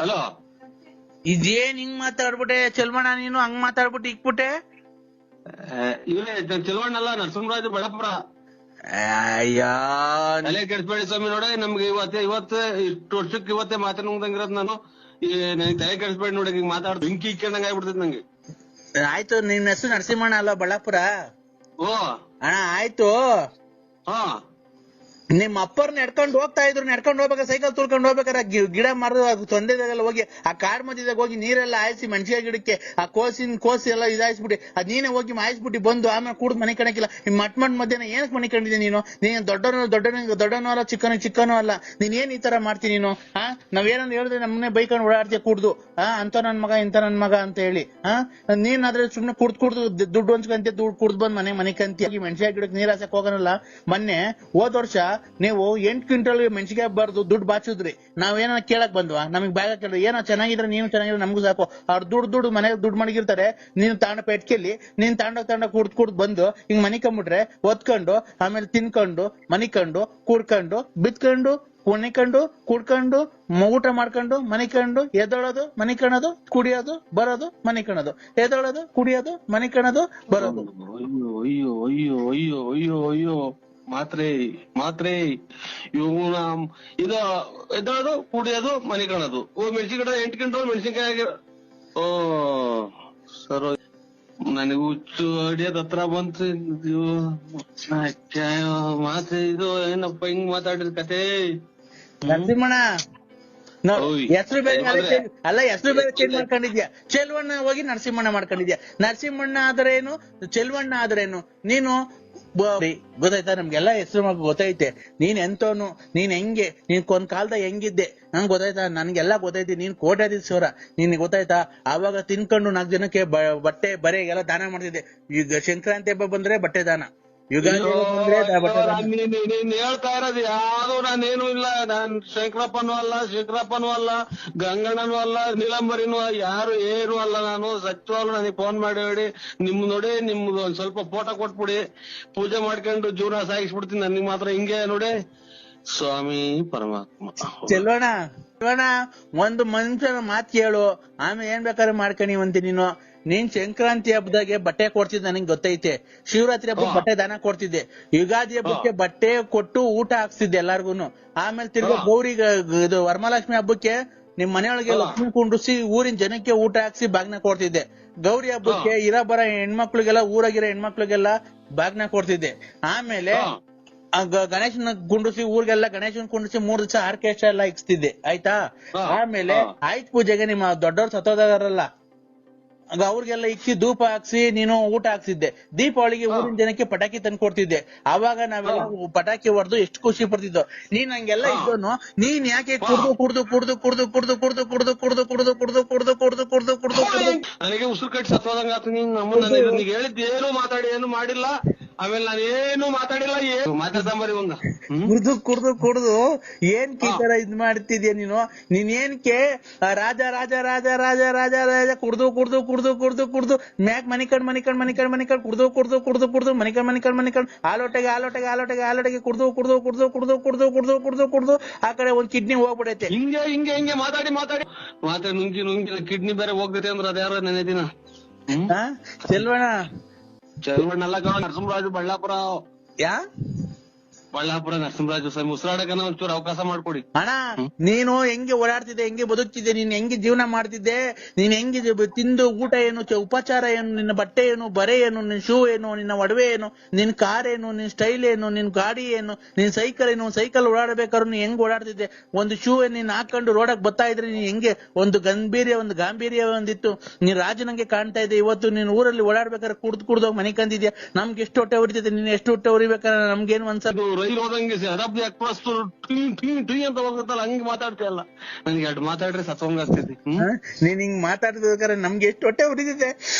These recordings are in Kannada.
ಹಲೋ, ಇದೇನ್ ಹಿಂಗ್ ಮಾತಾಡ್ಬಿಟ್ಟೆ ಚೆಲ್ಮಣ್ಣ, ನೀನು ಹಂಗ್ ಮಾತಾಡ್ಬಿಟ್ಟು ಇಕ್ಬಿಟ್ಟೆ. ಇವರೇ ಚೆಲುವಣ್ಣಲ್ಲ, ನರಸಿಂಹರಾಜು ಬಳ್ಳಾಪುರ. ಅಯ್ಯೋ ತಲೆ ಕೆಡಿಸ್ಬೇಡಿ ಸ್ವಾಮಿ. ನೋಡಿ, ನಮ್ಗೆ ಇವತ್ತು ಇಷ್ಟು ವರ್ಷಕ್ಕೆ ಇವತ್ತೇ ಮಾತಾಡ್ದಂಗಿರೋದ್ ನಾನು. ನನಗೆ ತಲೆ ಕೆಡಿಸ್ಬೇಡಿ ನೋಡಿ, ಈಗ ಮಾತಾಡ್ ಬೆಂಕಿ ಇಕ್ಕೊಂಡಂಗ ಆಗ್ಬಿಡ್ತೈತಿ ನಂಗೆ. ಆಯ್ತು, ನಿನ್ ಹೆಸರು ನರಸಿಂಹಣ್ಣ ಅಲ್ಲ ಬಳ್ಳಾಪುರ? ಓ ಅಣ್ಣ ಆಯ್ತು. ಹಾ, ನಿಮ್ ಅಪ್ಪರ್ ನಡ್ಕೊಂಡ್ ಹೋಗ್ತಾ ಇದ್ರು, ನಡ್ಕೊಂಡ್ ಹೋಗ್ಬೇಕಾ ಸೈಕಲ್ ತುಳ್ಕೊಂಡ್ ಹೋಗ್ಬೇಕಾರೆ ಗಿಡ ಮರದ ತೊಂದೆದಾಗೆಲ್ಲ ಹೋಗಿ ಆ ಕಾಡ್ ಮಧ್ಯದಾಗ ಹೋಗಿ ನೀರೆಲ್ಲ ಹಾಯಿಸಿ ಮೆಣಸಿನ ಗಿಡಕ್ಕೆ ಆ ಕೋಸಿ ಎಲ್ಲ ಇದಾಯಿಸ್ಬಿಟ್ಟು ಅದ್ ನೀನೇ ಹೋಗಿ ಮಾಯಿಸ್ಬಿಟ್ಟು ಬಂದು ಆಮೇಲೆ ಕೂಡ್ ಮನೆ ಕಣಕಿಲ್ಲ. ಮಟ್ ಮಧ್ಯಾಹ್ನ ಏನಕ್ ಮನೆ ಕಂಡಿದ್ದೆ ನೀನು? ನೀನ್ ದೊಡ್ಡನೂ ಅಲ್ಲ, ಚಿಕ್ಕನೂ ಅಲ್ಲ. ನೀನ್ ಏನ್ ಈ ತರ ಮಾಡ್ತೀನಿ ನೀನು? ನಾವೇನಂದ್ ಹೇಳಿದ್ರೆ ನಮ್ಮನೆ ಬೈಕೊಂಡು ಓಡಾಡ್ತೀಯ ಕುಡ್ದು. ಅಂತ ನನ್ ಮಗ ಇಂತ ನನ್ ಮಗ ಅಂತ ಹೇಳಿ. ನೀನಾದ್ರೆ ಸುಮ್ನೆ ಕುಡ್ದು ದುಡ್ಡು ಹಂಚ್ಕಂತ ದುಡ್ಡು ಕುಡ್ದು ಬಂದ್ ಮನೆ ಕಂತಿ ಮೆಣಸಿನ ಗಿಡಕ್ಕೆ ನೀರ್ ಹಾಸಕ್ ಹೋಗೋನಲ್ಲ. ಮೊನ್ನೆ ಹೋದ್ ವರ್ಷ ನೀವು 8 ಕ್ವಿಂಟಲ್ ಮೆಣಸಿಗೆ ಬರ್ದು ದುಡ್ಡು ಬಾಚಿದ್ರಿ. ನಾವೇನ ಕೇಳಕ್ ಬಂದ್ವಾ? ನಮಗ್ ಬ್ಯಾಗ ಕೇಳಿದ್ರೆ ಏನೋ ಚೆನ್ನಾಗಿದ್ರೆ ನೀವು ಚೆನ್ನಾಗಿದ್ರೆ ನಮಗೂ ಸಾಕು. ಅವ್ರು ದುಡ್ಡು ಮನೆಗೆ ದುಡ್ಡು ಮಡಗಿರ್ತಾರೆ. ನೀನು ತಾಂಡ ಪೆಟ್ಕೆಲ್ಲಿ ನೀನ್ ತಾಂಡ ಕುಡ್ದು ಬಂದು ಹಿಂಗ್ ಮನಿಕೊಂಡ್ಬಿಟ್ರೆ ಒತ್ಕೊಂಡು ಆಮೇಲೆ ತಿನ್ಕೊಂಡು ಮನಿಕೊಂಡು ಕುಡ್ಕೊಂಡು ಬಿತ್ಕೊಂಡು ಕುಣಿಕೊಂಡು ಕುಡ್ಕೊಂಡು ಊಟ ಮಾಡ್ಕೊಂಡು ಮನಿಕೊಂಡು ಎದ್ದೊಳೋದು ಮನಿಕಣೋದು ಕುಡಿಯೋದು ಬರೋದು ಮನಿಕಣೋದು ಎದ್ದೊಳೋದು ಕುಡಿಯೋದು ಮನಿಕಣೋದು ಬರೋದು. ಅಯ್ಯೋ ಅಯ್ಯೋ ಅಯ್ಯೋ ಅಯ್ಯೋ ಅಯ್ಯೋ ಮಾತ್ರೆ ಇವನ ಇದು ಎದ್ದೋದು ಕುಡಿಯೋದು ಮನೆ ಕಾಣೋದು. ಮೆಣಸಿನ ಗಿಡ 8 ಕ್ವಿಂಟಲ್ ಮೆಣಸಿನ್ಕಾಯಿ. ಓ ಸರ್, ನನಗೆ ಹುಚ್ಚು ಅಡಿಯೋದ್ ಹತ್ರ ಬಂತು. ಮಾತ್ರೆ ಇದು ಏನಪ್ಪ ಹಿಂಗ್ ಮಾತಾಡಿದ ಕತೆ? ನರಸಿಂಹಣ್ಣ ಹೆಸರು ಬೇರೆ ಅಲ್ಲ, ಹೆಸರು ಬೇರೆ ಚೇಂಜ್ ಮಾಡ್ಕೊಂಡಿದ್ಯಾ. ಚೆಲ್ವಣ್ಣ ಹೋಗಿ ನರಸಿಂಹಣ್ಣ ಮಾಡ್ಕೊಂಡಿದ್ಯಾ. ನರಸಿಂಹಣ್ಣ ಆದ್ರೇನು, ಚೆಲ್ವಣ್ಣ ಆದ್ರೇನು? ನೀನು ಗೊತ್ತಾಯ್ತಾ? ನಮ್ಗೆಲ್ಲಾ ಹೆಸರು ಗೊತ್ತೈತೆ. ನೀನ್ ಎಂತವನು, ನೀನ್ ಹೆಂಗೆ, ನೀನ್ ಒಂದ್ ಕಾಲದಾಗ ಹೆಂಗಿದ್ದೆ ನಂಗೆ ಗೊತ್ತಾಯ್ತಾ? ನನ್ಗೆಲ್ಲಾ ಗೊತ್ತೈತಿ. ನೀನ್ ಕೋಟ್ಯಾಧೀಶ್ವರ, ನಿನ್ ಗೊತ್ತಾಯ್ತಾ? ಆವಾಗ ತಿನ್ಕೊಂಡು 4 ಜನಕ್ಕೆ ಬಟ್ಟೆ ಬರೆ ಎಲ್ಲ ದಾನ ಮಾಡ್ತಿದ್ದೆ. ಈಗ ಸಂಕ್ರಾಂತಿ ಹಬ್ಬ ಬಂದ್ರೆ ಬಟ್ಟೆ ದಾನ, ಯುಗಾದಿ ಬಂದ್ರೆ ಬಟ್ಟೆ ದಾನ. ನೀನ್ ಹೇಳ್ತಾ ಇರೋದು ಯಾವ್ದು ನಾನೇನು ಇಲ್ಲ. ನಾನ್ ಶಂಕರಪ್ಪನೂ ಅಲ್ಲ, ಗಂಗಣ್ಣನೂ ಅಲ್ಲ, ನೀಲಂಬರಿನೂ ಯಾರು ಏನು ಅಲ್ಲ. ನಾನು ಸತ್ಯವಾಗ್ಲು ನನಗೆ ಫೋನ್ ಮಾಡಿ ಹೇಳಿ ನಿಮ್ದು ಒಂದ್ ಸ್ವಲ್ಪ ಫೋಟೋ ಕೊಟ್ಬಿಡಿ, ಪೂಜೆ ಮಾಡ್ಕೊಂಡು ಜೀವನ ಸಾಗಿಸ್ಬಿಡ್ತೀನಿ. ನನಗೆ ಮಾತ್ರ ಹಿಂಗೆ ನೋಡಿ ಸ್ವಾಮಿ ಪರಮಾತ್ಮ. ಚೆಲ್ವಣ್ಣ ಒಂದು ಮನುಷ್ಯನ ಮಾತು ಕೇಳು, ಆಮೇಲೆ ಏನ್ ಬೇಕಾದ್ರೆ ಮಾಡ್ಕೊಂಡಿವಂತಿ ನೀನು. ನೀನ್ ಸಂಕ್ರಾಂತಿ ಹಬ್ಬದಾಗೆ ಬಟ್ಟೆ ಕೊಡ್ತಿದ್ದೆ, ನನಗೆ ಗೊತ್ತೈತೆ. ಶಿವರಾತ್ರಿ ಹಬ್ಬಕ್ಕೆ ಬಟ್ಟೆ ದಾನ ಕೊಡ್ತಿದ್ದೆ. ಯುಗಾದಿ ಹಬ್ಬಕ್ಕೆ ಬಟ್ಟೆ ಕೊಟ್ಟು ಊಟ ಹಾಕ್ತಿದ್ದೆ ಎಲ್ಲಾರ್ಗುನು. ಆಮೇಲೆ ತಿರ್ಗಾ ಗೌರಿಗೆ ಇದು ವರಮಹಾಲಕ್ಷ್ಮಿ ಹಬ್ಬಕ್ಕೆ ನಿಮ್ ಮನೆಯೊಳಗೆ ಲಕ್ಷ್ಮಿ ಕುಂಡ್ರಿಸಿ ಊರಿನ ಜನಕ್ಕೆ ಊಟ ಹಾಕ್ಸಿ ಬಾಗ್ನ ಕೊಡ್ತಿದ್ದೆ. ಗೌರಿ ಹಬ್ಬಕ್ಕೆ ಬರ ಹೆಣ್ಮಕ್ಳಿಗೆಲ್ಲ ಊರಾಗಿರೋ ಹೆಣ್ಮಕ್ಳಿಗೆಲ್ಲ ಬಾಗ್ನ ಕೊಡ್ತಿದ್ದೆ. ಆಮೇಲೆ ಗಣೇಶನ ಕುಂಡ್ರಿಸಿ ಊರಿಗೆಲ್ಲ ಗಣೇಶನ್ ಕುಂಡ್ರಿಸಿ 3 ದಿವಸ ಆರ್ಕೆಸ್ಟ್ರಾ ಎಲ್ಲ ಇಕ್ಸ್ತಿದ್ದೆ. ಆಯ್ತಾ? ಆಮೇಲೆ ಆಯ್ತು ಪೂಜೆಗೆ ನಿಮ್ಮ ದೊಡ್ಡವ್ರು ಸತ್ತೋದಾರಲ್ಲ ಅವ್ರಿಗೆಲ್ಲ ಇಕ್ಕಿ ಧೂಪ ಹಾಕ್ಸಿ ನೀನು ಊಟ ಹಾಕ್ಸಿದ್ದೆ. ದೀಪಾವಳಿಗೆ ಊರಿನ ಜನಕ್ಕೆ ಪಟಾಕಿ ತಂದು ಕೊಡ್ತಿದ್ದೆ. ಅವಾಗ ನಾವೆಲ್ಲ ಪಟಾಕಿ ಹೊಡೆದು ಎಷ್ಟು ಖುಷಿ ಪಡ್ತಿದ್ದೋ. ನೀನ್ ಹಂಗೆಲ್ಲ ಇದ್ದೋನು ನೀನ್ ಯಾಕೆ ನನಗೆ ಉಸಿರು ಕಟ್ಟಿ ಸತ್ತೋದಂಗ ಆತ. ನೀನ್ ಹೇಳಿದ್ ಏನು ಮಾತಾಡಿ ಏನು ಮಾಡಿಲ್ಲ. ಆಮೇಲೆ ನಾನು ಏನು ಮಾತಾಡಿಲ್ಲ, ಏನು ಮಾತಾಡ್ತಾಂಬರಿ ಒಂದ ಕುಡ್ದು ಏನ್ ಈ ತರ ಇದ್ ಮಾಡ್ತಿದ್ಯಾ ನೀನು? ನೀನ್ ಏನ್ಕೆ ರಾಜ ರಾಜ ರಾಜ ರಾಜ ರಾಜ ರಾಜ ಕುಡ್ದು ಮ್ಯಾಕ್ ಮನಿಕಂಡ್ ಕುಡ್ದು ಮನಿಕಂಡ್ ಆಲೋಟೆಗೆ ಕುಡ್ದು ಆ ಕಡೆ ಒಂದ್ ಕಿಡ್ನಿ ಹೋಗ್ಬಿಡೈತೆ. ಹಿಂಗೆ ಮಾತಾಡಿ ನುಂಗಿ ಕಿಡ್ನಿ ಬೇರೆ ಹೋಗ್ತೈತೆ ಅಂದ್ರೆ ಅದ್ಯಾರ ನೆನೆ ದಿನ. ಚೆಲ್ವಣ್ಣಲ್ಲ ನರಸಿಂಹರಾಜು ಬಳ್ಳಾಪುರ. ನರಸಿಂಹರಾಜು ಸ್ವಾಮಿ ಉಸಿರಾಡಕನ ಒಂಚೂರು ಅವಕಾಶ ಮಾಡ್ಕೊಡಿ ಅಣ್ಣ. ನೀನು ಹೆಂಗೆ ಓಡಾಡ್ತಿದ್ದೆ, ಹೆಂಗೆ ಬದುಕ್ತಿದ್ದೆ, ನೀನ್ ಹೆಂಗೆ ಜೀವನ ಮಾಡ್ತಿದ್ದೆ, ನೀನ್ ಹೆಂಗೆ ತಿಂದು ಊಟ ಏನು, ಉಪಚಾರ ಏನು, ನಿನ್ನ ಬಟ್ಟೆ ಏನು, ಬರೆ ಏನು, ನಿನ್ ಶೂ ಏನು, ನಿನ್ನ ಒಡವೆ ಏನು, ನಿನ್ ಕಾರ್ ಏನು, ನಿನ್ ಸ್ಟೈಲ್ ಏನು, ನಿನ್ ಗಾಡಿ ಏನು, ನಿನ್ ಸೈಕಲ್ ಏನು. ಸೈಕಲ್ ಓಡಾಡ್ಬೇಕಾದ್ರು ನೀನ್ ಹೆಂಗ್ ಓಡಾಡ್ತಿದ್ದೆ? ಒಂದು ಶೂ ನೀನ್ ಹಾಕೊಂಡು ರೋಡಕ್ ಬರ್ತಾ ಇದ್ರೆ ನೀನ್ ಹೆಂಗೆ ಒಂದು ಗಾಂಭೀರ್ಯ ಒಂದಿತ್ತು. ನೀನ್ ರಾಜನಂಗೆ ಕಾಣ್ತಾ ಇದ್ದೆ. ಇವತ್ತು ನೀನ್ ಊರಲ್ಲಿ ಓಡಾಡ್ಬೇಕಾದ್ರೆ ಕುಡ್ದೋಗಿ ಮನೆ ಕಂದಿದ್ಯಾ. ನಮ್ಗೆ ಎಷ್ಟು ಹೊಟ್ಟೆ ಉರಿತಿದೆ, ನೀನ್ ಎಷ್ಟು ಹೊಟ್ಟೆ ಉರಿಬೇಕಾದ್ರೆ ನಮ್ಗೇನು ಅನ್ಸಲ್ಲ. ರೈಲು ಹೋದಂಗೆ ಅರಬ್ದಿ ಎಕ್ಸ್ಪ್ರೆಸ್ ಟೀ ಅಂತ ಹೋಗುತ್ತಲ್ಲ, ಹಂಗೆ ಮಾತಾಡ್ತೀಯಲ್ಲ. ನನ್ಗೆ ಎರಡು ಮಾತಾಡ್ರೆ ಸತ್ವಂಗ ಆಗ್ತೈತಿ. ನೀನ್ ಹಿಂಗ್ ಮಾತಾಡ್ಬೇಕಾದ್ರೆ ನಮ್ಗೆ ಎಷ್ಟು ಹೊಟ್ಟೆ ಉರಿತಿದೆ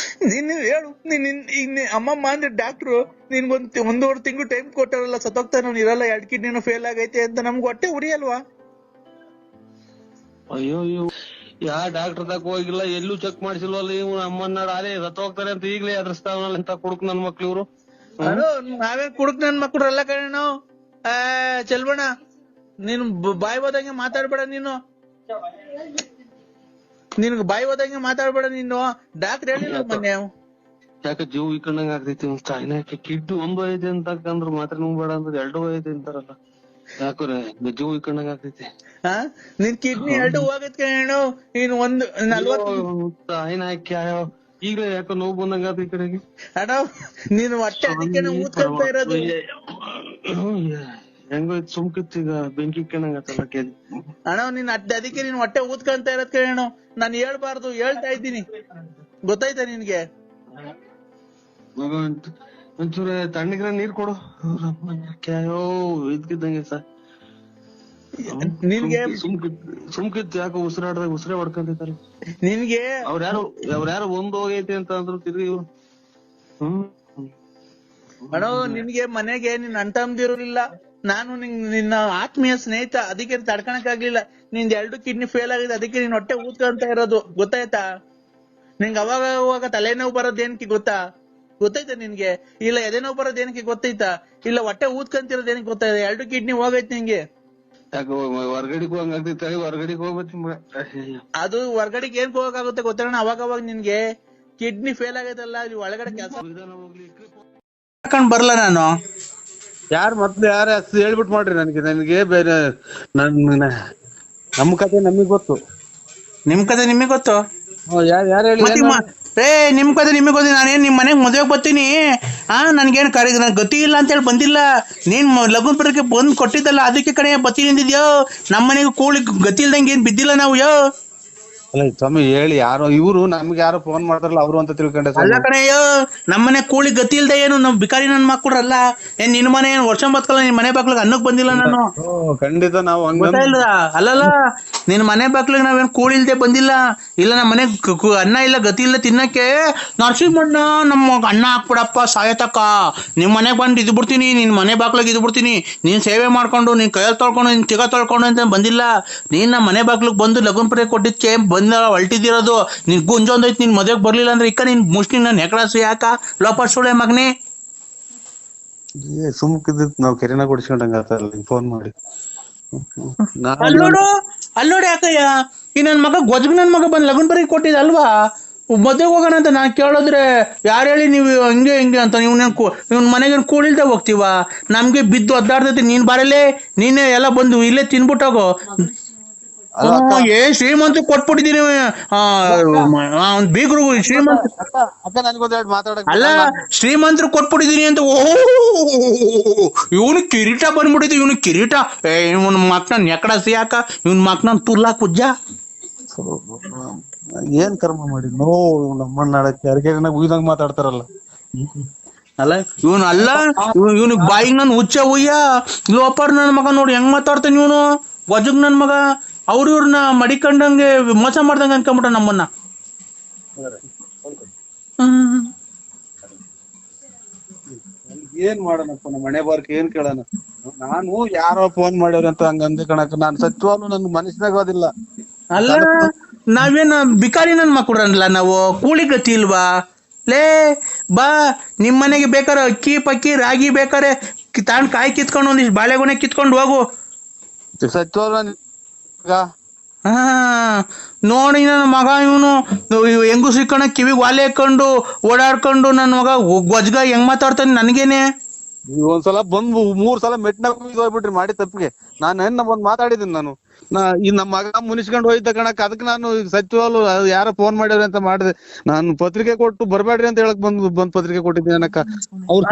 ನೀನ್ ಹೇಳು. ನೀನ್ ಅಮ್ಮಮ್ಮ ಅಂದ್ರೆ ಡಾಕ್ಟ್ರು ನಿನ್ಗೊಂದ್ 1.5 ತಿಂಗಳು ಟೈಮ್ ಕೊಟ್ಟಾರಲ್ಲ, ಸತ್ತೋಗ್ತಾನ ಇರಲ್ಲ, 2 ಕಿಡ್ನಿನೂ ಫೇಲ್ ಆಗೈತೆ ಅಂತ ನಮ್ಗೆ ಹೊಟ್ಟೆ ಉರಿಯಲ್ವಾ? ಅಯ್ಯೋ ಯಾ ಡಾಕ್ಟರ್ ತಕ ಹೋಗಿಲ್ಲ, ಎಲ್ಲೂ ಚೆಕ್ ಮಾಡಿಸಿಲ್ವಲ್ಲ. ಇವ್ ಅಮ್ಮನ್ನ ಅದೇ ಸತ್ತೋಗ್ತಾರೆ ಅಂತ ಈಗ್ಲೇ ಅದ್ರಸ್ತಾವಲ್ಲ ಅಂತ ಕುಡುಕ್ ನನ್ ಮಕ್ಳು ಇವ್ರು. ನಾವೇ ಕುಡುಕ್ ನನ್ ಮಕ್ಳು ಅಲ್ಲ ಕಣ ನಾವು. ಚೆಲ್ವಣ್ಣ ನೀನು ಬಾಯ್ ಹೋದಂಗೆ ಮಾತಾಡ್ಬೇಡ ನೀನು. ನಿನ್ಗೆ ಬಾಯಿ ಹೋದಂಗೆ ಮಾತಾಡ್ಬೇಡ ನೀನು. ಡಾಕ್ಟರ್ ಹೇಳಿಲ್ಲ ಮೊನ್ನೆ. ಯಾಕೆ ಜೀವ ಇಕ್ಕಂಡಂಗ ಆಗ್ತೈತಿ ಯಾಕೆ ಕಿಡ್ನಿ ಒಂದು ಐತೆ ಅಂತಂದ್ರ ಮಾತ್ರ ನುಂಗ್ಬೇಡ ಅಂದ್ರೆ 2 ಐತೆ ಅಂತಾರಲ್ಲ, ಯಾಕ್ರೆ ಜೀವ ಇಕ್ಕಂಡಂಗ ಆಗ್ತೈತಿ. ನಿನ್ ಕಿಡ್ನಿ 2 ಹೋಗೈತ್ ಕಣೋ. ನೀನ್ 40 ಈಗಲೇ ಯಾಕೋ ನೋವು ಬಂದಂಗ ಆತ ಈ ಕಡೆಗೆ. ಅಣ್ಣ ನೀನ್ ಹೊಟ್ಟೆ ಅದಕ್ಕೆ ಊದ್ಕೊಂತ ಇರೋದು. ಹೆಂಗೋ ಸುಮ್ಕಿತ್ ಈಗ ಬೆಂಕಿ ಇಕ್ಕಂಡಂಗತ್ತಲ್ಲ ಕೇಳಿ. ಅಣ್ಣ ನೀನ್ ಅದಕ್ಕೆ ನೀನ್ ಹೊಟ್ಟೆ ಊದ್ಕೊಂತ ಇರೋದ್ ಕಣೋ. ನಾನ್ ಹೇಳ್ಬಾರ್ದು, ಹೇಳ್ತಾ ಇದ್ದೀನಿ, ಗೊತ್ತಾಯ್ತಾ ನಿನ್ಗೆ? ಒಂಚೂರ ತಣ್ಣಗಿರ ನೀರ್ ಕೊಡು. ಕ್ಯಾಯೋ ಇದ್ಕಿದ್ದಂಗೆ ಸರ್ ನಿನ್ಗೆ ಸುಮ್ಕಿತ್ ಯಾಕೋ ಉಸಿರಾಡ್ದಾಗ ಉಸಿರೇ ಹೊಡ್ಕೊಂತೈತಲ್ಲ ನಿನ್ಗೆ. ಅವ್ರ್ಯಾರು ಒಂದ್ ಹೋಗೈತಿ ಅಂತ ಅಂದ್ರು ತಿರ್ಗಿ ಇವ್ರು. ಅಣ್ಣ ನಿನ್ಗೆ ಮನೆಗೆ ನಿನ್ ಅಣ್ತಂದಿರಲಿಲ್ಲ, ನಾನು ನಿನ್ನ ಆತ್ಮೀಯ ಸ್ನೇಹಿತ, ಅದಕ್ಕೆ ತಡ್ಕಣಕ್ ಆಗ್ಲಿಲ್ಲ. ನಿಂದ್ 2 ಕಿಡ್ನಿ ಫೇಲ್ ಆಗಿದೆ, ಅದಕ್ಕೆ ನೀನ್ ಹೊಟ್ಟೆ ಊದ್ಕೊಂತ ಇರೋದು, ಗೊತ್ತಾಯ್ತಾ? ನಿಂಗೆ ಅವಾಗ ಅವಾಗ ತಲೆನೋವು ಬರೋದ್ ಏನಕ್ಕೆ ಗೊತ್ತಾ? ಗೊತ್ತಾಯ್ತಾ ನಿನ್ಗೆ? ಇಲ್ಲ ಎದೆ ನೋವು ಬರೋದ್ ಏನಕ್ಕೆ ಗೊತ್ತಾಯ್ತಾ? ಇಲ್ಲ ಹೊಟ್ಟೆ ಊದ್ಕೊಂತಿರೋದ್ ಏನಕ್ಕೆ ಗೊತ್ತಾಯ್ತಾ? 2 ಕಿಡ್ನಿ ಹೋಗೈತ್ ನಿಂಗೆ. ಯಾಕೆ ಹೊರ್ಗಡೆಗೆ ಹೋಗಂಗಾಗ್ತೈತೆ, ಹೊರ್ಗಡೆಗೆ ಹೋಗ್ಬೇಕು. ಅದು ಹೊರ್ಗಡೆಗೆ ಏನ್ ಹೋಗಕ್ಕಾಗುತ್ತೆ ಗೊತ್ತಣ್ಣ? ಅವಾಗ ಅವಾಗ ನಿನ್ಗೆ ಕಿಡ್ನಿ ಫೇಲ್ ಆಗೈತಲ್ಲ, ಒಳಗಡೆ ಕೆಲಸ ಬರ್ಲ. ನಾನು ಯಾರು ಮೊದ್ಲು ಯಾರ ಹೇಳ್ಬಿಟ್ಟು ಮಾಡ್ರಿ ನನಗೆ ಬೇರೆ ನಮ್ ಕತೆ ನಮಗ್ ಗೊತ್ತು. ನಿಮ್ ಕತೆ ನಿಮಗ್ ಗೊತ್ತು? ಯಾರು ಹೇಳಿ ನಿಮ್ ಕತೆ ನಿಮಗ್ ಗೊತ್ತಿ. ನಾನೇನ್ ನಿಮ್ ಮನೆಗ್ ಮದ್ವೆಗ್ ಬರ್ತೀನಿ, ನನ್ಗೇನ್ ನನ್ ಗತಿ ಇಲ್ಲ ಅಂತ ಹೇಳಿ ಬಂದಿಲ್ಲ. ನೀನ್ ಲಗ್ನ ಪತ್ರಕ್ಕೆ ಬಂದ್ ಕೊಟ್ಟಿದ್ದಲ್ಲ, ಅದಕ್ಕೆ ಕಡೆ ಬರ್ತೀನಿ ಅಂದಿದ್ಯೋ. ನಮ್ ಮನೆಗೆ ಕೂಳಿ ಗತಿ ಇಲ್ದಂಗೆ ಏನ್ ಬಿದ್ದಿಲ್ಲ ನಾವು. ಅಲ್ಲ ಸ್ವಾಮಿ ಹೇಳಿ, ಯಾರೋ ಇವ್ರು ನಮ್ಗೆ ಯಾರೋ ಫೋನ್ ಮಾಡ್ತಾರಲ್ಲ ಅವ್ರು ಅಂತ ತಿಳ್ಕೊಂಡೆ. ಅಲ್ಲ ಕಣಯ್ಯೋ, ನಮ್ಮನೆ ಕೂಳಿ ಗತಿ ಇಲ್ದೆ ಏನು ನಮ್ ಬಿಕಾರಿ ನನ್ ಮಕ್ಕಳ್ರಲ್ಲ. ಏನ್ ನಿನ್ ಮನೆ ಏನ್ ವರ್ಷ ಬತ್ಕಲ್ಲ, ನಿನ್ ಮನೆ ಬಾಗ್ಲಿಗೆ ಅನ್ನಕ್ ಬಂದಿಲ್ಲ ನಾನು. ಖಂಡಿತ ನಾವು ಗೊತ್ತಾಯಿಲ್ಲ. ಅಲ್ಲಲ್ಲ, ನಿನ್ ಮನೆ ಬಾಗ್ಲಿಗೆ ನಾವೇನ್ ಕೂಳಿ ಇಲ್ದೆ ಬಂದಿಲ್ಲ. ಇಲ್ಲ ನಮ್ಮ ಮನೆ ಅನ್ನ ಇಲ್ಲ, ಗತಿ ಇಲ್ಲ ತಿನ್ನಕ್ಕೆ. ನರಸಿಂಹಣ್ಣ ನಮ್ಮ ಅನ್ನ ಹಾಕ್ಬಿಡಪ್ಪ ಸಾಯತಕ್ಕ, ನಿಮ್ ಮನೆಗ್ ಬಂದು ಇದ್ ಬಿಡ್ತೀನಿ, ನಿನ್ ಮನೆ ಬಾಗ್ಲಿಗೆ ಇದ್ ಬಿಡ್ತೀನಿ, ನೀನ್ ಸೇವೆ ಮಾಡ್ಕೊಂಡು, ನೀನ್ ಕೈಯಲ್ಲಿ ತೊಳ್ಕೊಂಡು, ನೀನ್ ತಿಗ ತೊಳ್ಕೊಂಡು ಅಂತ ಬಂದಿಲ್ಲ. ನೀನ್ ನಮ್ಮ ಮನೆ ಬಾಗ್ಲಿಗೆ ಬಂದು ಲಗ್ನ ಪತ್ರ ಕೊಟ್ಟಿದ್ಕೆ ಬಂದ ಹೊಲ್ಟಿದಿರೋದು. ನಿನ್ ಗುಂಜೊಂದೈತಿ, ನಿನ್ ಮದ್ವೆಗ್ ಬರ್ಲಿಲ್ಲ ಅಂದ್ರೆ ಇಕ್ಕ ನಿನ್ ಮುಷ್ಟಿ ನನ್ ಹೆಕಳಾಸು ಯಾಕ ಲೋಪ ಸುಳೆ ಮಗನೇ. ಸುಮ್ಕಿದ್ ನಾವ್ ಕೆರೆನ ಕೊಡಿಸ್ಕೊಂಡಂಗ ಫೋನ್ ಮಾಡಿ. ಅಲ್ಲೋಡಿ ಯಾಕಯ್ಯ, ಈ ನನ್ ಮಗ ಗೊಜ್ಗ ನನ್ ಮಗ ಬಂದ್ ಲಗ್ನ ಬರೀ ಕೊಟ್ಟಿದ್ದ ಅಲ್ವಾ, ಮದ್ವೆಗ್ ಹೋಗೋಣ ಅಂತ ನಾನ್ ಕೇಳಿದ್ರೆ ಯಾರು ಹೇಳಿ ನೀವು ಹಂಗೆ ಹಿಂಗೆ ಅಂತ. ಇವ್ನ ಮನೆಗೆ ಕೂಳಿಲ್ದೆ ಹೋಗ್ತೀವ, ನಮ್ಗೆ ಬಿದ್ದು ಒದ್ದಾಡ್ತೈತಿ. ನೀನ್ ಬರಲೇ, ನೀನೇ ಎಲ್ಲ ಬಂದು ಇಲ್ಲೇ ತಿನ್ಬಿಟ್ಟೋಗೋ. ಶ್ರೀಮಂತ ಕೊಟ್ಬಿಟ್ಟಿದೀನಿ, ಬೀಗರು ಶ್ರೀಮಂತ ಅಲ್ಲ, ಶ್ರೀಮಂತರು ಕೊಟ್ಬಿಟ್ಟಿದೀನಿ ಅಂತ. ಇವನು ಕಿರೀಟ ಬಂದ್ಬಿಟ್ಟಿದ್, ಇವನು ಕಿರೀಟ. ಇವನ್ ಮಕ್ನ ನೆಕಡ ಸಿಯಾಕ, ಇವನ್ ಮಕ್ನ ತುಲ್ಲಾ ಕುಜ್ಜ. ಏನ್ ಕರ್ಮ ಮಾಡಿ ನಮ್ಮನ್ನ ಉಯ್ದಂಗ್ ಮಾತಾಡ್ತಾರಲ್ಲ. ಅಲ್ಲ ಇವನು ಅಲ್ಲ, ಇವನಿಗೆ ಬಾಯಿಗೆ ನನ್ ಹುಚ್ಚ ಹುಯ್ಯ ಲೋಪರ್ ನನ್ ಮಗ ನೋಡಿ ಹೆಂಗ್ ಮಾತಾಡ್ತಾನೆ ಇವನು. ವಜಗ್ ನನ್ ಮಗ ಇವ್ರನ್ನ ಮಡಿಕೊಂಡಂಗೆ ಮೋಸ ಮಾಡ್ದಂಗ ಅನ್ಕೊಂಬಿಟ್ಟ ನಮ್ಮನ್ನ. ಏನ್ ಮಾಡೋಣಪ್ಪ, ನಮ್ಮ ಮನೆ ಬಾರ್ಕ್ ಏನ್ ಕೇಳೋಣ. ನಾನು ಯಾರೋ ಫೋನ್ ಮಾಡ್ಯಾರ ಅಂತ ಹಂಗ ಅಂದೆ ಕಣಕ್. ನಾನ್ ಸತ್ಯವಾಗ್ಲೂ ನನ್ ಮನಸ್ಸಿನಾಗೋದಿಲ್ಲ. ಅಲ್ಲ ನಾವೇನ್ ಬಿಕಾರಿ ನನ್ ಮಕ್ಕಳಲ್ಲ, ನಾವು ಕೂಲಿ ಗತಿ ಇಲ್ವಾ? ಲೇ ಬಾ, ನಿಮ್ ಮನೆಗೆ ಬೇಕಾರೆ ಅಕ್ಕಿ ಪಕ್ಕಿ ರಾಗಿ ಬೇಕಾರೆ ತಾಂಡ್ ಕಾಯಿ ಕಿತ್ಕೊಂಡು ಒಂದಿಷ್ಟು ಬಾಳೆಗೊನೆ ಕಿತ್ಕೊಂಡು ಹೋಗು. ಸತ್ಯವಾಗ್ಲೂ ನೋಡಿ ನನ್ನ ಮಗ ಇವನು ಹೆಂಗು ಸಿಕ್ಕಣ ಕಿವಿಗೆ ವಾಲೆ ಹಾಕೊಂಡು ಓಡಾಡ್ಕೊಂಡು ನನ್ನ ಮಗ ಗೊಜ್ಗ ಹೆಂಗ್ ಮಾತಾಡ್ತಾನೆ ನನ್ಗೇನೆ. ಒಂದ್ಸಲ ಬಂದು 3 ಸಲ ಮೆಟ್ನಾಗ ಹೋಗ್ಬಿಟ್ರಿ ಮಾಡಿ ತಪ್ಪಿಗೆ. ನಾನು ಒಂದ್ ಮಾತಾಡಿದ್ದೀನಿ. ನಾನು ಈ ನಮ್ಮ ಮಗ ಮುನಿಸ್ಕೊಂಡು ಹೋಯ್ತ ಕಣಕ್, ಅದಕ್ಕೆ ನಾನು ಸತ್ಯವಾಗ್ಲು ಯಾರೋ ಫೋನ್ ಮಾಡ್ಯಾರ ಅಂತ ಮಾಡಿದೆ. ನಾನು ಪತ್ರಿಕೆ ಕೊಟ್ಟು ಬರ್ಬೇಡ್ರಿ ಅಂತ ಹೇಳಕ್ ಬಂದ್ ಪತ್ರಿಕೆ ಕೊಟ್ಟಿದ್ದೀನಿ ಅನ್ನಕ್ಕ. ಅವ್ರು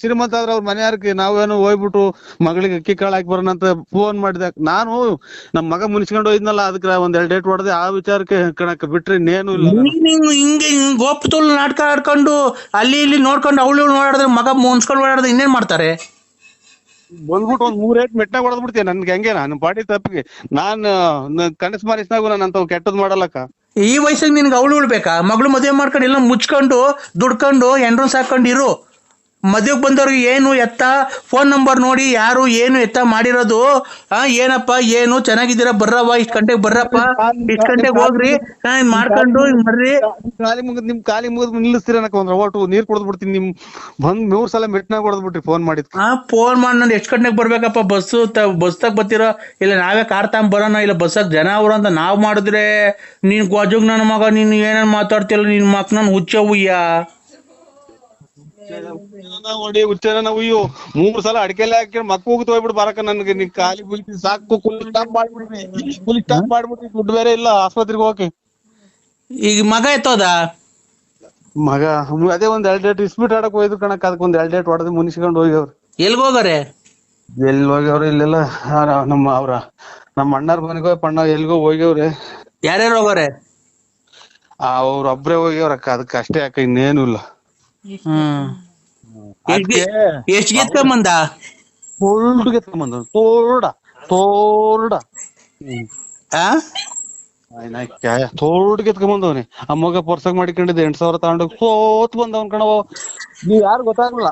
ಶ್ರೀಮಂತ ಆದ್ರೆ ಅವ್ರ ಮನೆಯಾರಕ್ಕೆ ನಾವೇನು ಹೋಗ್ಬಿಟ್ಟು ಮಗಳಿಗೆ ಅಕ್ಕಿ ಕಾಳು ಹಾಕಿ ಬರೋಣ ಅಂತ ಫೋನ್ ಮಾಡಿದೆ. ನಾನು ನಮ್ ಮಗ ಮುನಿಸ್ಕೊಂಡು ಹೋಯ್ದ್ನಲ್ಲ, ಅದಕ್ಕೆ ಒಂದ್ 2 ಡೇಟ್ ಹೊಡೆದೆ. ಆ ವಿಚಾರಕ್ಕೆ ಕಣಕ್ ಬಿಟ್ರೆ ಇನ್ನೇನು ಇಲ್ಲ. ಹಿಂಗೆ ಗೋಪತೋಲ್ ನಾಟಕ ಆಡ್ಕೊಂಡು ಅಲ್ಲಿ ಇಲ್ಲಿ ನೋಡ್ಕೊಂಡು ಅವಳು ಓಡಾಡಿದ್ರೆ ಮಗ ಮುನ್ಸ್ಕೊಂಡು ಓಡಾಡಿದ್ರೆ ಇನ್ನೇನ್ ಮಾಡ್ತಾರೆ? ಬಂದ್ಬಿಟ್ಟು ಒಂದ್ 3 ಏಟ್ ಮೆಟ್ನಾಗ ಹೊಡೆದ್ಬಿಡ್ತೀನಿ. ನನ್ಗೆ ಹೆಂಗೆ ನಾನು ಪಾಟಿ ತಪ್ಪಿಗೆ ನಾನು ಕನಸು ಮನಸ್ನಾಗು ನಾನು ಅಂತ ಕೆಟ್ಟದ್ ಮಾಡಲ್ಲಕ್ಕ. ಈ ವಯಸ್ಸಿಗೆ ನಿನ್ಗೆ ಅವಳು ಉಳ್ಬೇಕಾ? ಮಗಳು ಮದುವೆ ಮಾಡ್ಕೊಂಡು ಎಲ್ಲ ಮುಚ್ಕೊಂಡು ದುಡ್ಕೊಂಡು ಎಂಡ್ರನ್ ಸಾಕೊಂಡು ಇರು. ಮದುವೆಗೆ ಬಂದವ್ರಿಗೆ ಏನು ಎತ್ತ ಫೋನ್ ನಂಬರ್ ನೋಡಿ ಯಾರು ಏನು ಎತ್ತ ಮಾಡಿರೋದು. ಏನಪ್ಪ ಏನು ಚೆನ್ನಾಗಿದ್ದೀರಾ ಬರ್ರವ್ವ, ಇಷ್ಟ್ ಗಂಟೆಗೆ ಬರ್ರಪ್ಪ, ಇಷ್ಟ್ ಗಂಟೆಗೆ ಹೋಗ್ರಿ, ಮಾಡ್ಕೊಂಡು ಬರ್ರಿ. ನಿಮ್ ಕಾಲಿ ಮುಗಿದ್ ನಿಲ್ಲಿಸ್ತೀರನಕ ಒಂದ್ ಓಟು ನೀರ್ ಕುಡ್ದ್ ಬಿಡ್ತೀನಿ. ನಿಮ್ ಬಂದ್ 3 ಸಲ ಮೆಟ್ನಾಗ ಹೊಡೆದ್ ಬಿಟ್ರಿ ಫೋನ್ ಮಾಡಿದ್. ಫೋನ್ ಮಾಡಿ ನಾನು ಎಷ್ಟ್ ಗಂಟೆಗೆ ಬರ್ಬೇಕಪ್ಪ, ಬಸ್ತಾಗ ಬರ್ತಿರೋ ಇಲ್ಲ ನಾವೇ ಕಾರ್ ತಗೊಂಡ್ ಬರೋಣ, ಇಲ್ಲ ಬಸ್ಸಾಗ ಜನ ಅವ್ರು ಅಂತ ನಾವ್ ಮಾಡಿದ್ರೆ ನೀನ್ ಗೊಜಗ್ ನನ್ನ ಮಗ ನೀನ್ ಏನೇನ್ ಮಾತಾಡ್ತಿಲ್ಲ, ನಿನ್ ಮಕ್ ನನ್ ಹುಚ್ಚ ಹುಯ್ಯ ಹೊಡಿ ಹುಚ್ಚನ ನಾವು. ಅಯ್ಯೋ 3 ಸಲ ಅಡಿಕೆಲ್ಲ ಹಾಕಿ ಮಕ್ಕ ಹೋಗ್ತು ಹೋಗ್ಬಿಟ್ಟು ಬರಕ ನನ್ಗೆ ನೀ ಖಾಲಿ ಬೀಳ್ತಿ ಸಾಕು. ಫುಲ್ ಸ್ಟಾಪ್ ಮಾಡ್ಬಿಟ್ರಿ ದುಡ್ಡು ಬೇರೆ ಇಲ್ಲ ಆಸ್ಪತ್ರೆಗೆ ಹೋಗಕ್ಕೆ. ಈಗ ಮಗ ಎತ್ತೋದ ಮಗ ಅದೇ ಒಂದ್ 2 ಡೇಟ್ ಇಸ್ಬಿಟ್ ಆಡಕ್ ಹೋಯ್ತು ಕಣಕ್, ಅದಕ್ಕೆ ಒಂದ್ 2 ಡೇಟ್ ಹೊಡೆದು ಮುನಿಸ್ಕೊಂಡ್ ಹೋಗ್ಯವ್ರು. ಎಲ್ಗೋಗಾರೆ? ಎಲ್ಲಿ ಹೋಗ್ಯವ್ರು ಇಲ್ಲೆಲ್ಲ ನಮ್ಮ ಅಣ್ಣಾರ್ ಮನೆಗೋ ಪಣ್ಣ ಎಲ್ಗೋ ಹೋಗ್ಯವ್ರೆ. ಯಾರ್ಯಾರು ಹೋಗೋರೆ? ಅವ್ರ ಒಬ್ರೇ ಹೋಗ್ಯವ್ರಕ್ಕ, ಅದಕ್ಕೆ ಅಷ್ಟೇ ಅಕ್ಕ, ಇನ್ನೇನು ಇಲ್ಲ. ಎಷ್ಟ್ ಗೆತ್ಕೊಂಬಂದ? ಗೆತ್ಕೊಂಬಂದ ತೋರ್ಡ ತೋರ್ಡ್ ಗೆತ್ಕೊಂಬಂದವ್ನಿ. ಆ ಮಗ ಪರ್ಸಾಗ ಮಾಡಿಕೊಂಡಿದ್ದೆ 8,000 ತಗೊಂಡೋಗಿ ಸೋತ್ ಬಂದವನ್ ಕಣವ. ನೀವ್ ಯಾರು ಗೊತ್ತಾಗ್ಲಿಲ್ಲ,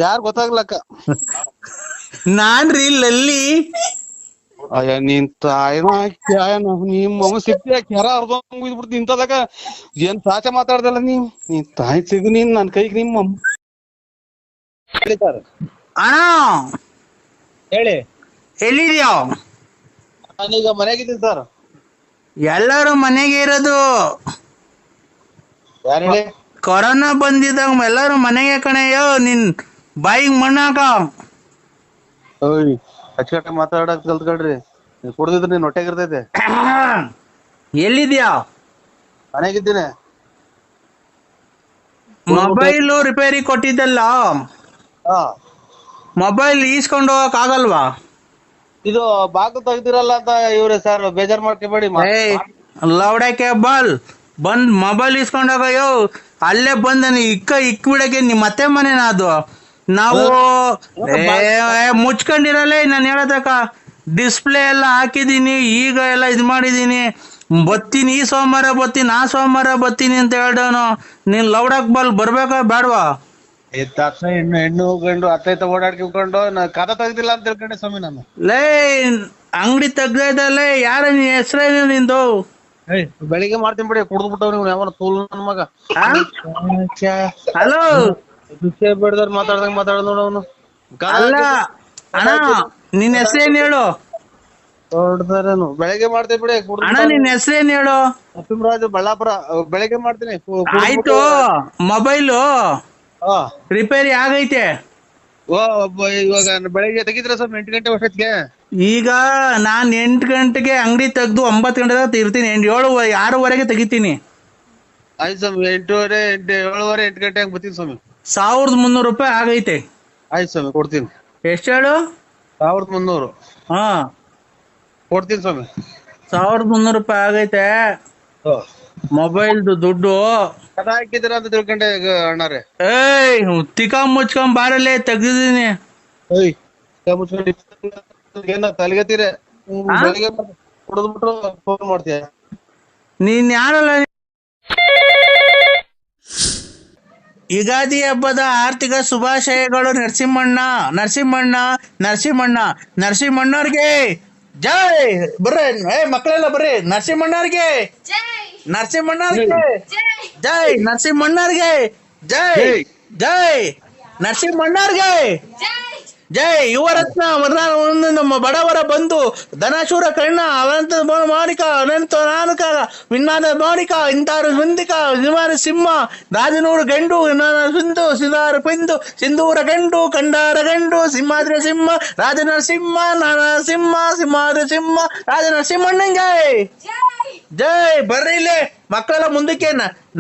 ಯಾರು ಗೊತ್ತಾಗ್ಲಕ್ಕ. ನಾನ್ರಿ ಲಲ್ಲಿ. ಅಯ್ಯ ನೀನ್ ನಿಮ್ಮ ಸಿಕ್ತಿ ಕೆರ ಅರ್ಧಬಿಡ್ತಿ ಇಂತದಾಗ ಏನ್ ಸಾಚ ಮಾತಾಡ್ದಲ್ಲ ನೀನ್ ತಾಯಿ ಸಿಗು ನೀನ್ ನನ್ ಕೈಗೆ ನಿಮ್ಮ ಅಣ್ಣ ಹೇಳಿ. ಎಲ್ಲಿದ್ಯೋ? ನಾನೀಗ ಮನೆಗಿದ್ದೀನಿ ಸರ್. ಎಲ್ಲರೂ ಮನೆಗೆ ಇರೋದು. ಯಾರು ಹೇಳಿ? ಕೊರೋನಾ ಬಂದಿದ್ದಾಗ ಎಲ್ಲರೂ ಮನೆಗೆ ಕಣಯ್ಯೋ, ನಿನ್ ಬಾಯಿಗೆ ಮಣ್ಣಾಕ. ಅಚ್ಚುಕಟ್ಟ ಮಾತಾಡಕ್ ಕಲ್ತ್ಕೊಳ್ರಿ, ಕುಡ್ದಿದ್ರೆ ನೀನ್ ಹೊಟ್ಟೆಗಿರ್ತೈತೆ. ಎಲ್ಲಿದ್ಯಾ? ಮನೆಗಿದ್ದೀನಿ. ಮೊಬೈಲು ರಿಪೇರಿ ಕೊಟ್ಟಿದ್ದಲ್ಲ, ಮೊಬೈಲ್ ಈಸ್ಕೊಂಡು ಹೋಗಕ್ ಆಗಲ್ವಾ? ಇದು ಬಾಗಿಲು ತೆಗ್ದಿರಲ್ಲ ಅಂತ ಇವ್ರೆ ಸರ್, ಬೇಜಾರ್ ಮಾಡ್ಕೊಬೇಡಿ. ಲೌಡಕ್ಕೆ ಬಂದ್ ಮೊಬೈಲ್ ಇಸ್ಕೊಂಡೋಗಯ್ಯೋ, ಅಲ್ಲೇ ಬಂದ ಇಕ್ ಬಿಡಕ್ಕೆ ನಿಮ್ಮ ಅತ್ತೆ ಮನೆನಾ ಅದು? ನಾವು ಮುಚ್ಕೊಂಡಿರಲ್ಲ. ನಾನು ಹೇಳದಕ್ಕ ಡಿಸ್ಪ್ಲೇ ಎಲ್ಲ ಹಾಕಿದೀನಿ, ಈಗ ಎಲ್ಲ ಇದ್ ಮಾಡಿದೀನಿ, ಬತ್ತೀನಿ ಈ ಸೋಮವಾರ ಬತ್ತೀನಿ ಆ ಸೋಮವಾರ ಬತ್ತೀನಿ ಅಂತ ಹೇಳ್ದವನು. ನೀನ್ ಲೌಡಕ್ ಬರ್ಬೇಕಾ ಬೇಡವಾ? ಹೆಣ್ಣು ಗಂಡು ಅತ್ತೈತ ಓಡಾಡ್ಕೊಂಡು ಕದ ತೆಗ್ದಿಲ್ಲ ಅಂತ ತಿಳ್ಕೊಂಡೆ ಸ್ವಾಮಿ ನಾನು. ಲೇ ಅಂಗಡಿ ತೆಗ್ದೈತಲ್ಲೇ, ಯಾರ ನೀ ಹೆಸ್ರೇನು ನಿಂದು? ಬೆಳಿಗ್ಗೆ ಮಾಡ್ತೀನಿ ಬಿಡಿ, ಕುಡ್ದು ಬಿಟ್ಟವ್ ನೀವು ಯಾವ ತೂಲ್ ನನ್ ಮಗ. ಹಲೋ ಬೇಡದಾರ ಮಾತಾಡ್ದಂಗ ಮಾತಾಡ ನೋಡವನು. ಅಲ್ಲ ಅಣ್ಣ, ನಿನ್ ಹೆಸ್ರೇನ್ ಹೇಳು? ಹೊಡ್ದಾರೇನು ಬೆಳಿಗ್ಗೆ ಮಾಡ್ತೀನಿ ಬಿಡಿ. ಅಣ್ಣ ನಿನ್ ಹೆಸ್ರೇನ್ ಹೇಳು? ನರಸಿಂಹರಾಜು ಬಳ್ಳಾಪುರ. ಬೆಳಿಗ್ಗೆ ಮಾಡ್ತೀನಿ. ಆಯ್ತು, ಮೊಬೈಲು ರಿಪೇರಿ ಆಗೈತೆ. ಇವಾಗ ಬೆಳಿಗ್ಗೆ ತೆಗಿದ್ರ ಸರ್ 8 ಗಂಟೆ ವರ್ಷಕ್ಕೆ. ಈಗ ನಾನ್ 8 ಗಂಟೆಗೆ ಅಂಗಡಿ ತೆಗ್ದು 9 ಗಂಟೆ ಇರ್ತೀನಿ, 6:30 ತೆಗಿತೀನಿ. ಆಯ್ತು ಸ್ವಾಮಿ, 8:30 7:30 8 ಗಂಟೆ ಹಂಗ್ ಬರ್ತೀನಿ ಸ್ವಾಮಿ. 1300 ರೂಪಾಯಿ ಆಗೈತೆ. ಆಯ್ತು ಸ್ವಾಮಿ ಕೊಡ್ತೀನಿ. ಎಷ್ಟು ಹೇಳು? 1300. ಹಾ ಕೊಡ್ತೀನಿ ಸ್ವಾಮಿ. 1300 ರೂಪಾಯಿ ಆಗೈತೆ. ಮೊಬೈಲ್ದು ದುಡ್ಡು ಕದ ಹಾಕಿದಿರ ಅಂತ ತಿಳ್ಕೊಂಡೆ ಅಣ್ಣಾರೆ. ತಿಕ್ಕ ಮುಚ್ಕೊಂಡ್ ಬಾರಲ್ಲೇ ತೆಗ್ದಿದ್ದೀನಿ. ಏನ ತಲೆಗತ್ತೀರ? ಬೆಳಿಗ್ಗೆ ಕುಡಿದ್ಬಿಟ್ಟು ಫೋನ್ ಮಾಡ್ತೀಯ? ನೀನ್ ಯಾರಲ್ಲ? ಯುಗಾದಿ ಹಬ್ಬದ ಆರ್ಥಿಕ ಶುಭಾಶಯಗಳು. ನರಸಿಂಹಣ್ಣವ್ರಿಗೆ ಜೈ. ಬರ್ರಿ ಮಕ್ಕಳೆಲ್ಲ ಬರ್ರಿ. ನರಸಿಂಹಣ್ಣವ್ರಿಗೆ ಜೈ. ನರಸಿಂಹಣ್ಣವ್ರಿಗೆ ಜೈ. ಯುವರತ್ನ ನಮ್ಮ ಬಡವರ ಬಂಧು ಧನಶೂರ ಕರ್ಣ ಅನಂತ ಮೌನಿಕ ಅನಂತ ನಾನುಕ ವಿನ್ನಾದ ಮೌನಿಕ ಇಂತಾರು ಮುಂದಿಕ ನಿವಾರ ಸಿಂಹ ರಾಜನೂರು ಗಂಡು ಸಿಂಧು ಸಿಂಧಾರ ಪಿಂದು ಸಿಂಧೂರ ಗಂಡು ಕಂಡಾರ ಗಂಡು ಸಿಂಹಾದ್ರಿ ಸಿಂಹ ರಾಜನರಸಿಂಹ ಸಿಂಹಾದ್ರಿ ಸಿಂಹ ರಾಜನರಸಿಂಹಣ್ಣಂಗೆ ಜೈ. ಬರ್ರಿ ಇಲ್ಲಿ ಮಕ್ಕಳೆಲ್ಲ ಮುಂದಕ್ಕೆ.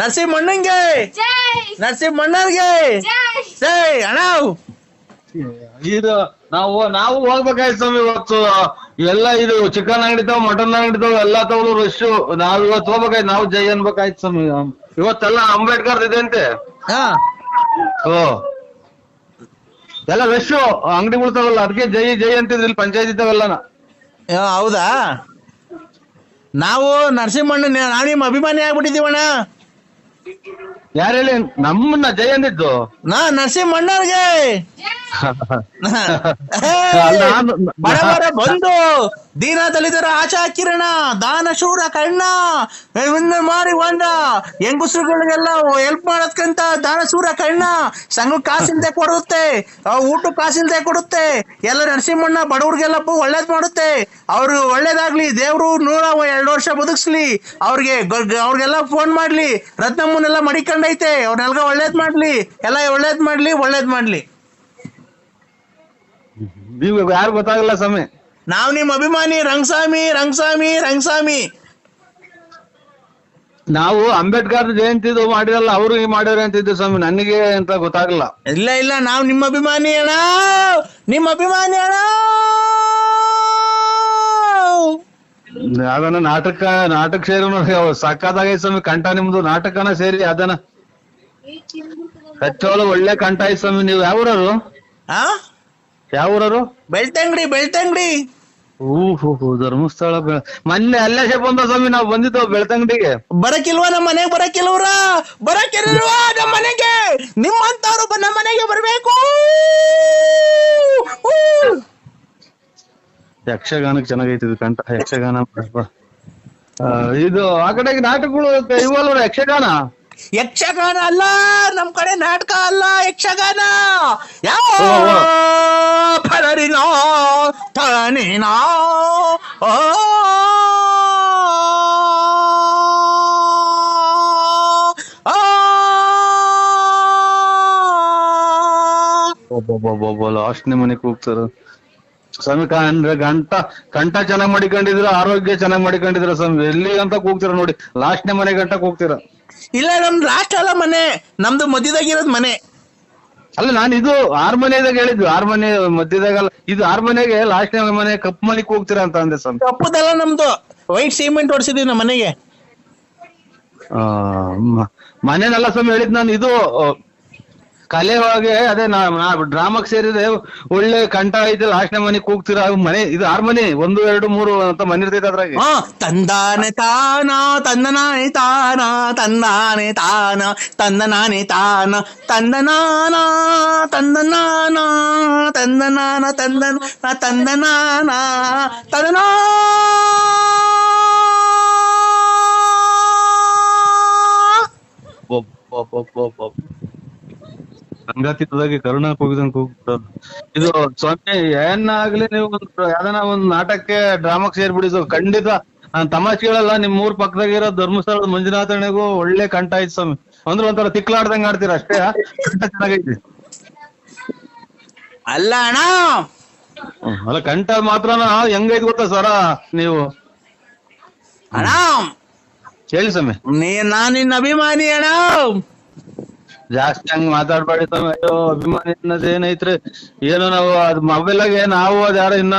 ನರಸಿಂಹಣ್ಣಂಗೆ ನರಸಿಂಹಣ್ಣವ್ರಿಗೆ ಜೈ. ಅಣ್ಣ ಇದು ನಾವು ಹೋಗ್ಬೇಕಾಯ್ತು ಸ್ವಾಮಿ. ಇವತ್ತು ಎಲ್ಲ ಇದು ಚಿಕನ್ ಅಂಗಡಿ ತಾವ್, ಮಟನ್ ಅಂಗಡಿ ತಾವ್ ಎಲ್ಲಾ ತಗೊಳು ರಶ್. ನಾವ್ ಇವತ್ತು ಹೋಗ್ಬೇಕಾಯ್ತು, ನಾವು ಜೈ ಅನ್ಬೇಕಾಯ್ತು ಸ್ವಾಮಿ. ಇವತ್ತೆಲ್ಲ ಅಂಬೇಡ್ಕರ್ ಇದೆ ಅಂತೆ. ಎಲ್ಲ ರಶ್ ಅಂಗಡಿಗಳು ತಾವಲ್ಲ, ಅದಕ್ಕೆ ಜೈ ಜೈ ಅಂತಿದ್ರಿ ಇಲ್ಲಿ ಪಂಚಾಯತ್ ಇದ್ದಾವೆಲ್ಲ. ಹೌದಾ? ನಾವು ನರಸಿಂಹಣ್ಣ ನಾವ್ ನಿಮ್ಮ ಅಭಿಮಾನಿ ಆಗ್ಬಿಟ್ಟಿದೀವಣ್ಣ. ಯಾರು ಹೇಳಿ ನಮ್ಮನ್ನ ಜೈ ಅಂದಿದ್ದು? ನರಸಿಂಹಣ್ಣವ್ರಿಗೆ ಬಡವರ ಬಂಧು, ದೀನ ದಲಿತರ ಆಶಾ ಕಿರಣ, ದಾನಶೂರ ಕರ್ಣ, ಮಾರಿ ಹೊಂಡ, ಹೆಂಗಸರುಗಳಿಗೆಲ್ಲ ಹೆಲ್ಪ್ ಮಾಡೋದ್ಕಂತ ದಾನಶೂರ ಕರ್ಣ, ಸಂಘ ಕಾಸಿಲ್ದೆ ಕೊಡುತ್ತೆ, ಊಟ ಕಾಸಿಲ್ದೆ ಕೊಡುತ್ತೆ, ಎಲ್ಲ ನರಸಿಂಹಣ್ಣ ಬಡವ್ರಿಗೆಲ್ಲ ಒಳ್ಳೇದ್ ಮಾಡುತ್ತೆ. ಅವ್ರು ಒಳ್ಳೇದಾಗ್ಲಿ, ದೇವ್ರು 102 ವರ್ಷ ಬದುಕ್ಸ್ಲಿ, ಅವ್ರಿಗೆಲ್ಲ ಫೋನ್ ಮಾಡ್ಲಿ, ರತ್ನಮ್ಮನೆಲ್ಲ ಮಡಿಕೊಂಡೈತೆ, ಅವ್ರನ್ನೆಲ್ಗ ಒಳ್ಳೇದ್ ಮಾಡ್ಲಿ, ಎಲ್ಲ ಒಳ್ಳೇದ್ ಮಾಡ್ಲಿ. ನೀವು ಯಾರು ಗೊತ್ತಾಗಲ್ಲ ಸ್ವಾಮಿ. ನಾವ್ ನಿಮ್ ಅಭಿಮಾನಿ ರಂಗಸ್ವಾಮಿ. ನಾವು ಅಂಬೇಡ್ಕರ್ ಜಯಂತಿದು ಮಾಡಿರಲ್ಲ, ಅವರು ಮಾಡ್ಯಾರ ಅಂತಿದ್ದು ಸ್ವಾಮಿ, ನನಗೆ ಅಂತ ಗೊತ್ತಾಗಲ್ಲ. ಇಲ್ಲ ನಾವ್ ನಿಮ್ಮ ಅಭಿಮಾನಿ ಅಣ್ಣ. ಅದನ್ನ ನಾಟಕ ಸೇರಿ ನೋಡಿ, ಸಕ್ಕತ್ತಾಗೈತೆ ಸ್ವಾಮಿ ಕಂಠ ನಿಮ್ದು. ನಾಟಕನ ಸೇರಿ ಅದನ್ನ ಕಚ್ಚೋಳು ಒಳ್ಳೆ ಕಂಠ ಐತ್ ಸ್ವಾಮಿ. ನೀವು ಯಾವೂರರು? ಯಾವೂರರು? ಬೆಳ್ತಂಗಡಿ. ಓಹೋ, ಧರ್ಮಸ್ಥಳ. ಮೊನ್ನೆ ಅಲ್ಲೇ ಬಂದ ಸ್ವಾಮಿ, ನಾವು ಬಂದಿದ್ದು ಬೆಳ್ತಂಗಡಿಗೆ. ಬರಕಿಲ್ವಾ ನಮ್ಮ ಮನೆಗೆ? ಬರಕಿಲ್ವಾ ನಮ್ಮ ಮನೆಗೆ? ನಿಮ್ಮಂತವ್ರು ನಮ್ಮ ಮನೆಗೆ ಬರ್ಬೇಕು. ಯಕ್ಷಗಾನಕ್ಕೆ ಚೆನ್ನಾಗೈತಿ ಕಂಠ. ಯಕ್ಷಗಾನ ಇದು ಆ ಕಡೆಗೆ ನಾಟಕಗಳು ಇವಲ್ವ? ಯಕ್ಷಗಾನ ಅಲ್ಲ, ನಮ್ ಕಡೆ ನಾಟಕ ಅಲ್ಲ, ಯಕ್ಷಗಾನ. ಯಾವ ಫಲರಿನೋ ತನೇನೋ ಲಾಸ್ಟ್ನೇ ಮನೆಗೆ ಹೋಗ್ತಾರ ಸ್ವಾಮಿ. ಕಂಠ ಚೆನ್ನಾಗ್ ಮಾಡಿಕೊಂಡಿದ್ರ, ಆರೋಗ್ಯ ಚೆನ್ನಾಗ್ ಮಾಡಿಕೊಂಡಿದ್ರ ಸ್ವಾಮಿ. ಎಲ್ಲಿ ಅಂತ ಕೂಗ್ತೀರ ನೋಡಿ, ಲಾಸ್ಟ್ನೇ ಮನೆ ಗಂಟ ಕೂಗ್ತೀರ. ಇಲ್ಲ, ನಮ್ದು ಲಾಸ್ಟ್ ಅಲ್ಲ ಮನೆ, ನಮ್ದು ಮಧ್ಯದಾಗಿರೋದ್ ಮನೆ. ಅಲ್ಲ, ನಾನು ಇದು 6 ಮನೆದಾಗ ಹೇಳಿದ್ದು, 6 ಮನೆ ಮಧ್ಯದಾಗಲ್ಲ, ಇದು 6 ಮನೆಗೆ ಲಾಸ್ಟ್ನೇ ಮನೆ ಕಪ್ಪು ಮನೆಗೆ ಹೋಗ್ತೀರಾ ಅಂತ ಅಂದೆ ಸ್ವಾಮಿ. ಕಪ್ಪುದಲ್ಲ ನಮ್ದು, ವೈಟ್ ಸಿಮೆಂಟ್ ಹೊಡ್ಸಿದೀವಿ ನಮ್ಮ ಮನೆಗೆ. ಮನೆನಲ್ಲ ಸ್ವಾಮಿ ಹೇಳಿದ್ ನಾನು, ಇದು ಕಲೆ ಒಳಗೆ ಅದೇ ಡ್ರಾಮಾಕ್ ಸೇರಿದೆ. ಒಳ್ಳೆ ಕಂಠ ಐತೆ, ಲಾಸ್ಟ್ನೇ ಮನೆ ಕೂಗ್ತೀರಾ. ಮನೆ ಇದು 6 ಮನೆ, 1 2 3 ಅಂತ ಮನೆ ಇರ್ತೈತೆ ಅದ್ರಾಗೆ. ತಂದಾನೆ ತಾನ ತಂದನಾನೆ ತಾನ ತಂದಾನೆ ತಾನ ತಂದನಾನೆ ತಾನ ತಂದನಾನ ತಂದನಾನ ತಂದನಾನ ತಂದನಾನ ತಂದನಾ. ಸಂಗಾತಿದಾಗಿ ಕರುಣ ಕೂಗಿದಂಗ್ ಕೂಗ್ಬಿಡೋದು. ಇದು ಸ್ವಾಮಿ ಏನಾಗ್ಲಿ, ನೀವು ಯಾವ್ದಾನ ಒಂದ್ ನಾಟಕಕ್ಕೆ ಡ್ರಾಮಾಕ್ ಸೇರ್ಬಿಡಿ ಖಂಡಿತ. ನಾನ್ ತಮಾಷೆ ಹೇಳಲ್ಲ, ನಿಮ್ ಊರ್ ಪಕ್ಕದಾಗಿರೋ ಧರ್ಮಸ್ಥಳದ ಮಂಜುನಾಥನಿಗೂ ಒಳ್ಳೆ ಕಂಠ ಐತಿ ಸ್ವಾಮಿ. ಅಂದ್ರೆ ಒಂಥರ ತಿಕ್ಲಾಡ್ದಂಗ್ ಆಡ್ತೀರ ಅಷ್ಟೇ, ಕಂಠ ಚೆನ್ನಾಗೈತಿ. ಅಲ್ಲ ಅಣ್ಣ, ಅಲ್ಲ ಕಂಠ ಮಾತ್ರನ ಹೆಂಗೈತಿ ಗೊತ್ತಾ ಸ್ವರ ನೀವು? ಅಣ್ಣ ಹೇಳಿ ಸ್ವಾಮಿ. ನಾನ್ ನಿನ್ನ ಅಭಿಮಾನಿ ಅಣ್ಣ. ಜಾಸ್ತಿ ಹಂಗ್ ಮಾತಾಡ್ಬೇಡಿ ಸ್ವಾಮಿ. ಅಯ್ಯೋ, ಅಭಿಮಾನಿ ಅನ್ನೋದ್ ಏನೈತ್ರಿ? ಏನೋ ನಾವು ಅದ್ ಮೊಬೈಲಾಗೆ ನಾವು ಅದ್ ಯಾರೋ ಇನ್ನ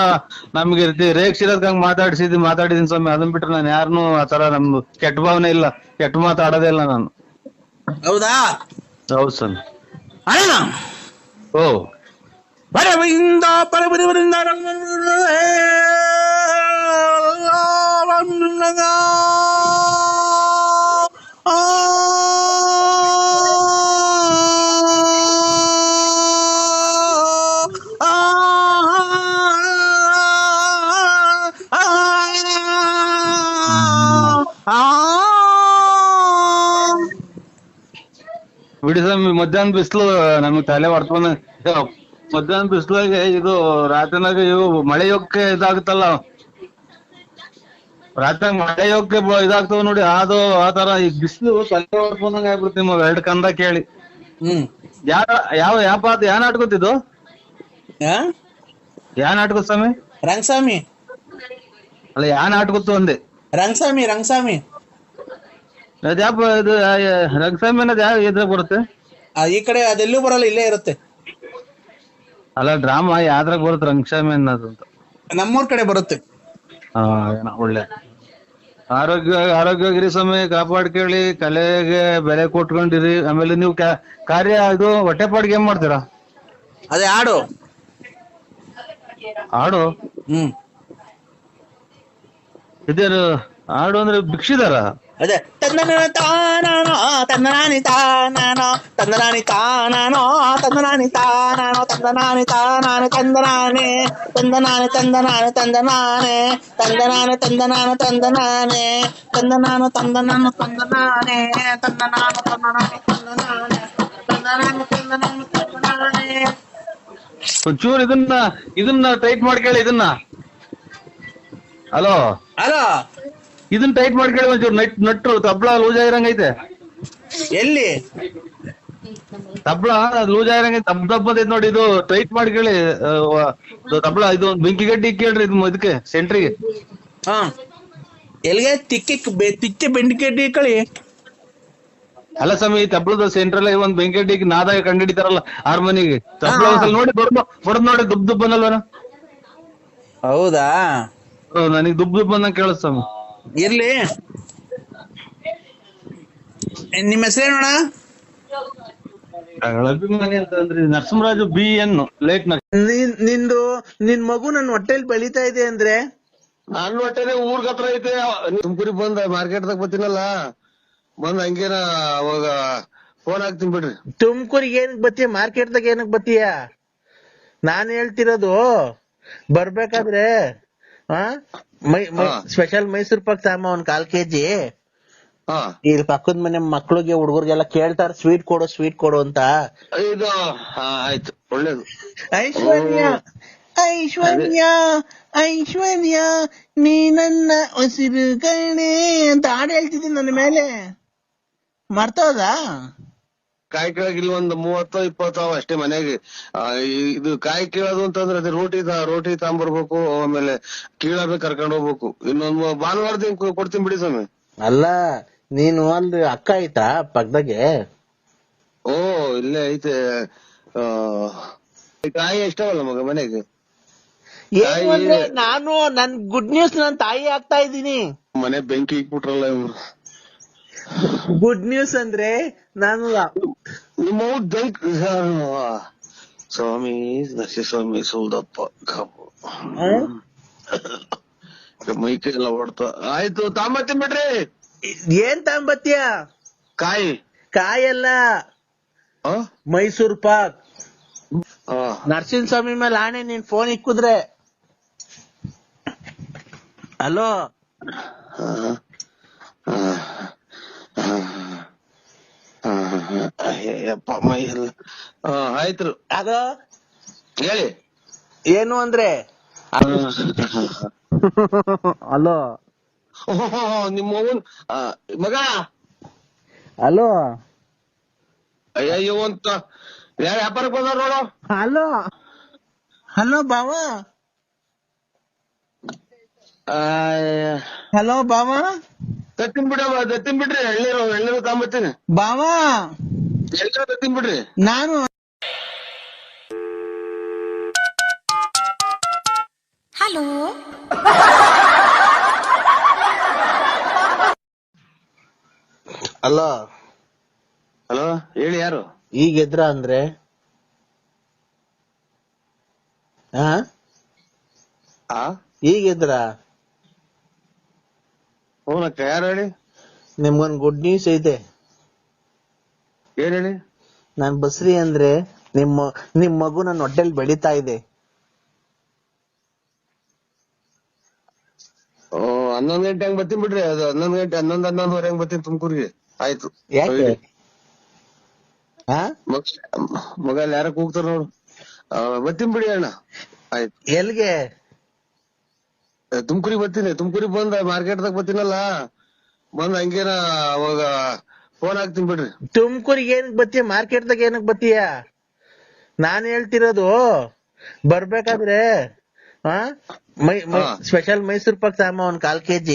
ನಮ್ಗೆ ರೇಕ್ಷಿರೋದ್ ಹಂಗ್ ಮಾತಾಡಿದೀನಿ ಸ್ವಾಮಿ. ಅದನ್ ಬಿಟ್ರೆ ನಾನು ಯಾರನ್ನು ಆತರ ನಮ್ದು ಕೆಟ್ಟ ಭಾವನೆ ಇಲ್ಲ, ಕೆಟ್ಟ ಮಾತಾಡೋದೇ ಇಲ್ಲ ನಾನು. ಹೌದಾ? ಹೌದು ಸ್ವಾಮಿ. ಅಣ್ಣ ಓ ಪರವಿಂದ ಬಿಡಿ ಸ್ವಾಮಿ. ಮಧ್ಯಾಹ್ನ ಬಿಸಿಲು ನಮಗ್ ತಲೆ ಹೊಡ್ಕೊಂಡ್, ಮಧ್ಯಾಹ್ನ ಬಿಸಿಲಾಗೆ ಇದು ರಾತ್ರಿನಾಗ ಇವು ಮಳೆ ಯೋಗಕ್ಕೆ ಇದಾಗುತ್ತಲ್ಲ, ರಾತ್ರಿ ಮಳೆ ಯೋಗಕ್ಕೆ ಇದಾಗ್ತವ ನೋಡಿ, ಅದು ಆತರ. ಈಗ ಬಿಸಿಲು ತಲೆ ಹೊಡ್ಕೊಂಡಂಗ ಆಗ್ಬಿಡ್ತು ನಿಮ್ಗೆ 2 ಕಂದ ಕೇಳಿ. ಯಾವ ನಾಟಕತ್ತಿದ್ದು? ಯಾವ ನಾಟಕ ಸ್ವಾಮಿ? ರಂಗಸ್ವಾಮಿ. ಅಲ್ಲ, ಯಾವ ನಾಟಕತ್ತು ಅಂದೆ? ರಂಗಸ್ವಾಮಿ. ಅದ್ಯಾಪ ಇದು ರಂಗಸ್ವಾಮಿ ಅನ್ನೋದು ಯಾವ ಇದ್ರಾಗ ಬರುತ್ತೆ? ಈ ಕಡೆ ಅದೆಲ್ಲೂ ಬರಲ್ಲ, ಇಲ್ಲೇ ಇರುತ್ತೆ. ಅಲ್ಲ, ಡ್ರಾಮಾ ಯಾವ್ದ್ರಾಗ ಬರುತ್ತೆ ರಂಗಸ್ವಾಮಿ ಅನ್ನೋದು ಅಂತ? ನಮ್ಮೂರ್ ಕಡೆ ಬರುತ್ತೆ. ಒಳ್ಳೆ ಆರೋಗ್ಯಗಿರಿ ಸ್ವಾಮಿ. ಕಾಪಾಡ್ಕೇಳಿ, ಕಲೆಗೆ ಬೆಲೆ ಕೊಟ್ಕೊಂಡಿರಿ. ಆಮೇಲೆ ನೀವು ಕಾರ್ಯ ಇದು ಹೊಟ್ಟೆಪಾಡಿಗೆ ಏನ್ ಮಾಡ್ತೀರಾ? ಅದೇ ಹಾಡು. ಇದೇನು ಹಾಡು ಅಂದ್ರೆ ಭಿಕ್ಷಿದಾರ. ಅದೇ ತಂದನ ತಾನಾನೋ ತಂದನಾನಿ ತಾನಾನೋ ತಂದನಾನಿ ತಾನಾನೋ ತಂದನಾನಿ ತಾನಾನೋ ತಂದನಾನಿ ತಾನಾನೆ ತಂದನಾನೆ ತಂದನಾನೆ ತಂದನಾನೆ ತಂದನಾನೆ ತಂದನಾನೆ ತಂದನಾನೆ ತಂದನಾನೆ ತಂದನಾನು ತಂದನಾನು ತಂದನಾನೆ ತಂದನಾನು ತಂದನಾನೆ ತಂದನಾನೆ ತಂದನಾನು ತಂದನಾನು ತಂದನಾನೆ. ಒಂಚೂರು ಇದನ್ನ ಟೈಟ್ ಮಾಡ್ಕೊಳ್ಳಿ ಇದನ್ನ. ಹಲೋ ಅಲೋ ಇದನ್ನ ಟೈಟ್ ಮಾಡ್ಕೊಳ್ಳಿ ಒಂಚೂರು. ನಟ್ಟು ತಬ್ಲ ಲೂಸ್ ಆಗಿರಂಗೈತೆ. ಎಲ್ಲಿ ತಬ್ಲ ಲೂಸ್ ಆಗಿರಂಗೈತೆ. ದಬ್ಬದೈತೆ ನೋಡಿ. ಇದು ಟೈಟ್ ಮಾಡ್ಕೊಳ್ಳಿ ತಬ್ಲ. ಇದು ಒಂದು ಬೆಂಕಿ ಗಡ್ಡಿ ಕೇಳ್ರಿ ಇದಕ್ಕೆ ಸೆಂಟ್ರಿಗೆ. ಹಾ ಎಲ್ಲಿಗೆ ತಿಕ್ಕೆ ಬೆಂಡಿಕೆಡ್ಡಿ ಕಳಿ. ಅಲ್ಲ ಸ್ವಾಮಿ, ತಬ್ಲದ ಸೆಂಟ್ರಲ್ ಒಂದ್ ಬೆಂಕಿ ಗಡ್ಡಿ ನಾದಾಗ ಕಂಡಿಡಿತಾರಲ್ಲ ಹಾರ್ಮೋನಿಗೆ. ತಬ್ಲ ಒಂದ್ಸಲ ನೋಡಿ ಬಡದ್ ನೋಡಿ ದುಬ್ ದುಬ್ ಅನ್ನಲ್ವನ. ಹೌದಾ, ನನಗೆ ದುಬ್ ದುಬ್ ಅನ್ನಂಗ್ ಕೇಳಿಸ್ ಸ್ವಾಮಿ. ಇರ್ಲಿ. ನಿಮ್ಮ ಹೆಸರೇನೋಣ? ಅಭಿಮಾನಿ ಅಂತ ಅಂದ್ರೆ ನರಸಿಂಹರಾಜು BN ಲೇಟ್. ನಿನ್ ಮಗು ನನ್ನ ಹೊಟ್ಟೆಲ್ ಬೆಳಿತಾ ಇದೆ ಅಂದ್ರೆ ನನ್ನ ಹೊಟ್ಟೆನೆ ಊರ್ಗ್ ಹತ್ರ ಐತೆ. ತುಮಕೂರಿಗೆ ಬಂದ ಮಾರ್ಕೆಟ್ದಾಗ ಬರ್ತೀನಲ್ಲ, ಬಂದ್ ಹಂಗೇನ ಅವಾಗ ಫೋನ್ ಹಾಕ್ತೀನಿ ಬಿಡ್ರಿ. ತುಮಕೂರಿಗೆ ಏನಕ್ ಬತ್ತೀಯ? ಮಾರ್ಕೆಟ್ದಾಗ ಏನಕ್ ಬತ್ತೀಯ? ನಾನ್ ಹೇಳ್ತಿರೋದು ಬರ್ಬೇಕಾದ್ರೆ ಸ್ಪೆಷಲ್ ಮೈಸೂರ್ ಪಾಕ್ ತಗೊಂಬ ಒಂದ್ 1/4 kg. ಇಲ್ಲಿ ಪಕ್ಕದ ಮನೆ ಮಕ್ಳಿಗೆ ಹುಡುಗರಿಗೆಲ್ಲ ಕೇಳ್ತಾರ ಸ್ವೀಟ್ ಕೊಡು ಅಂತ. ಇದು ಆಯ್ತು, ಒಳ್ಳೇದು. ಐಶ್ವರ್ಯ ಐಶ್ವರ್ಯ ಐಶ್ವರ್ಯ ನೀ ನನ್ನ ಉಸಿರು ಕಣೆ ಅಂತ ಹಾಡು ಹೇಳ್ತಿದ್ದೀನಿ ನನ್ನ ಮೇಲೆ. ಮರ್ತೋದಾ? ಕಾಯಿ ಕೀಳಕ್ ಇಲ್ಲಿ ಒಂದು 30-20 ಅಷ್ಟೇ ಮನೆಗೆ. ಇದು ಕಾಯಿ ಕೀಳೋದು ಅಂತಂದ್ರೆ ಅದೇ ರೋಟಿ ತಗೊಂಬರ್ಬೇಕು, ಆಮೇಲೆ ಕೀಳಬೇಕು, ಕರ್ಕೊಂಡ್ ಹೋಗ್ಬೇಕು. ಇನ್ನೊಂದು ಭಾನುವಾರದಿಂದ ಕೊಡ್ತೀನಿ ಬಿಡಿ ಸ್ವಾಮಿ. ಅಲ್ಲ, ನೀನು ಅಲ್ಲಿ ಅಕ್ಕ ಆಯ್ತಾ ಪಕ್ಕದಾಗೆ? ಓ ಇಲ್ಲೇ ಐತೆ. ಕಾಯಿ ಎಷ್ಟವಲ್ಲ ಮಗ ಮನೆಗೆ. ನಾನು ನನ್ ಗುಡ್ ನ್ಯೂಸ್ ನನ್ ತಾಯಿ ಆಗ್ತಾ ಇದ್ದೀನಿ. ಮನೆ ಬೆಂಕಿ ಇಕ್ಬಿಟ್ರಲ್ಲ ಇವ್ರು. ಗುಡ್ ನ್ಯೂಸ್ ಅಂದ್ರೆ ನಾನು ನಿಮ್ಮ ಸ್ವಾಮಿ ನರಸಿಂಹಸ್ವಾಮಿ ಸೌದಪ್ಪ ಮೈಕೈ ಎಲ್ಲ ಹೊಡ್ತಾ. ಆಯ್ತು ತಾಂಬತ್ತೀನಿ ಬಿಡ್ರಿ. ಏನ್ ತಗೊಂಬತ್ತೀಯ? ಕಾಯಲ್ಲ, ಮೈಸೂರ್ ಪಾಕ್. ನರಸಿಂಹಸ್ವಾಮಿ ಮೇಲೆ ಆಣೆ, ನೀನ್ ಫೋನ್ ಇಕ್ಕುದ್ರೆ. ಹಲೋ, ಮೈ ಎಲ್ಲ ಆಯ್ತು. ಅದು ಹೇಳಿ ಏನು ಅಂದ್ರೆ ಹಲೋ ನಿಮ್ಮ ಮಗ. ಹಲೋ ಅಯ್ಯೋ ಅಂತ ಯಾರ ವ್ಯಾಪಾರಕ್ಕೆ ಬಂದವ್ರು ನೋಡು. ಹಲೋ ಹಲೋ ಬಾವ. ಹಲೋ ಬಾವ. ತತ್ತಿನ್ ಬಿಡ್ರಿ. ಎಳ್ಳೀರು ತಗೊಂಬತ್ತೀನಿ ಬಾವ. ಎಳ್ಳೀರು ತತ್ತಿನ್ ಬಿಡ್ರಿ. ನಾನು ಹಲೋ ಹಲೋ ಹಲೋ ಹೇಳಿ, ಯಾರು? ಈಗ ಎದ್ರ ಅಂದ್ರೆ ಈಗ ಎದ್ರ? ಹೂನಕ್ಕ, ಯಾರು ಹೇಳಿ? ನಿಮ್ಗೊಂದ್ ಗುಡ್ ನ್ಯೂಸ್ ಐತೆ. ಏನ್ ಹೇಳಿ? ನಾನ್ ಬಸ್ರಿ ಅಂದ್ರೆ ನಿಮ್ ಮಗು ನನ್ನ ಹೊಟ್ಟೆಲ್ ಬೆಳಿತಾ ಇದೆ. ಓ 11 ಗಂಟೆ ಹಂಗ್ ಬರ್ತೀನಿ ಬಿಡ್ರಿ. ಅದು 11 ಗಂಟೆ 11-11:30 ಹಂಗ್ ಬರ್ತೀನಿ ತುಮಕೂರಿಗೆ. ಆಯ್ತು. ಯಾಕೆ? ಮಗ ಅಲ್ಲಿ ಯಾರ ಕೂಗ್ತಾರ ನೋಡು. ಬರ್ತೀನಿ ಬಿಡಿ ಅಣ್ಣ. ಆಯ್ತು. ಎಲ್ಗೆ? ತುಮಕೂರಿಗೆ ಬರ್ತೀನಿ. ತುಮಕೂರಿಗೆ ಬಂದ ಮಾರ್ಕೆಟ್ದಾಗ ಬರ್ತೀನಲ್ಲ, ಬಂದ್ ಹಂಗೇನ ಅವಾಗ ಫೋನ್ ಹಾಕ್ತೀನಿ ಬಿಡ್ರಿ. ತುಮಕೂರಿಗೆ ಏನಕ್ ಬತ್ತೀಯ? ಮಾರ್ಕೆಟ್ದಾಗ ಏನಕ್ ಬತ್ತೀಯ? ನಾನ್ ಹೇಳ್ತಿರೋದು ಬರ್ಬೇಕಾದ್ರೆ ಸ್ಪೆಷಲ್ ಮೈಸೂರ್ ಪಾಕ್ ತಗೊಂಬ ಒಂದ್ 1/4 kg.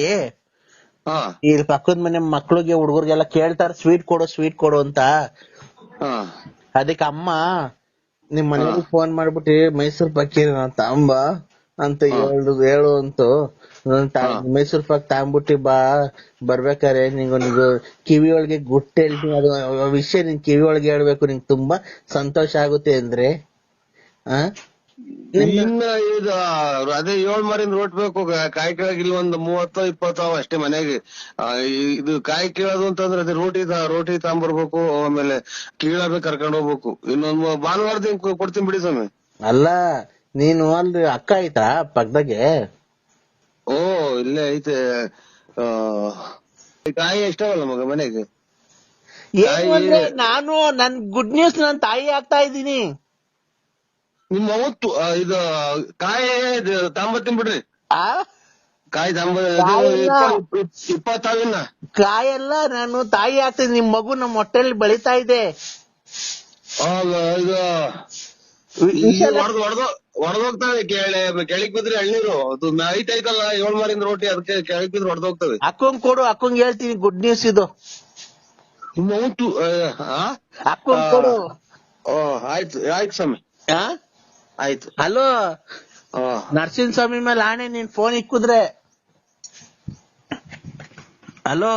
ಇಲ್ಲಿ ಪಕ್ಕದ ಮನೆ ಮಕ್ಳಿಗೆ ಹುಡುಗರಿಗೆಲ್ಲ ಕೇಳ್ತಾರ ಸ್ವೀಟ್ ಕೊಡು ಅಂತ. ಅದಕ್ಕೆ ಅಮ್ಮ ನಿಮ್ ಮನೆಗೆ ಫೋನ್ ಮಾಡ್ಬಿಟ್ಟು ಮೈಸೂರ್ ಪಾಕ್ ತಗೊಂಬ ಅಂತ ಹೇಳು ಅಂತು. ಮೈಸೂರ್ ಪಾಕ್ ತಗೊಂಬಿಟ್ಟಿ ಬರ್ಬೇಕಾರೆ ನಿಂಗೊಂದು ಕಿವಿ ಒಳಗೆ ಗುಟ್ಟು ಹೇಳ್ತೀನಿ. ಅದು ವಿಷಯ ನಿನ್ ಕಿವಿ ಒಳಗೆ ಹೇಳ್ಬೇಕು, ನಿಂಗೆ ತುಂಬಾ ಸಂತೋಷ ಆಗುತ್ತೆ ಅಂದ್ರೆ ಇನ್ನ ಇದು ಅದೇ 7 ಮರಿಂದ ರೋಟ್ ಬೇಕು. ಕಾಯಿ ಕೀಳಕ್ ಇಲ್ಲಿ ಒಂದ್ 30-20 ಅವ ಅಷ್ಟೇ ಮನೆಗೆ. ಇದು ಕಾಯಿ ಕೀಳೋದು ಅಂತಂದ್ರೆ ಅದೇ ರೋಟಿ ತಗೊಂಬರ್ಬೇಕು, ಆಮೇಲೆ ಕೀಳಬೇಕು, ಕರ್ಕೊಂಡ್ ಹೋಗ್ಬೇಕು. ಇನ್ನೊಂದು ಭಾನುವಾರ ದಿನ ಕೊಡ್ತೀನಿ ಬಿಡಿ ಸ್ವಾಮಿ. ಅಲ್ಲ ನೀನು ಅಲ್ಲಿ ಅಕ್ಕ ಆಯ್ತಾ ಪಕ್ಕದಾಗೆ? ಓ ಇಲ್ಲೇ ಐತೆ. ಕಾಯಿ ಎಷ್ಟಾವಲ್ಲ ಮಗ ಮನೆಗೆ? ಏನು ಅಂದ್ರೆ ನಾನು ನನ್ ಗುಡ್ ನ್ಯೂಸ್ ನನ್ ತಾಯಿ ಆಗ್ತಾ ಇದ್ದೀನಿ. ನಿಮ್ಮ ಅವತ್ತು ಇದು ಕಾಯಿ ತಾಂಬತ್ತೀನಿ ಬಿಡ್ರಿ. ಕಾಯಿ 20 ಕಾಯೆಲ್ಲ ನಾನು ತಾಯಿ ಆಗ್ತೀನಿ. ನಿಮ್ ಮಗು ನಮ್ಮ ಹೊಟ್ಟೆಲಿ ಬೆಳಿತಾ ಇದೆ. ಹೊಡೆದೋಗ್ತವೆ. ಕೆಳಗ್ ಬಿದ್ರೆ ಎಳ್ನೀರು ಅದು ನೈಟ್ ಐತಲ್ಲ 7 ಮರಿಂದ ರೋಟಿ, ಅದಕ್ಕೆ ಕೆಳಗ್ ಬಿದ್ರೆ ಹೊಡೆದೋಗ್ತವೆ. ಅಕ್ಕಂಗ್ ಕೊಡು, ಅಕ್ಕಂಗ್ ಹೇಳ್ತೀನಿ ಗುಡ್ ನ್ಯೂಸ್ ಇದು. ಅಕ್ಕಂಗ್ ಕೊಡು. ಆಯ್ತು ಸ್ವಾಮಿ, ಆಯ್ತು. ಹಲೋ ನರಸಿಂಹ ಸ್ವಾಮಿ ಮೇಲೆ ಆಣೆ, ನೀನ್ ಫೋನ್ ಇಕ್ಕುದ್ರೆ. ಹಲೋ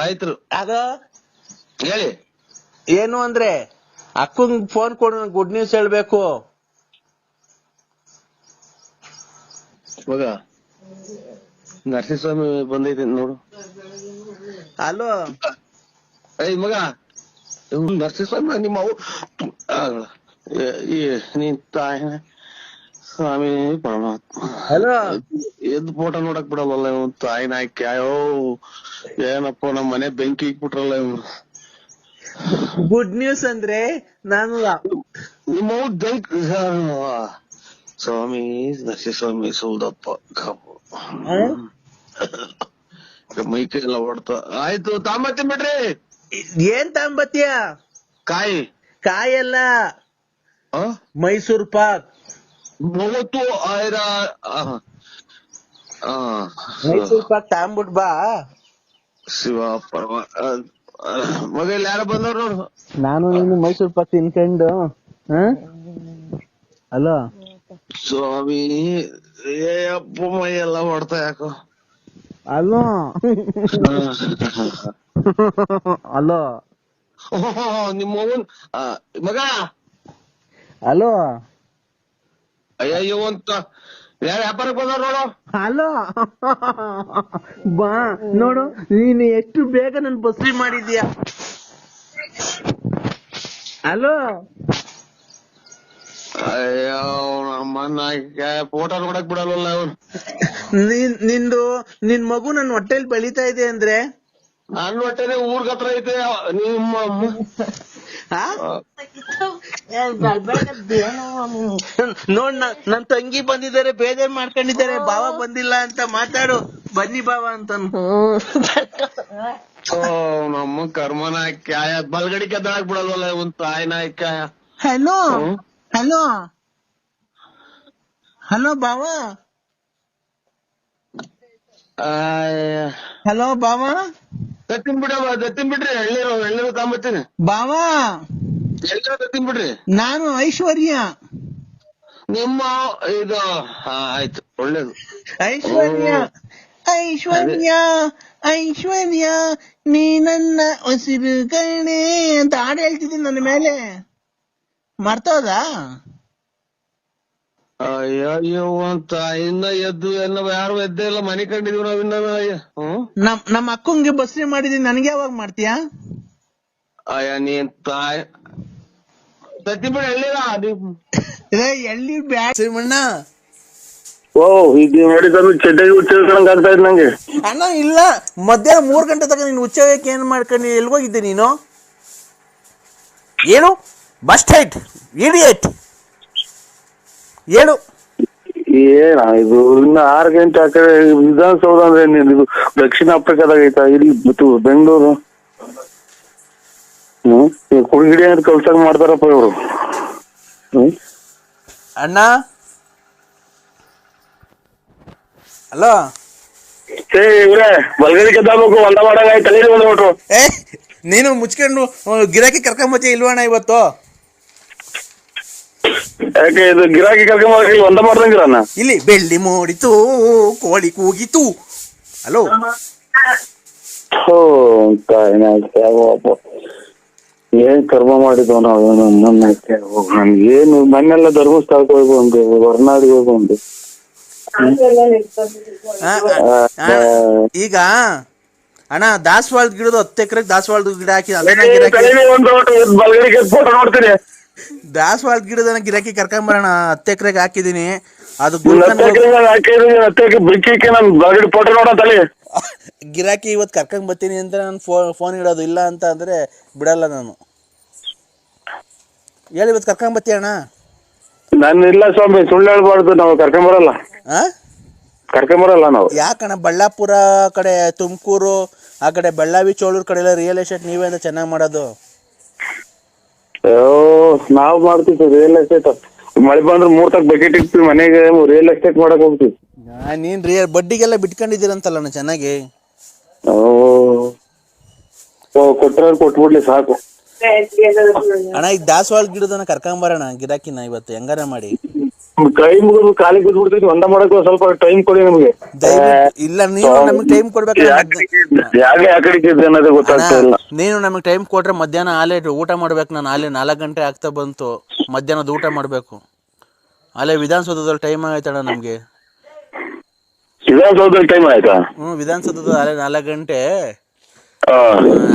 ಆಯ್ತು. ಅದ ಹೇಳಿ ಏನು ಅಂದ್ರೆ ಅಕ್ಕಂಗ್ ಫೋನ್ ಕೊಡು, ಗುಡ್ ನ್ಯೂಸ್ ಹೇಳ್ಬೇಕು. ಮಗ ನರಸಿಂಹಸ್ವಾಮಿ ಬಂದೈತೆ ನೋಡು. ಹಲೋ ಮಗ ನರಸಿಂಹಸ್ವಾಮಿ ನಿಮ್ಮ ನೀನ್ ತಾಯಿ ಸ್ವಾಮಿ ಪರಮಾತ್ಮ. ಹಲೋ ಎದ್ ಫೋಟೋ ನೋಡಕ್ ಬಿಡಲ್ಲ ಇವ್ ತಾಯಿ ನಾಯ್ಕೆ. ಅಯ್ಯೋ ಏನಪ್ಪ ನಮ್ ಮನೆ ಬೆಂಕಿ ಇಕ್ಬಿಟ್ರಲ್ಲ ಇವ್ರು. ಗುಡ್ ನ್ಯೂಸ್ ಅಂದ್ರೆ ನಾನು ನಿಮ್ಮ ಬೆಂಕಿ ಸ್ವಾಮಿ ನರಸಿಂಹಸ್ವಾಮಿ ಸುಲ್ದಪ್ಪ ಮೈಕೈ ಎಲ್ಲ ಹೊಡ್ತ. ಆಯ್ತು ತಾಂಬತ್ತೀನಿ ಬಿಡ್ರಿ. ಏನ್ ತಾಂಬತ್ಯ? ಕಾಯೆಲ್ಲ ಮೈಸೂರ್ ಪಾಕ್. ಮೈಸೂರ್ ಪಾಕ್ ತಾಂಬಿಟ್ ಬಾ. ಶಿವ ಪರಮ ಮಗ ಇಲ್ಲಿ ಯಾರ ಬಂದವ್ರು ನೋಡು. ನಾನು ನೀನು ಮೈಸೂರ್ ಪಾಕ್ ತಿನ್ಕೊಂಡು. ಹಲೋ ಸ್ವಾಮಿ ಅಪ್ಪ ಮೈ ಎಲ್ಲ ಹೊಡ್ತಾ ಯಾಕೋ. ಹಲೋ ಹಲೋ ನಿಮ್ಮ ಮಗ. ಹಲೋ ಅಯ್ಯೋ ಅಂತ ಯಾರ ವ್ಯಾಪಾರಕ್ಕೆ ಬಂದವ್ರು ನೋಡು. ಹಲೋ ಬಾ ನೋಡು, ನೀನು ಎಷ್ಟು ಬೇಗ ನನ್ ಬಸ್ರಿ ಮಾಡಿದ್ಯಾ. ಹಲೋ ಅಯ್ಯೋ ನಮ್ಮನ್ನ ಫೋಟೋ ನೋಡಕ್ ಬಿಡಲ್ವಲ್ಲ ಅವ್ರು. ನಿನ್ ಮಗು ನನ್ನ ಹೊಟ್ಟೆಲಿ ಬೆಳಿತಾ ಇದೆ ಅಂದ್ರೆ ನನ್ನ ಹೊಟ್ಟೆನೆ ಊರ್ಗ ಹತ್ರ ಐತೆ. ನಿಮ್ಮ ನೋಡ್ ನನ್ ತಂಗಿ ಬಂದಿದ್ದಾರೆ, ಬೇಜಾರ್ ಮಾಡ್ಕೊಂಡಿದ್ದಾರೆ, ಬಾವ ಬಂದಿಲ್ಲ ಅಂತ ಮಾತಾಡು. ಬನ್ನಿ ಬಾವ ಅಂತ. ನಮ್ಮ ಕರ್ಮನ ಕ್ಯಾಯ ಬಲ್ಗಡಿ ಕೆದ್ದಾಕ್ ಬಿಡಲ್ವಲ್ಲ ಒಂದ್ ತಾಯಿ ನಾಯ್ಕಾಯ. ಹಲೋ ಹಲೋ ಹಲೋ ಬಾವ. ಹಲೋ ಬಾವ. ದತ್ತಿನ್ ಬಿಡ್ರಿ. ಎಳ್ನೀರು ತಾಂಬತ್ತೀನಿ ಬಾವ. ಎಳ್ನೀರು ದತ್ತಿನ್ ಬಿಡ್ರಿ. ನಾನು ಐಶ್ವರ್ಯ. ನಿಮ್ಮ ಇದು ಆಯ್ತು, ಒಳ್ಳೇದು. ಐಶ್ವರ್ಯ ಐಶ್ವರ್ಯ ಐಶ್ವರ್ಯ ನೀ ನನ್ನ ಉಸಿರು ಕಣೆ ಅಂತ ಹಾಡು ಹೇಳ್ತಿದ್ದೀನಿ. ನನ್ನ ಮೇಲೆ ಮರ್ತೋದಾ? ಅಯ್ಯೋ ಅಂತ ಇನ್ನ ಎದ್ದು ಯಾರು ಎದ್ದೇ ಇಲ್ಲ. ಮನೆ ಕಂಡಿದೀವಿ ನಾವ್ ಇನ್ನ. ನಮ್ಮ ಅಕ್ಕಂಗೆ ಬಸ್ರಿ ಮಾಡಿದೀನಿ, ನನ್ಗೆ ಯಾವಾಗ ಮಾಡ್ತೀಯಾ? ಅಯ್ಯ ನೀನ್ ತಾಯಿ ತತ್ತಿ ಬಿಡ ಎಳ್ಳಿರ ಎಳ್ಳಿ ಬ್ಯಾಡ ಶ್ರೀಮಣ್ಣ. ಓ ಈಗ ನೋಡಿ ಚಡ್ಡಾಗಿ ಹುಚ್ಚಂಗ್ ಆಗ್ತಾ ಇದ್ ನಂಗೆ. ಅಣ್ಣ ಇಲ್ಲ, ಮಧ್ಯಾಹ್ನ 3 ಗಂಟೆ ತನಕ ನೀನು ಹುಚ್ಚಕ್ಕೆ ಏನ್ ಮಾಡ್ಕೊಂಡು ಎಲ್ಗೋಗಿದ್ದೆ ನೀನು? ಏನು ಬಸ್ ಟೈಟ್ ಇಡಿಯಟ್ ಹೇಳು. ಏನ ಇದು ಇನ್ನ 6 ಗಂಟೆ ಆ ಕಡೆ ವಿಧಾನಸೌಧ ಅಂದ್ರೆ ಇದು ದಕ್ಷಿಣ ಆಫ್ರಿಕಾದಾಗ ಐತಾ? ಇಲ್ಲಿ ಬೆಂಗಳೂರು ಕುಡಿಗಿಡಿ ಅಂತ ಕಲ್ಸಾಗ ಮಾಡ್ತಾರಪ್ಪ ಇವ್ರು. ಅಣ್ಣ ಹಲೋ ಬಲ್ಗಡಿ ಕೆದ್ದಾಬೇಕು ಒಂದ ಮಾಡಂಗ ತಲೆ ಬಂದ್ಬಿಟ್ರು. ನೀನು ಮುಚ್ಕೊಂಡು ಗಿರಾಕಿ ಕರ್ಕೊಂಬತ್ತಿ ಇಲ್ವಣ್ಣ ಇವತ್ತು? ಯಾಕೆ ಇದು ಗಿರಾಕಿ ಕರ್ಕೊಂಬ ಒಂದ ಮಾಡ್ದಂಗಿರಣ್ಣ. ಇಲ್ಲಿ ಬೆಳ್ಳಿ ಮೂಡಿತು, ಕೋಳಿ ಕೂಗಿತು. ಹಲೋ ಏನ್ ಕರ್ಮ ಮಾಡಿದ್ವು ನಾವು ನಮ್ಗೇನು ಮನೆಲ್ಲ ಧರ್ಮಸ್ಥಳಕ್ಕೆ ಹೋಗಿ ಬಂದು ಹೊರನಾಡಿಗೆ ಹೋಗಿ ಬಂದು ಈಗ ಅಣ್ಣ ದಾಸವಾಳದ ಗಿಡದ 10 ಎಕರೆಗೆ ದಾಸವಾಳದ ಗಿಡ ಹಾಕಿ ಅದನ್ನ ಗಿರಾಕಿ ನೋಡ್ತೀನಿ. ದಾಸವಾಳದ ಗಿಡದನ್ನ ಗಿರಾಕಿ ಕರ್ಕೊಂಬರೋಣ. 10 ಎಕರೆಗೆ ಹಾಕಿದೀನಿ. ಅದು ಗಿರಾಕಿ ಇವತ್ತು ಕರ್ಕೊಂಡ್ ಬರ್ತೀನಿ ಅಂತ ನಾನು ಫೋನ್ ಇಡೋದು. ಇಲ್ಲ ಅಂತ ಅಂದ್ರೆ ಬಿಡಲ್ಲ ನಾನು. ಹೇಳಿ ಇವತ್ತು ಕರ್ಕೊಂಡ್ ಬರ್ತೀಯ ಅಣ್ಣ? ನಾನು ಇಲ್ಲ ಸ್ವಾಮಿ, ಸುಳ್ಳು ಹೇಳ್ಬಾರ್ದು. ನಾವು ಕರ್ಕೊಂಬರಲ್ಲ ನಾವು. ಯಾಕಣ್ಣ ಬಳ್ಳಾಪುರ ಕಡೆ, ತುಮಕೂರು ಆ ಕಡೆ, ಬೆಳ್ಳಾವಿ ಚೋಳೂರ್ ಕಡೆ ಎಲ್ಲ ರಿಯಲ್ ಎಸ್ಟೇಟ್ ನೀವೇ ಅಂತ ಚೆನ್ನಾಗಿ ಮಾಡೋದು. ನಾವ್ ಮಾಡ್ತೀವಿ ರಿಯಲ್ ಎಸ್ಟೇಟ್. ಮಳೆ ಬಂದ್ರೆ 3 ತಕ್ ಬಕೆಟ್ ಇಕ್ತಿವಿ ಮನೆಗೆ, ರಿಯಲ್ ಎಸ್ಟೇಟ್ ಮಾಡಕ್ ಹೋಗ್ತೀವಿ. ನೀನ್ ಬಡ್ಡಿಗೆಲ್ಲ ಬಿಟ್ಕೊಂಡಿದ್ದೀರಂತಲ್ಲ ಚೆನ್ನಾಗಿ. ಕೊಟ್ರೆ ಕೊಟ್ಬಿಡ್ಲಿ ಸಾಕು ಅಣ್ಣ. ಈಗ ದಾಸವಾಳ ಗಿಡದನ್ನ ಕರ್ಕೊಂಬರೋಣ ಗಿರಾಕಿನ ಇವತ್ತು ಹೆಂಗಾರ ಮಾಡಿ. ಕೈ ಮುಗಿದು ಕಾಲಿಗೆ ಬಿದ್ಬಿಡ್ತೀವಿ. ಒಂದ ಮಾಡಕ್ ಸ್ವಲ್ಪ ಟೈಮ್ ಕೊಡಿ ನಮ್ಗೆ. ಇಲ್ಲ, ನೀವು ನಮಗೆ ಟೈಮ್ ಕೊಡ್ಬೇಕು. ನೀನು ನಮಗೆ ಟೈಮ್ ಕೊಟ್ರೆ ಮಧ್ಯಾಹ್ನ ಆಲೆ ಊಟ ಮಾಡ್ಬೇಕು. ನಾನು ಆಲೆ 4 ಗಂಟೆ ಆಗ್ತಾ ಬಂತು. ಮಧ್ಯಾಹ್ನದ ಊಟ ಮಾಡ್ಬೇಕು. ಅಲ್ಲೇ ವಿಧಾನಸೌಧದಲ್ಲಿ ಟೈಮ್ ಆಯ್ತಣ್ಣ ನಮ್ಗೆ. ವಿಧಾನಸೌಧದಲ್ಲಿ ಟೈಮ್ ಆಯ್ತಾ? ವಿಧಾನಸೌಧದ ಅಲ್ಲೇ 4 ಗಂಟೆ.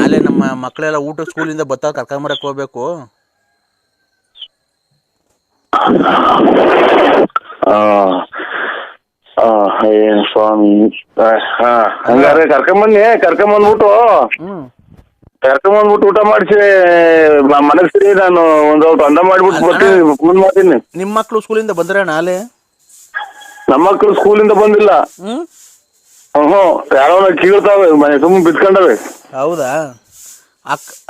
ಅಲ್ಲೇ ನಮ್ಮ ಮಕ್ಕಳೆಲ್ಲ ಊಟ ಸ್ಕೂಲಿಂದ ಬರ್ತಾ ಕರ್ಕೊಂಬರಕ್ ಹೋಗ್ಬೇಕು. ಸ್ವಾಮಿ ಹಂಗಾರೆ ಕರ್ಕೊಂಬಂದ್ಬಿಟ್ಟು ಊಟ ಮಾಡಿಸಿ ಮನಸ್ಸಿ ನಾನು ಒಂದ್ ಅಂದ ಮಾಡ್ಬಿಟ್ಟು ಬರ್ತೀನಿ. ಮಾಡ್ತೀನಿ. ನಿಮ್ ಮಕ್ಳು ಸ್ಕೂಲಿಂದ ಬಂದ್ರ ನಾಳೆ? ನಮ್ಮ ಮಕ್ಳು ಸ್ಕೂಲಿಂದ ಬಂದಿಲ್ಲ. ಯಾರೋ ಕೀಳ್ತಾವೆ ಮನೆ ಸುಮ್ಮನೆ ಬಿತ್ಕೊಂಡವೆ. ಹೌದಾ?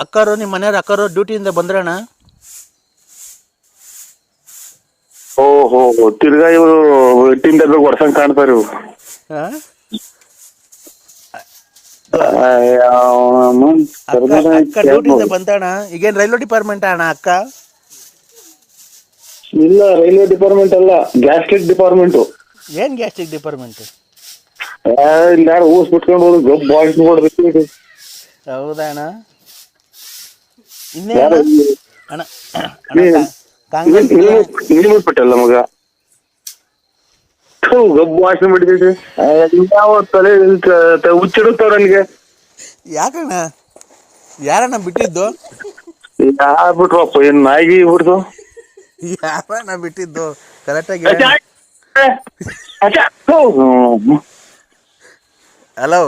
ಅಕ್ಕರು ನಿಮ್ ಮನೆಯವ್ರ ಅಕ್ಕರು ಡ್ಯೂಟಿಯಿಂದ ಬಂದ್ರಣ್ಣ? ಓಹೋ, ತಿರ್ಗಾ ಇವರು ಎಟ್ಟಿನ ಡಬ್ಬೆ ಹೊಡ್ಸಂಗ್ ಕಾಣ್ತಾರೆ ಇವ್ರು. ಅಕ್ಕ ಡ್ಯೂಟಿಯಿಂದ ಬಂದಣ್ಣ. ಈಗೇನ್ ರೈಲ್ವೆ ಡಿಪಾರ್ಟ್ಮೆಂಟ್ ಅಣ್ಣ ಅಕ್ಕ? ಇಲ್ಲ, ರೈಲ್ವೆ ಡಿಪಾರ್ಟ್ಮೆಂಟ್ ಅಲ್ಲ, ಗ್ಯಾಸ್ಟ್ರಿಕ್ ಡಿಪಾರ್ಟ್ಮೆಂಟ್. ಏನ್ ಗ್ಯಾಸ್ಟ್ರಿಕ್ ಡಿಪಾರ್ಟ್ಮೆಂಟ್? ಇಲ್ಲ ಯಾರು ಊಸ್ ಬಿಟ್ಕೊಂಡು ಹೋಗಿ ಗಬ್ ಬಾಯ್ಸ್ ನೋಡ್ಬೇಕು. ಹೌದಾ ಅಣ್ಣ? ಇನ್ನೇನು ಅಣ್ಣ? ಬಿಟ್ಟಲ್ಲ ಮಗ ಗಬ್ಬು ವಾಸನೆ ಬಿಡ್ತೈತಿ. ಯಾವ ತಲೆ ಹುಚ್ಚಿಡುತ್ತವ್ರ ನನಗೆ. ಯಾಕಣ್ಣ? ಯಾರಣ್ಣ ಬಿಟ್ಟಿದ್ದು? ಯಾರು ಬಿಟ್ರಪ್ಪ? ಏನ್ ನಾಯಿಗೆ ಬಿಡ್ತು? ಯಾರಣ್ಣ ಬಿಟ್ಟಿದ್ದು? ಕರೆಕ್ಟಾಗಿ ಹಲೋ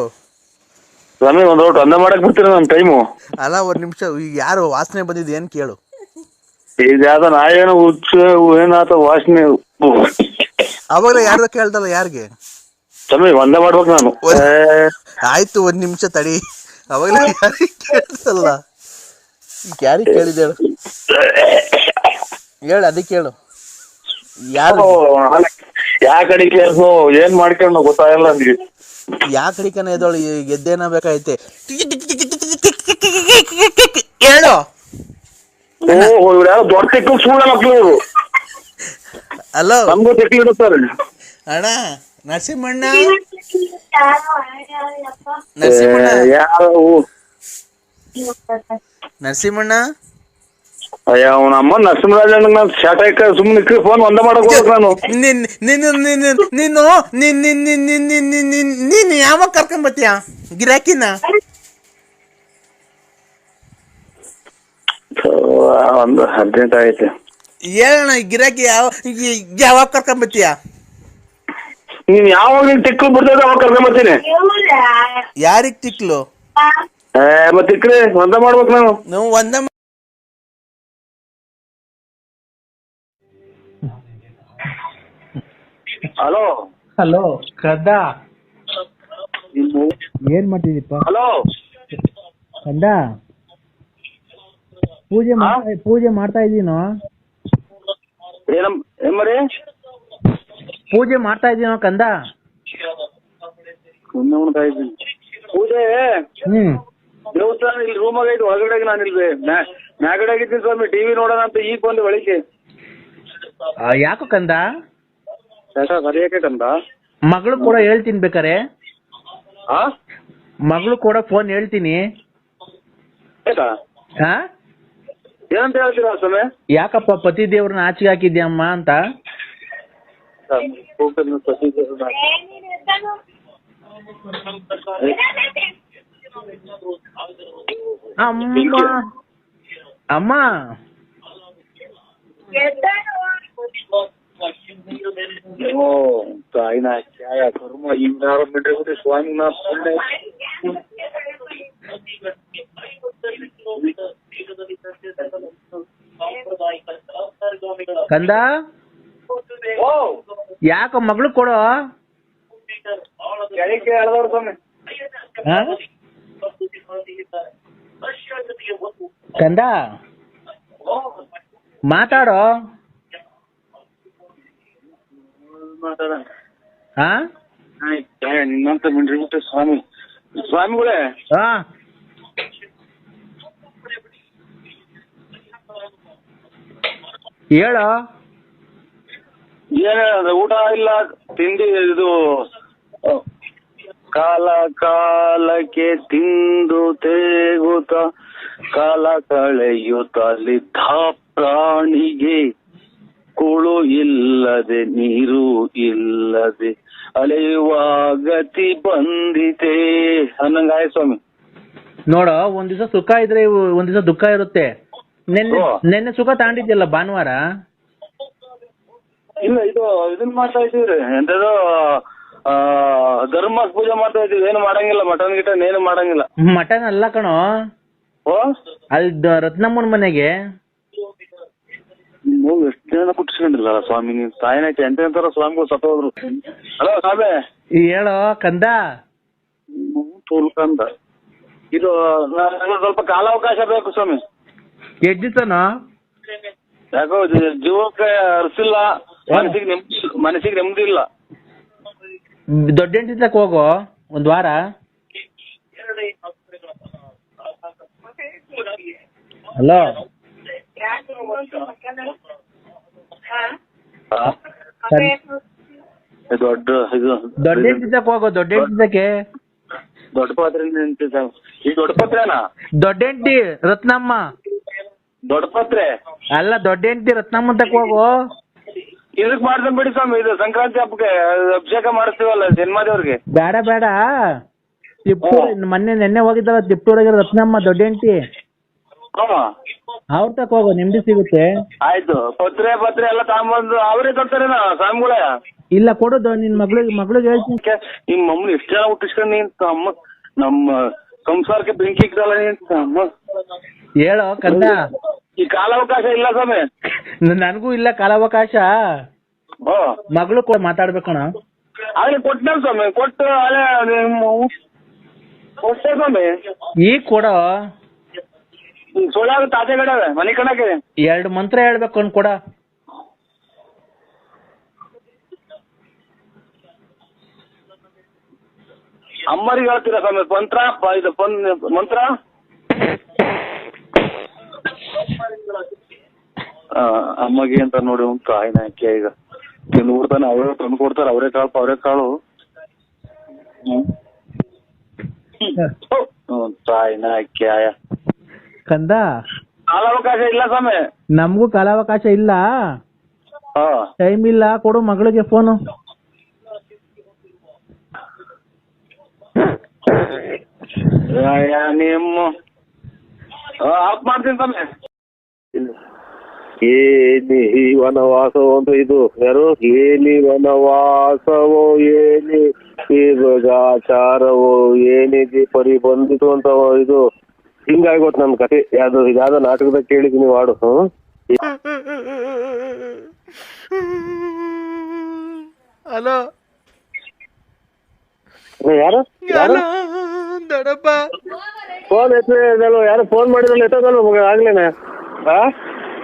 ಸ್ವಾಮಿ, ಒಂದ್ ಅಂದ ಮಾಡಕ್ ಬಿಡ್ತೀರ ನನ್ ಟೈಮು. ಅಲ್ಲ, 1 ನಿಮಿಷ. ಈಗ ಯಾರು ವಾಸನೆ ಬಂದಿದ್ದು ಏನ್ ಕೇಳು. ಈಗ ಯಾವ್ದ ನಾಯೇನೋ ಹುಚ್ಚ ಏನಾತ ವಾಸನೆ. ಅವಾಗ ಯಾರು ಕೇಳ್ದಲ್ಲ ಯಾರಿಗೆ? ಸ್ವಾಮಿ ಒಂದ ಮಾಡ್ಬೇಕು ನಾನು. ಆಯ್ತು 1 ನಿಮಿಷ ತಡಿ. ಅವಾಗಲೇ ಯಾರಿಗೆ ಕೇಳ್ದಲ್ಲ. ಯಾರಿಗೆ ಕೇಳಿದೆ ಹೇಳು, ಅದಕ್ಕೆ ಹೇಳು. ಯಾರು ಯಾ ಕಡೆ ಕೇಳ್ಸೋ ಏನ್ ಮಾಡ್ಕೊಂಡು ಗೊತ್ತಾಗಲ್ಲ ನನಗೆ. ಯಾ ಕಡಿಕನ ಎದೋಳು ಗೆದ್ದೇನ ಬೇಕಾಯ್ತೆ. ಹೇಳು. ಯಾರು ದೊಡ್ಡ ತೆಕ್ಕು ಸುಳ್ಳ ಮಕ್ಳು ಇವರು. ಹಲೋ, ನಮ್ಗೂ ತೆಕ್ಲು ಇಡುತ್ತಾರೆ. ಅಣ್ಣ ನರಸಿಂಹಣ್ಣ, ನರಸಿಂಹಣ್ಣ. ಅಯ್ಯ ಅವನಮ್ಮ ನರಸಿಂಹರಾಜ ನಾನು ಶಾಟಾಕ ಸುಮ್ಮನೆ ಫೋನ್ ಒಂದ ಮಾಡಕ್ ಹೋಗ್ಬೇಕು ನಾನು. ನೀನು ಯಾವಾಗ ಕರ್ಕೊಂಡ್ ಬರ್ತೀಯ ಗಿರಾಕಿನ? ಒಂದು ಅರ್ಜೆಂಟ್ ಐತೆ. ಹೇಳಣ್ಣ, ಗಿರಾಕಿ ಯಾವಾಗ ಕರ್ಕೊಂಡ್ ಬರ್ತೀಯ? ನೀನ್ ಯಾವಾಗ ನೀನ್ ತಿಕ್ಲು ಬಿಡ್ತದ ಅವಾಗ ಕರ್ಕೊಂಡ್ ಬರ್ತೀನಿ. ಯಾರಿಗ್ ತಿಕ್ಲು? ಮತ್ತೆ ತಿಕ್ರಿ ಒಂದ ಮಾಡ್ಬೇಕು ನಾನು. ನಾವು ಒಂದ. ಹಲೋ ಹಲೋ ಕದ್ದ, ಏನ್ ಮಾಡ್ತಿದ್ದೀಪ? ಹಲೋ ಕಂದ, ಪೂಜೆ ಮಾಡ್ತಾ ಇದೀನೋ? ಏನ್ರಿ ಪೂಜೆ ಮಾಡ್ತಾ ಇದೀನೋ ಕಂದ? ಪೂಜೆ ದೇವಸ್ಥಾನ ಇಲ್ಲಿ ರೂಮಾಗ ಐತಿ, ಒಳಗಡೆ ನಾನು ಇಲ್ಲಿ ಮ್ಯಾಗಡೆ ಆಗಿದ್ದೀನಿ ಸ್ವಾಮಿ. ಟಿವಿ ನೋಡೋಣ ಅಂತ ಈಗ ಬಂದು ಒಳಗೆ. ಯಾಕೋ ಕಂದ? ಸರಿಯಾಕೆ ಕಂದ? ಮಗಳು ಕೂಡ ಹೇಳ್ತೀನಿ ಬೇಕಾರೆ. ಮಗಳು ಕೂಡ ಫೋನ್ ಹೇಳ್ತೀನಿ. ಆಯ್ತಾ ಹಾ ಏನಂತ ಹೇಳ್ತೀರಾ ಸ್ವಾಮಿ? ಯಾಕಪ್ಪ ಪತಿ ದೇವ್ರನ್ನ ಆಚೆಗೆ ಹಾಕಿದ್ಯಮ್ಮ ಅಂತ. ಅಮ್ಮ ಅಮ್ಮ ಓ ತಾಯಿನ ಛಾಯ ಕರ್ಮ ಹಿಂಗಾರ ಬಿಟ್ಟರೆ ಸ್ವಾಮಿನ ಕಂದ ಯಾಕ ಮಗಳು ಕೊಡೋ ಹೇಳ್ದವ್ರು ಸ್ವಾಮಿ. ಕಂದ ಮಾತಾಡೋ. ಹಾ ನಿನ್ನಂತ ಮಿಂಡ್ರಿ ಬಿಟ್ಟೆ ಸ್ವಾಮಿ ಸ್ವಾಮಿಗಳೇ. ಹಾ ಹೇಳೋ. ಏನ ಊಟ ಇಲ್ಲ ತಿಂಡಿ ಇದು ಕಾಲ ಕಾಲಕ್ಕೆ ತಿಂದು ತೇಗುತ್ತ ಕಾಲ ಕಳೆಯುತ್ತಲಿದ್ದ ಪ್ರಾಣಿಗೆ ಕುಳು ಇಲ್ಲದೆ ನೀರು ಇಲ್ಲದೆ ಅಲೆಯುವ ಗತಿ ಬಂದಿತೆ ಅನ್ನಂಗಾಯ ಸ್ವಾಮಿ. ನೋಡೋ, ಒಂದ್ ದಿವಸ ಸುಖ ಇದ್ರೆ ಒಂದ್ ದಿವಸ ದುಃಖ ಇರುತ್ತೆ. ನೆನ್ನೆ ಸುಖ ತಾಂಡಿದ್ಯಲ್ಲ ಭಾನುವಾರ. ಇಲ್ಲ ಇದು ಇದನ್ ಮಾಡ್ತಾ ಇದೀವ್ರಿ ಎಂತದು ಧರ್ಮ ಪೂಜೆ ಮಾಡ್ತಾ ಇದೀವಿ. ಏನು ಮಾಡಂಗಿಲ್ಲ, ಮಟನ್ ಗಿಟನ್ ಏನು ಮಾಡಂಗಿಲ್ಲ. ಮಟನ್ ಅಲ್ಲ ಕಣೋ, ಓ ಅಲ್ಲಿ ರತ್ನಮ್ಮನ ಮನೆಗೆ ನೀವು ಎಷ್ಟು ಜನ ಕುಟ್ಸ್ಕೊಂಡಿಲ್ಲ ಸ್ವಾಮಿ. ನೀವು ತಾಯಿನಾಯ್ತು ಎಂತೆಂತಾರ ಸ್ವಾಮಿಗಳು ಸತ್ತೋದ್ರು. ಹಲೋ ಸ್ವಾಮಿ ಹೇಳೋ ಕಂದ. ತೋಲ್ಕಂದ ಇದು ನನಗೆ ಸ್ವಲ್ಪ ಕಾಲಾವಕಾಶ ಬೇಕು ಸ್ವಾಮಿ. ಎಷ್ಟ್ ದಿವಸನೋ? ಯಾಕೋ ಜೀವಕ್ಕೆ ಅರ್ಸಿಲ್ಲ, ಮನಸ್ಸಿಗೆ ನೆಮ್ಮದಿ ಇಲ್ಲ. ದೊಡ್ಡ ಹೆಂಡತಿ ಹೋಗೋ ಒಂದ್ ವಾರ. ಹಲೋ ದೊಡ್ಡ ಇದು ದೊಡ್ಡ ಹೆಂಡತಿ ಹೋಗೋ. ದೊಡ್ಡ ಹೆಂಡತಿಗೆ ದೊಡ್ಡ ಪಾತ್ರೆ ಈ ದೊಡ್ಡ ಪಾತ್ರೆನಾ? ದೊಡ್ಡ ಹೆಂಡತಿ ರತ್ನಮ್ಮ. ದೊಡ್ಡ ಪಾತ್ರೆ ಅಲ್ಲ, ದೊಡ್ಡ ಹೆಂಡತಿ ರತ್ನಮ್ಮ ತಕ ಹೋಗೋ. ಇದಕ್ ಮಾಡ್ಕೊಂಡ್ ಬಿಡಿ ಸ್ವಾಮಿ. ಇದು ಸಂಕ್ರಾಂತಿ ಹಬ್ಬಕ್ಕೆ ಅಭಿಷೇಕ ಮಾಡಿಸ್ತೀವಲ್ಲ ಜನ್ಮಾದೇವ್ರಿಗೆ. ಬೇಡ ಬೇಡ, ತಿಪ್ಟೂರ್ ನೆನ್ನೆ ಹೋಗಿದ್ದಲ್ಲ ತಿಪ್ಟೂರಾಗ ರತ್ನಮ್ಮ ದೊಡ್ಡ ಹೆಂಡತಿ, ಅವ್ರ ತಕ ಹೋಗೋ, ನೆಮ್ಮದಿ ಸಿಗುತ್ತೆ. ಆಯ್ತು. ಪತ್ರೆ ಎಲ್ಲ ತಗೊಂಬಂದು ಅವರೇ ತರ್ತಾರೇನ ಸ್ವಾಮಿಗಳೇ? ಇಲ್ಲ ಕೊಡೋದು ನಿನ್ ಮಗಳಿಗೆ ಹೇಳ್ತೀನಿ. ನಿಮ್ ಅಮ್ಮನ ಎಷ್ಟು ಜನ ಹುಟ್ಟಿಸ್ಕೊಂಡು ನೀನ್ ಅಮ್ಮ ನಮ್ಮ ಸಂಸಾರಕ್ಕೆ ಬೆಂಕಿ ಇಕ್ಕದಲ್ಲ ನೀನ್ ಅಮ್ಮ. ಹೇಳೋ ಕಂದ. ಈ ಕಾಲಾವಕಾಶ ಇಲ್ಲ ಸ್ವಾಮಿ. ನನಗೂ ಇಲ್ಲ ಕಾಲಾವಕಾಶ. ಮಗಳು ಕೂಡ ಮಾತಾಡ್ಬೇಕಣ. ಆಗ್ಲೇ ಕೊಟ್ಟನ ಸ್ವಾಮಿ. ಕೊಟ್ಟು ಅಲ್ಲೇ ಕೊಟ್ಟೆ ಸ್ವಾಮಿ. ಈಗ ಕೊಡೋ. ಸೋಳ್ಯಾಗ ತಾತೆ ಗಡವೆ ಮನೆ ಕಣಕ್ಕೆ 2 ಮಂತ್ರ ಹೇಳ್ಬೇಕು ಅನ್ ಕೊಡ. ಅಮ್ಮರಿಗೆ ಹೇಳ್ತೀರಾ ಸ್ವಾಮಿ ಇದು ಮಂತ್ರ? ಅಮ್ಮಗೆ ಅಂತ ನೋಡಿ ಉಂಟು ಆಯ್ನ ಹಾಕಿ ಈಗ ತಿಂದು ಬಿಡ್ತಾನೆ. ಅವರೇ ತಂದು ಕೊಡ್ತಾರೆ. ಅವರೇ ಕಾಳು ತಾಯಿನ ಹಾಕಿ ಆಯ ಕಂದ. ಕಾಲಾವಕಾಶ ಇಲ್ಲ ಸ್ವಾಮಿ. ನಮಗೂ ಕಾಲಾವಕಾಶ ಇಲ್ಲ, ಟೈಮ್ ಇಲ್ಲ. ಕೊಡು ಮಗಳಿಗೆ ಫೋನು. ನಿಮ್ಮ ಆಫ್ ಮಾಡ್ತೀನಿ ಸ್ವಾಮಿ. ಏನಿ ವನವಾಸವೋ ಅಂತ ಇದು ಯಾರು? ಏನಿ ವನವಾಸವೋ ಏನಿ ಮೃಗಾಚಾರವೋ ಏನಿದೆ ಪರಿ ಬಂದಿತು ಅಂತ ಇದು ಹಿಂಗಾಗೋತ್ ನನ್ ಕತೆ. ಯಾವ್ದೋ ನಾಟಕದಾಗ ಕೇಳಿದೀನಿ ಹಾಡು. ಹಲೋ ಯಾರು ದೊಡ್ಡಪ್ಪ ಫೋನ್ ಎತ್ತಲ್ಲ. ಯಾರು ಫೋನ್ ಮಾಡಿದ್ರಲ್ಲ ಎತ್ತದಲ್ಲ ಮಗ ಆಗ್ಲೇನೆ.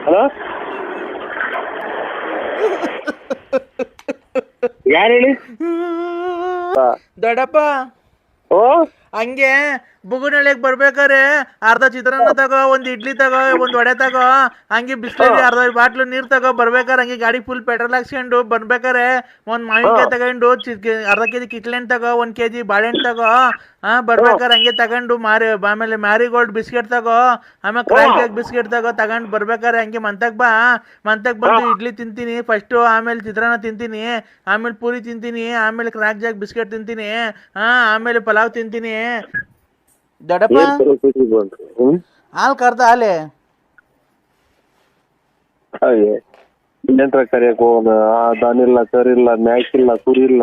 ಹಲೋ ಯಾರು ಹೇಳಿ? ದೊಡ್ಡಪ್ಪ. ಓ ಹಂಗೆ ಬುಗುನಳ್ಳಿಗೆ ಬರ್ಬೇಕಾರೆ ಅರ್ಧ ಚಿತ್ರಾನ್ನ ತಗೋ, ಒಂದ್ ಇಡ್ಲಿ ತಗೋ, ಒಂದ್ ವಡೆ ತಗೋ, ಹಂಗೆ ಬಿಸ್ಲರಿ ಅರ್ಧ ಬಾಟ್ಲು ನೀರ್ ತಗೋ. ಬರ್ಬೇಕಾರೆ ಹಂಗೆ ಗಾಡಿ ಫುಲ್ ಪೆಟ್ರೋಲ್ ಹಾಕ್ಸ್ಕೊಂಡು ಬರ್ಬೇಕಾರೆ ಒಂದ್ ಮಾವಿನಕಾಯಿ ತಗೊಂಡು ಅರ್ಧ ಕೆಜಿ ಕಿತ್ಳೆಹಣ್ಣು ತಗೋ, 1 kg ಬಾಳೆಹಣ್ಣು ತಗೋ. ಬರ್ಬೇಕಾರೆ ಹಂಗೆ ತಗೊಂಡು ಆಮೇಲೆ ಮ್ಯಾರಿಗೋಲ್ಡ್ ಬಿಸ್ಕೆಟ್ ತಗೋ, ಆಮೇಲೆ ಕ್ರಾಕ್ ಜಾಕ್ ಬಿಸ್ಕೆಟ್ ತಗೊಂಡು ಬರ್ಬೇಕಾರೆ ಹಂಗೆ ಮಂತಕ್ ಬಾ. ಮಂತಕ್ ಬಂದು ಇಡ್ಲಿ ತಿಂತೀನಿ ಫಸ್ಟ್, ಆಮೇಲೆ ಚಿತ್ರಾನ್ನ ತಿಂತೀನಿ, ಆಮೇಲೆ ಪೂರಿ ತಿಂತೀನಿ, ಆಮೇಲೆ ಕ್ರಾಕ್ ಜಾಕ್ ಬಿಸ್ಕೆಟ್ ತಿಂತೀನಿ, ಆಮೇಲೆ ಪಲಾವ್ ತಿಂತೀನಿ. ದೊಡ್ಡಪ್ಪ ಹಾಲ್ ಕರ್ದ ಹಾಲೆ ಏನ್ರ ಕರಿಯಕ್ ಹೋಗೋಣ, ದನಿಲ್ಲ ಕರಿಲ್ಲ ಮ್ಯಾಕಿಲ್ಲ ಕುರಿಲ್ಲ,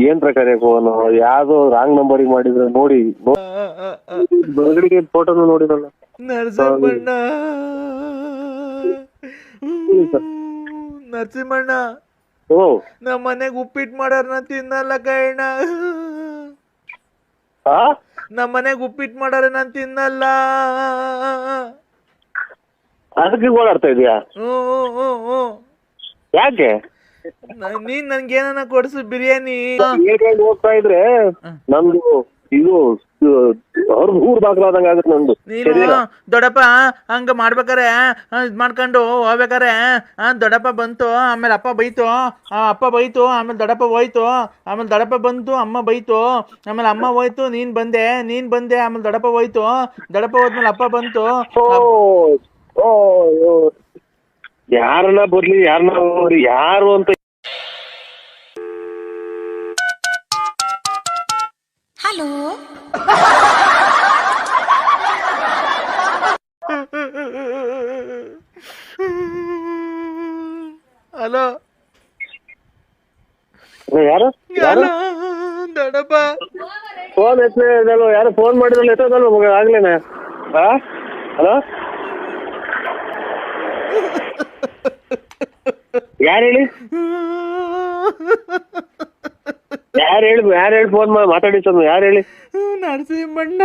ಏನ್ರ ಕರಿಯಕ್ ಹೋಗೋಣ. ಯಾವ್ದೋ ರಾಂಗ್ ನಂಬರಿಗೆ ಮಾಡಿದ್ರೆ ನೋಡಿ ಬಗಡಿಗೆ ಫೋಟೋನು ನೋಡಿರಲ್ಲ. ನರಸಿಂಹಣ್ಣ ನರಸಿಂಹಣ್ಣ ಓ ನಮ್ಮ ಮನೆಗ್ ಉಪ್ಪಿಟ್ಟು ಮಾಡಾರ ತಿನ್ನಲ್ಲ ಕೈಣ್ಣ. ನಮ್ಮ ಮನೆಗ್ ಉಪ್ಪಿಟ್ಟು ಮಾಡಾರ ನಾನ್ ತಿನ್ನಲ್ಲ. ಅದಕ್ಕೆ ಓಡಾಡ್ತಾ ಇದೀಯಾ? ಯಾಕೆ? ನೀನ್ ನನ್ಗೇನ ಕೊಡ್ಸು ಬಿರಿಯಾನಿ. ಹೇಳ್ಕೊಂಡು ಹೋಗ್ತಾ ಇದ್ರೆ ನಮ್ದು ಇದು ಊರ್ ಬಾಗ್ಲಾದಂಗ ಆಗುತ್ತೆ ನಮ್ದು. ನೀನು ದೊಡ್ಡಪ್ಪ ಹಂಗ ಮಾಡ್ಬೇಕಾರೆ ಇದ್ ಮಾಡ್ಕೊಂಡು ಹೋಗ್ಬೇಕಾರೆ ದೊಡ್ಡಪ್ಪ ಬಂತು, ಆಮೇಲೆ ಅಪ್ಪ ಬೈತು, ಅಪ್ಪ ಬೈತು, ಆಮೇಲೆ ದೊಡ್ಡಪ್ಪ ಹೋಯ್ತು, ಆಮೇಲೆ ದೊಡ್ಡಪ್ಪ ಬಂತು, ಅಮ್ಮ ಬೈತು, ಆಮೇಲೆ ಅಮ್ಮ ಹೋಯ್ತು, ನೀನ್ ಬಂದೆ, ಆಮೇಲೆ ದೊಡ್ಡಪ್ಪ ಹೋಯ್ತು, ದೊಡ್ಡಪ್ಪ ಹೋದ್ಮೇಲೆ ಅಪ್ಪ ಬಂತು. ಯಾರನ್ನ ಬರ್ಲಿ ಯಾರನ್ನ ಹೋಗ್ರಿ ಯಾರು ಅಂತ. ಹಲೋ ಹಲೋ ಯಾರು ದೊಡ್ಡಪ್ಪ ಫೋನ್ ಎತ್ತಲೋ, ಯಾರು ಫೋನ್ ಮಾಡಿದ್ರಲ್ಲ ಎತ್ತದಲ್ಲ ಮಗ ಆಗ್ಲೇನೆ. ಹಲೋ ಯಾರು ಹೇಳಿ? ಯಾರು ಹೇಳಿ ಫೋನ್ ಮಾತಾಡಿ ಸರ್, ಯಾರು ಹೇಳಿ? ನರಸಿಂಹಣ್ಣ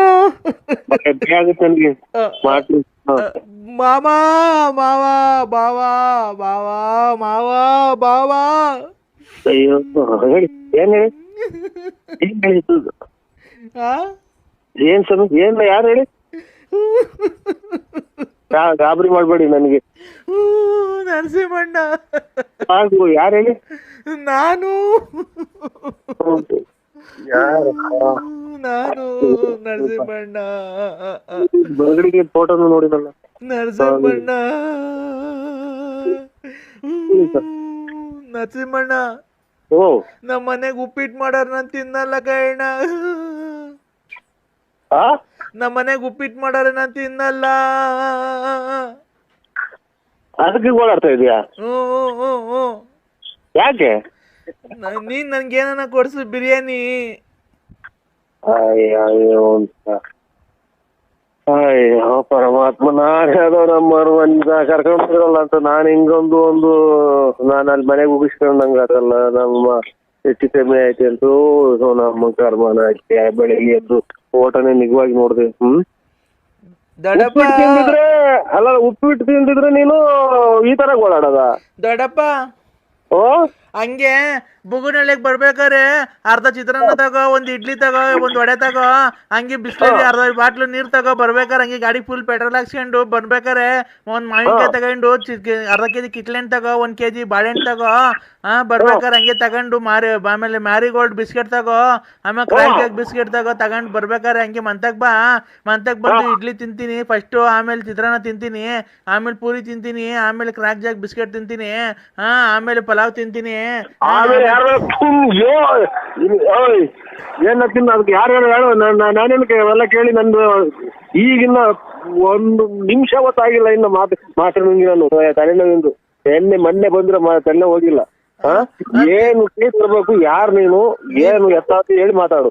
ಆಗುತ್ತೆ ನನ್ಗೆ ಮಾತು. ಮಾವ ಮಾವ ಬಾವ ಬಾವ ಮಾವ ಬಾವ. ಅಯ್ಯೋ ಹೇಳಿ, ಏನ್ ಹೇಳಿ? ಏನ್ ಹೇಳಿ? ಏನ್ ಸರ್ ಏನ್ ಯಾರು ಹೇಳಿ? ಗಾಬರಿ ಮಾಡ್ಬೇಡಿ ನನಗೆ. ನರಸಿಂಹಣ್ಣ ಯಾರು ಹೇಳಿ? ನಾನು ನರಸಿಂಹಣ್ಣ ಬಗಡಿಗೆ ಫೋಟೋನು ನೋಡಿರಲ್ಲ. ನರಸಿಂಹಣ್ಣ ನರಸಿಂಹಣ್ಣ ಓ ನಮ್ಮ ಮನೆಗ್ ಉಪ್ಪಿಟ್ಟು ಮಾಡಾರ ನಾನ್ ತಿನ್ನಲ್ಲ ಕೈಣ್ಣ. ನಮ್ಮ ಮನೆಗ್ ಉಪ್ಪಿಟ್ಟು ಮಾಡಾರ ನಾನ್ ತಿನ್ನಲ್ಲ. ಅದಕ್ಕೆ ಓಡಾಡ್ತಾ ಇದೀಯಾ? ಯಾಕೆ? ನೀನ್ ನನ್ಗೇನ ಕೊಡ್ಸು ಬಿರಿಯಾನಿ. ಅಯ್ಯೋ ಪರಮಾತ್ಮ, ನಾನ್ ಯಾವ್ದೋ ನಮ್ಮ ಕರ್ಕೊಂಡ್ರಲ್ಲ ಅಂತ ನಾನು ಹಿಂಗೊಂದು ನಾನು ಅಲ್ಲಿ ಮನೆಗೆ ಮುಗಿಸ್ಕೊಂಡಂಗ ಆತಲ್ಲ. ನಮ್ಮ ಹೆಚ್ಚು ಕಮ್ಮಿ ಆಯ್ತು ಅಂತೂ ನಮ್ಮ ಕರ್ಮನ ಆಯ್ತು. ಬೆಳಿಗ್ಗೆ ಎದ್ದು ಓಟನೇ ನಿಜವಾಗಿ ನೋಡ್ದೆ. ತಿಂದಿದ್ರೆ ಅಲ್ಲ, ಉಪ್ಪಿಟ್ಟು ತಿಂದಿದ್ರೆ ನೀನು ಈ ತರ ಓಡಾಡದ? ದೊಡ್ಡಪ್ಪ ಓ ಹಂಗೆ ಬುಗುನಳ್ಳಿಗೆ ಬರ್ಬೇಕಾರೆ ಅರ್ಧ ಚಿತ್ರಾನ್ನ ತಗೋ, ಒಂದ್ ಇಡ್ಲಿ ತಗೋ, ಒಂದ್ ವಡೆ ತಗೋ, ಹಂಗೆ ಬಿಸ್ಲರಿ ಅರ್ಧ ಬಾಟ್ಲು ನೀರ್ ತಗೋ. ಬರ್ಬೇಕಾರೆ ಹಂಗೆ ಗಾಡಿ ಫುಲ್ ಪೆಟ್ರೋಲ್ ಹಾಕ್ಸ್ಕೊಂಡು ಬರ್ಬೇಕಾರೆ ಒಂದ್ ಮಾವಿನಕಾಯಿ ತಗೊಂಡು ಅರ್ಧ ಕೆಜಿ ಕಿತ್ಳೆಹಣ್ಣು ತಗೋ, 1 kg ಬಾಳೆಹಣ್ಣು ತಗೋ. ಬರ್ಬೇಕಾರೆ ಹಂಗೆ ತಗೊಂಡು ಆಮೇಲೆ ಮ್ಯಾರಿಗೋಲ್ಡ್ ಬಿಸ್ಕೆಟ್ ತಗೋ, ಆಮೇಲೆ ಕ್ರಾಕ್ ಜಾಕ್ ಬಿಸ್ಕೆಟ್ ತಗೊಂಡು ಬರ್ಬೇಕಾರೆ ಹಂಗೆ ಮಂತಕ್ ಬಾ. ಮಂತಕ್ ಬಂದು ಇಡ್ಲಿ ತಿಂತೀನಿ ಫಸ್ಟ್, ಆಮೇಲೆ ಚಿತ್ರಾನ್ನ ತಿಂತೀನಿ, ಆಮೇಲೆ ಪೂರಿ ತಿಂತೀನಿ, ಆಮೇಲೆ ಕ್ರಾಕ್ ಜಾಕ್ ಬಿಸ್ಕೆಟ್ ತಿಂತೀನಿ, ಆಮೇಲೆ ಪಲಾವ್ ತಿಂತೀನಿ. ಏನ ತಿನ್ನ ಅದಕ್ಕೆ ಯಾರು ಹೇಳು? ನಾನೇನಕ್ಕೆ ಅವೆಲ್ಲ ಕೇಳಿ ನಂದು ಈಗಿನ್ನ 1 ನಿಮಿಷ ಹೊತ್ತಾಗಿಲ್ಲ ಇನ್ನು ಮಾತ್ರ ನುಂಗಿ ನಾನು ತಲೆನೋವಿಂದು. ಮೊನ್ನೆ ಬಂದ್ರೆ ತಲೆ ಹೋಗಿಲ್ಲ. ಏನು ಕೇಳ್ತಿರ್ಬೇಕು, ಯಾರು ನೀನು, ಏನು ಎತ್ತಾತಿ ಹೇಳಿ ಮಾತಾಡು.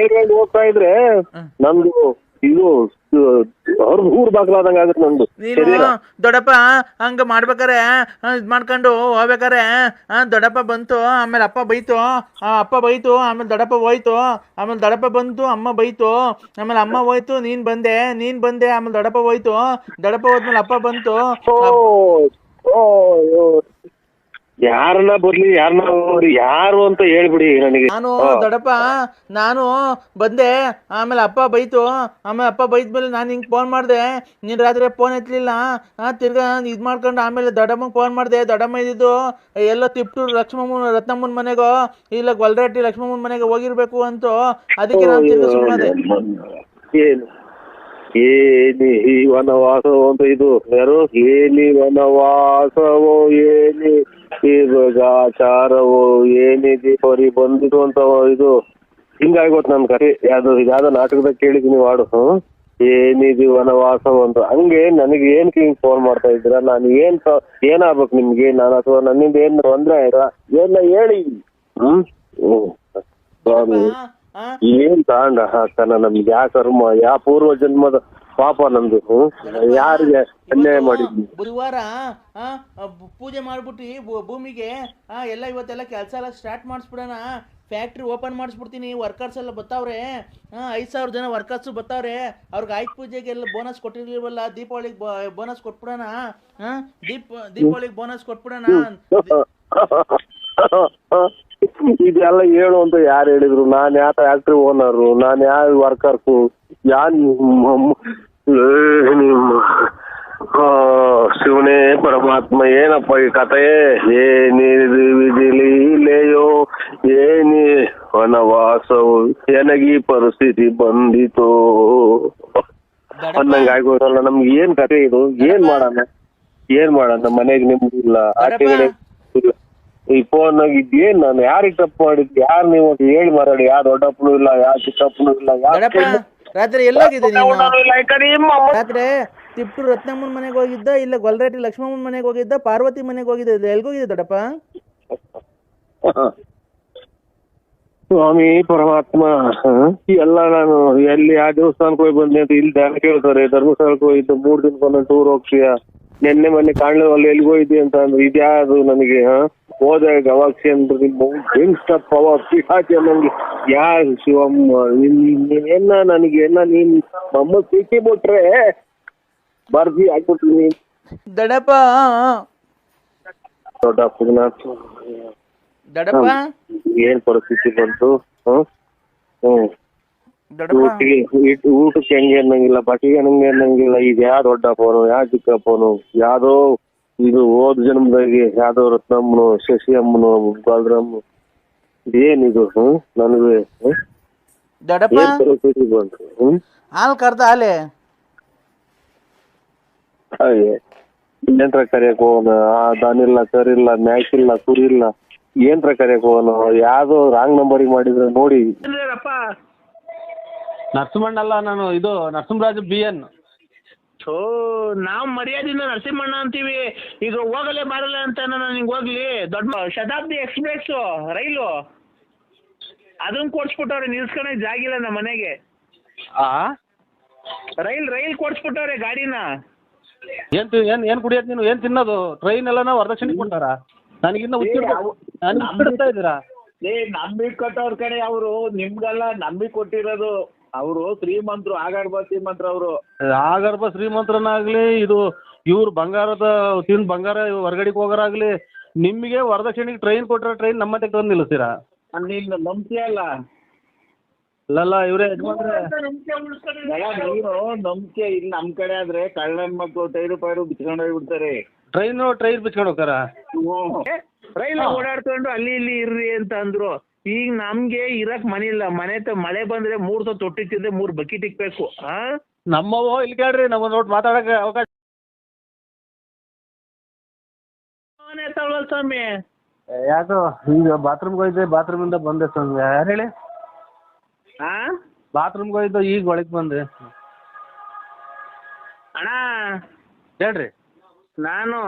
ಹೇಳಿ ಹೋಗ್ತಾ ಇದ್ರೆ ನಮ್ದು ಇದು ಊರ್ ಬಾಗ್ಲಾದಂಗ ಆಗುತ್ತೆ ನಮ್ದು. ನೀನು ದೊಡ್ಡಪ್ಪ ಹಂಗ ಮಾಡ್ಬೇಕಾರೆ ಇದ್ ಮಾಡ್ಕೊಂಡು ಹೋಗ್ಬೇಕಾರೆ ದೊಡ್ಡಪ್ಪ ಬಂತು, ಆಮೇಲೆ ಅಪ್ಪ ಬೈತು, ಆಮೇಲೆ ದೊಡ್ಡಪ್ಪ ಹೋಯ್ತು, ಆಮೇಲೆ ದೊಡ್ಡಪ್ಪ ಬಂತು, ಅಮ್ಮ ಬೈತು, ಆಮೇಲೆ ಅಮ್ಮ ಹೋಯ್ತು, ನೀನ್ ಬಂದೆ, ಆಮೇಲೆ ದೊಡ್ಡಪ್ಪ ಹೋಯ್ತು, ದೊಡ್ಡಪ್ಪ ಹೋದ್ಮೇಲೆ ಅಪ್ಪ ಬಂತು. ಯಾರನ್ನ ಬರ್ಲಿ ಯಾರನ್ನ ನೋಡಿ ಯಾರು ಅಂತ ಹೇಳ್ಬಿಡಿ ನನಗೆ. ನಾನು ದೊಡ್ಡಪ್ಪ ನಾನು ಬಂದೆ, ಆಮೇಲೆ ಅಪ್ಪ ಬೈತು, ಆಮೇಲೆ ಅಪ್ಪ ಬೈದ್ಮೇಲೆ ನಾನು ಹಿಂಗೆ ಫೋನ್ ಮಾಡಿದೆ, ನೀನು ರಾತ್ರಿ ಫೋನ್ ಎತ್ತಲಿಲ್ಲ. ತಿರ್ಗಾ ಇದು ಮಾಡ್ಕೊಂಡು ಆಮೇಲೆ ದೊಡ್ಡಮ್ಮಂಗೆ ಫೋನ್ ಮಾಡಿದೆ. ದೊಡ್ಡಮ್ಮ ಇದ್ದಿದ್ದು ಎಲ್ಲೋ ತಿಪ್ಟೂರು ರತ್ನಮ್ಮನ ಮನೆಗೋ ಇಲ್ಲ ಗೊಲ್ರಟ್ಟಿ ಲಕ್ಷ್ಮಮ್ಮನ ಮನೆಗೆ ಹೋಗಿರ್ಬೇಕು ಅಂತ, ಅದಕ್ಕೆ ನಾನು ತಿರ್ಗಾ ಸುಮ್ಮನೆ. ಏನು ಏನಿ ಈ ವನವಾಸವೋ ಅಂತ ಇದು ಯಾರು ಏನಿ ವನವಾಸವೋ ಏನಿ ಈ ಗಾಚಾರವೋ ಏನಿದೆ ಬರೀ ಬಂದಿದ್ದು ಅಂತ ಇದು ಹಿಂಗಾಗೋತ್ ನನ್ ಕತೆ. ಯಾವ್ದೋ ನಾಟಕದಾಗ ಕೇಳಿದೀನಿ ವಾಡು. ಏನಿದು ವನವಾಸವ ಅಂತ. ಹಂಗೆ ನನಗೆ ಏನಕ್ಕೆ ಹಿಂಗ್ ಫೋನ್ ಮಾಡ್ತಾ ಇದ್ದೀರಾ? ನಾನು ಏನಾಗ್ಬೇಕು ನಿಮ್ಗೆ? ನಾನು ಅಥವಾ ನನ್ನಿಂದ ಏನ್ ತೊಂದ್ರೆ ಆಯ್ತಾ ಏನ ಹೇಳಿ. ಸ್ವಾಮಿ ಏನ್ ತಾಂಡ ಹಾಕ್ತಾನ ನಮ್ಗೆ? ಯಾ ಕರ್ಮ ಯಾ ಪೂರ್ವ ಜನ್ಮದ ಪಾಪ ನಮ್ದು. ಯಾರಿಗೆ ಅನ್ಯಾಯ ಮಾಡಿದ್ವಿ? ಬುಧವಾರ ಪೂಜೆ ಮಾಡ್ಬಿಟ್ಟು ಭೂಮಿಗೆ ಎಲ್ಲ ಇವತ್ತೆಲ್ಲ ಕೆಲಸ ಎಲ್ಲ ಸ್ಟಾರ್ಟ್ ಮಾಡಿಸ್ಬಿಡೋಣ. ಫ್ಯಾಕ್ಟ್ರಿ ಓಪನ್ ಮಾಡಿಸ್ಬಿಡ್ತೀನಿ. ವರ್ಕರ್ಸ್ ಎಲ್ಲ ಬರ್ತಾವ್ರೆ, 5,000 ಜನ ವರ್ಕರ್ಸು ಬರ್ತಾವ್ರೆ. ಅವ್ರಿಗೆ ಆಯ್ತು ಪೂಜೆಗೆಲ್ಲ ಬೋನಸ್ ಕೊಟ್ಟಿರ್ಲಿಲ್ವಲ್ಲ, ದೀಪಾವಳಿಗೆ ಬೋನಸ್ ಕೊಟ್ಬಿಡೋಣ. ದೀಪಾವಳಿಗೆ ಬೋನಸ್ ಕೊಟ್ಬಿಡೋಣ. ಇದೆಲ್ಲ ಹೇಳು ಅಂತ ಯಾರು ಹೇಳಿದ್ರು? ನಾನ್ ಯಾವ ಫ್ಯಾಕ್ಟ್ರಿ ಓನರು? ನಾನ್ ಯಾವ ವರ್ಕರ್ಸು? ಶಿವನೇ ಪರಮಾತ್ಮ ಏನಪ್ಪ ಈ ಕಥೆ? ಏನಿದು ವಿಧಿಲೀಲೆಯೋ ಏನಿ ವನವಾಸವು ನನಗೀ ಪರಿಸ್ಥಿತಿ ಬಂದಿತೋ ಅನ್ನಂಗ ಆಗೋದಲ್ಲ. ನಮ್ಗೆ ಏನ್ ಕಥೆ ಇದು? ಏನ್ ಮಾಡೋಣ? ಮನೆಗೆ ನಿಮ್ದು ಇಲ್ಲ, ಆಚೆಗಡೆ ಇಲ್ಲ. ಈ ಫೋನ್ ಏನ್ ನಾನು ಯಾರಿಗೆ ತಪ್ಪು ಮಾಡಿದ್ದೆ? ಯಾರು ನೀವು ಹೇಳಿ ಮಾರಾಡಿ. ಯಾವ ದೊಡ್ಡಪ್ಪನು ಇಲ್ಲ, ಯಾವ ಚಿಕ್ಕಪ್ಪನು ಇಲ್ಲ. ರಾತ್ರಿ ಎಲ್ಲೋಗಿದ್ದೆ ನೀನು? ರಾತ್ರಿ ತಿಪ್ಟೂರು ರತ್ನಮ್ಮನ ಮನೆಗೆ ಹೋಗಿದ್ದ, ಇಲ್ಲ ಗೊಲ್ರಟ್ಟಿ ಲಕ್ಷ್ಮಮ್ಮನ ಮನೆಗೆ ಹೋಗಿದ್ದ, ಪಾರ್ವತಿ ಮನೆಗೆ ಹೋಗಿದ್ದ? ಎಲ್ಗೋಗಿದ್ದೆ ದೊಡ್ಡಪ್ಪ? ಸ್ವಾಮಿ ಪರಮಾತ್ಮ ಎಲ್ಲ ನಾನು ಎಲ್ಲಿ ಆ ದೇವಸ್ಥಾನಕ್ಕೆ ಹೋಗಿ ಬಂದೆ ಅಂತ ಇಲ್ಲಿ ಧ್ಯಾನ ಕೇಳ್ತಾರೆ. ಧರ್ಮಸ್ಥಳಕ್ಕೆ ಹೋಗಿದ್ದು 3 ದಿನಕ್ಕೊಂದು ಟೂರ್ ಹೋಗ್ತೀಯ. ನೆನ್ನೆ ಮೊನ್ನೆ ಕಾಣಲಿ ಎಲ್ಲಿಗೆ ಹೋಗಿದ್ದೆ ಅಂತ ಅಂದ್ರೆ ಇದ್ಯಾವುದು ನನಗೆ? ಹೋದಾಗ ಗವಾಕ್ಷಿ ಅಂದ್ರೆ ಅನ್ನಂಗೆ ಯಾರು ಶಿವಮ್ಮ ಏನ ನನಗೆ ನೀನ್ ನಮ್ಮ ಸಿಕ್ಕಿ ಬಿಟ್ರೆ ಬರ್ದಿ ಹಾಕ್ಬಿಟ್ರಿ ನೀನ್ ದಡಪ್ಪ. ದಡಪ್ಪ ಏನ್ ಪರಿಸ್ಥಿತಿ ಬಂತು? ಊಟಕ್ಕೆ ಹೆಂಗೆ ಅನ್ನಂಗಿಲ್ಲ, ಬಟ್ಟೆಗೆ ಹೆಂಗೆ ಅನ್ನಂಗಿಲ್ಲ. ಇದು ಯಾವ ದೊಡ್ಡ ಫೋನು, ಯಾವ ಚಿಕ್ಕ ಫೋನು? ಯಾವ್ದೋ ಇದು ಹೋದ ಜನ್ಮದಾಗೆ ಯಾವ್ದೋ ರತ್ನಮ್ಮನು, ಶಶಿ ಅಮ್ಮನು, ಬಾಲರಮ್ಮ, ಇದೇನಿದು? ನನಗೆ ಪರಿಸ್ಥಿತಿ ಬಂತು. ಹಾಲು ಕರ್ದ ಹಾಲೆ ಏನ್ರ ಕರಿಯಕ್ ಹೋಗೋಣ? ದನಿಲ್ಲ, ಕರಿಲ್ಲ, ಮ್ಯಾಕಿಲ್ಲ, ಕುರಿಲ್ಲ, ಏನ್ರ ಕರಿಯಕ್ ಹೋಗೋಣ? ಯಾವ್ದೋ ರಾಂಗ್ ನಂಬರಿಗೆ ಮಾಡಿದ್ರೆ ನೋಡಿ. ನರಸಿಂಹಣ್ಣ ಅಲ್ಲ, ನಾನು ಇದು ನರಸಿಂಹರಾಜು BN. ನಾವ್ ಮರ್ಯಾದಿಂದ ನರಸಿಂಹಣ್ಣ ಅಂತೀವಿ. ಈಗ ಹೋಗಲೇ ಬಾರಲ್ಲ ಅಂತ ನಾನು ನಿಂಗೆ ಹೋಗ್ಲಿ. ದೊಡ್ಡ ಶತಾಬ್ದಿ ಎಕ್ಸ್ಪ್ರೆಸ್ ರೈಲು ಅದನ್ನ ಕೊಡ್ಸ್ಬಿಟ್ಟವ್ರೆ, ನಿಲ್ಸ್ಕೊಳಕ್ ಜಾಗಿಲ್ಲ ನಮ್ಮ ಮನೆಗೆ. ರೈಲ್ ಕೊಡ್ಸ್ಬಿಟ್ಟವ್ರೆ ಗಾಡಿನ. ಏನ್ ಕುಡಿಯೋದು ನೀನು? ಏನ್ ತಿನ್ನೋದು? ಟ್ರೈನ್ ಎಲ್ಲ ವರದಕ್ಷಿಣೆ ಕೊಟ್ಟಾರ? ನನಗಿನ್ನ ಹುಚ್ಚಿಡ್ತಾ ಇದ್ದೀರಾ? ನಂಬಿಕೆ ಕೊಟ್ಟವ್ರ ಕಡೆ ಅವರು, ನಿಮ್ಗೆಲ್ಲ ನಂಬಿಕೆ ಕೊಟ್ಟಿರೋದು ಅವರು. ಶ್ರೀಮಂತರು, ಆಗರ್ಭ ಶ್ರೀಮಂತರು ಅವರು. ಆಗರ್ಭ ಶ್ರೀಮಂತರನ್ನಾಗ್ಲಿ, ಇದು ಇವ್ರು ಬಂಗಾರದ ಬಂಗಾರ ಹೊರಗಡೆಗೆ ಹೋಗೋರಾಗ್ಲಿ, ನಿಮಗೆ ವರದಕ್ಷಿಣೆಗೆ ಟ್ರೈನ್ ಕೊಟ್ಟರೆ ಟ್ರೈನ್ ನಮ್ಮ ಮತ್ತೆ ತಂದು ನಿಲ್ಲಿಸ್ತೀರಾ? ನೀನು ನಂಬ್ತಿಯಲ್ಲ? ಅಲ್ಲಲ್ಲ ಇವ್ರೆ ನೀನು ನಂಬಿಕೆ ಇಲ್ಲಿ ನಮ್ ಕಡೆ ಆದ್ರೆ ಕಳ್ಳನ್ ಮಕ್ಕಳು ಟೈರು ಬಿಚ್ಕೊಂಡು ಹೋಗ್ಬಿಡ್ತಾರೆ. ಟ್ರೈನ್ ಬಿಚ್ಕೊಂಡು ಹೋಗ್ತಾರ? ರೈಲ್ ಓಡಾಡ್ಕೊಂಡು ಅಲ್ಲಿ ಇಲ್ಲಿ ಇರ್ರಿ ಅಂತ ಅಂದ್ರು. ಈಗ ನಮ್ಗೆ ಇರಕ್ ಮನೆ ಇಲ್ಲ. ಮಳೆ ಬಂದ್ರೆ 3 ಸಲ ತೊಟ್ಟಿ ತಿಂದ್ರೆ 3 ಬಕೆಟ್ ಇಕ್ಬೇಕು. ನಮ್ಮವು ಇಲ್ಲಿ ಕೇಳ್ರಿ, ನಮ್ಮ ನೋಟ್ ಮಾತಾಡಕ್ಕೆ ಅವಕಾಶ ಸ್ವಾಮಿ. ಯಾಕೋ ಈಗ ಬಾತ್ರೂಮ್ಗೆ ಹೋಯ್ದೆ, ಬಾತ್ರೂಮಿಂದ ಬಂದೆ ಸ್ವಾಮಿ. ಯಾರು ಹೇಳಿ? ಬಾತ್ರೂಮ್ಗೆ ಹೋಯ್ದು ಈಗ ಒಳಗೆ ಬಂದೆ. ಅಣ್ಣ ಹೇಳ್ರಿ. ನಾನು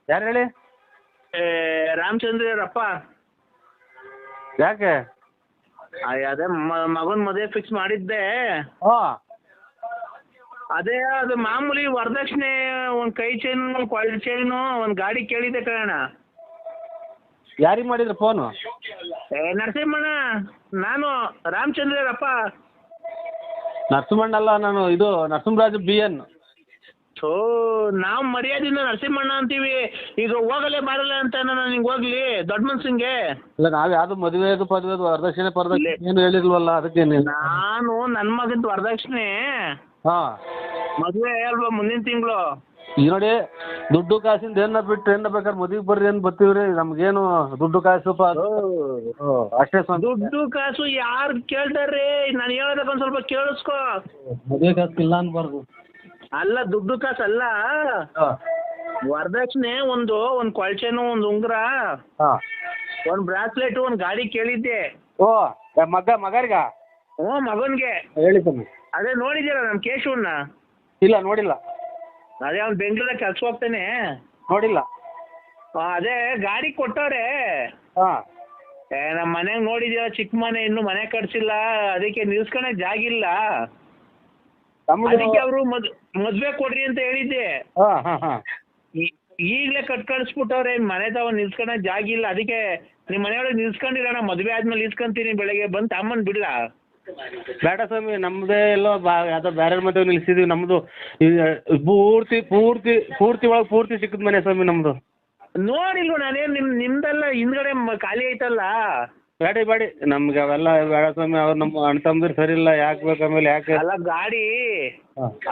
ಯಾರು ಹೇಳಿ? ರಾಮಚಂದ್ರಪ್ಪ. ಯಾಕೆ? ಅದೇ ಮಗನ್ ಮದುವೆ ಫಿಕ್ಸ್ ಮಾಡಿದ್ದೆ. ಅದೇ ಅದು ಮಾಮೂಲಿ ವರದಕ್ಷಿಣೆ, ಒಂದ್ ಕೈ ಚೈನ್, ಕ್ವಾಲಿಟಿ ಚೈನು, ಒಂದ್ ಗಾಡಿ ಕೇಳಿದ್ದೆ ಕಣ. ಯಾರಿಗೆ ಮಾಡಿದ್ರು ಫೋನು? ನರಸಿಂಹಣ್ಣ. ನಾನು ರಾಮಚಂದ್ರಪ್ಪ. ನರಸಿಂಹಣ್ಣ ಅಲ್ಲ, ನಾನು ಇದು ನರಸಿಂಹರಾಜು BN. ಥೋ ನಾವು ಮರ್ಯಾದಿಂದ ನರಸಿಂಹಣ್ಣ ಅಂತೀವಿ, ಈಗ ಹೋಗಲೇ ಬಾರಲ್ಲ ಅಂತ ನಾನು ನಿಂಗೆ ಹೋಗ್ಲಿ ದೊಡ್ಡ ಮನ್ಸಂಗೆ. ಇಲ್ಲ ನಾವ್ ಯಾವ್ದು ಮದುವೆದು ಪದವಿದು ವರದಕ್ಷಿಣೆ ಏನು ಹೇಳಿಲ್ವಲ್ಲ, ಅದಕ್ಕೆ ನಾನು ನನ್ನ ಮಗಂದು ವರದಕ್ಷಿಣೆ ಹಾ ಮದುವೆ ಅಲ್ವಾ ಮುಂದಿನ ತಿಂಗಳು. ಈಗ ನೋಡಿ ದುಡ್ಡು ಕಾಸಿಂದ ಏನ ಬಿಟ್ಟು ಏನ ಬೇಕಾದ್ರೆ ಮದುವೆಗೆ ಬರ್ರಿ ಏನ್ ಬರ್ತೀವ್ರಿ, ನಮ್ಗೇನು ದುಡ್ಡು ಕಾಸು ಅಷ್ಟೇ ಸ್ವಾಮಿ. ದುಡ್ಡು ಕಾಸು ಯಾರು ಕೇಳ್ತಾರ್ರಿ? ನಾನು ಹೇಳೋದಕ್ಕೆ ಒಂದ್ ಸ್ವಲ್ಪ ಕೇಳಿಸ್ಕೊ. ಮದುವೆ ಕಾಸು ಇಲ್ಲ ಅನ್ಬಾರ್ದು. ಅಲ್ಲ ದುಡ್ಡು ಕಾಸು ಅಲ್ಲ, ವರದಕ್ಷಿಣೆ ಒಂದು ಕೊಳಚೆನು, ಒಂದು ಉಂಗುರ, ಒಂದು ಬ್ರಾಸ್ಲೆಟ್, ಒಂದು ಗಾಡಿ ಕೇಳಿದ್ದೆ. ಓ ಮಗರಿಗ? ಹ್ಞೂ ಮಗನ್ಗೆ. ಹೇಳಿ ಸ್ವಾಮಿ. ಅದೇ ನೋಡಿದ್ದೀರಾ ನಮ್ಮ ಕೇಶವನ್ನ? ಇಲ್ಲ ನೋಡಿಲ್ಲ. ಅದೇ ಅವ್ನು ಬೆಂಗಳೂರಾಗ ಕೆಲ್ಸ ಹೋಗ್ತಾನೆ. ನೋಡಿಲ್ಲ. ಅದೇ ಗಾಡಿ ಕೊಟ್ಟವ್ರೆ. ನಮ್ಮ ಮನೆಗೆ ನೋಡಿದೀರ, ಚಿಕ್ಕ ಮನೆ, ಇನ್ನು ಮನೆ ಕಟ್ಸಿಲ್ಲ, ಅದಕ್ಕೆ ನಿಲ್ಸ್ಕೊಳಕ್ ಜಾಗಿಲ್ಲ. ಅದಕ್ಕೆ ಅವರು ಮದ್ವೆ ಕೊಡ್ರಿ ಅಂತ ಹೇಳಿದ್ದೆ. ಈಗಲೇ ಕಳ್ಸ್ಬಿಟ್ಟವ್ರೆ, ಮನೆ ತಾವ ನಿಲ್ಸ್ಕೊಳಕ್ ಜಾಗಿಲ್ಲ. ಅದಕ್ಕೆ ನಿಮ್ಮ ಮನೆಯೊಳಗೆ ನಿಲ್ಸ್ಕೊಂಡಿರೋಣ, ಮದ್ವೆ ಆದ್ಮೇಲೆ ನಿಲ್ಸ್ಕೊಂತೀನಿ, ಬೆಳಗ್ಗೆ ಬಂದು ತಮ್ಮನ್ ಬಿಡ್ಲಾ? ಬೇಡ ಸ್ವಾಮಿ, ನಮ್ದೇ ಎಲ್ಲೋ ಯಾವ್ದೋ ಬೇರೆ ಮದುವೆ ನಿಲ್ಸಿದ್ವಿ. ನಮ್ದು ಪೂರ್ತಿ ಪೂರ್ತಿ ಪೂರ್ತಿ ಒಳಗೆ ಪೂರ್ತಿ ಸಿಕ್ಕದ ಮನೆ ಸ್ವಾಮಿ ನಮ್ದು. ನೋಡಿಲ್ವ ನಾನೇನು ನಿಮ್ದೆಲ್ಲ ಹಿಂದ್ಗಡೆ ಖಾಲಿ ಐತಲ್ಲ. ಬೇಡಿ ನಮ್ಗೆ ಅವೆಲ್ಲ ಬೇಡ ಸ್ವಾಮಿ. ಅವ್ರು ನಮ್ಮ ಅಣ್ಣ ತಮ್ಮದಿರು ಸರಿ ಇಲ್ಲ, ಯಾಕೆ ಬೇಕು ಆಮೇಲೆ ಯಾಕೆ? ಅಲ್ಲ ಗಾಡಿ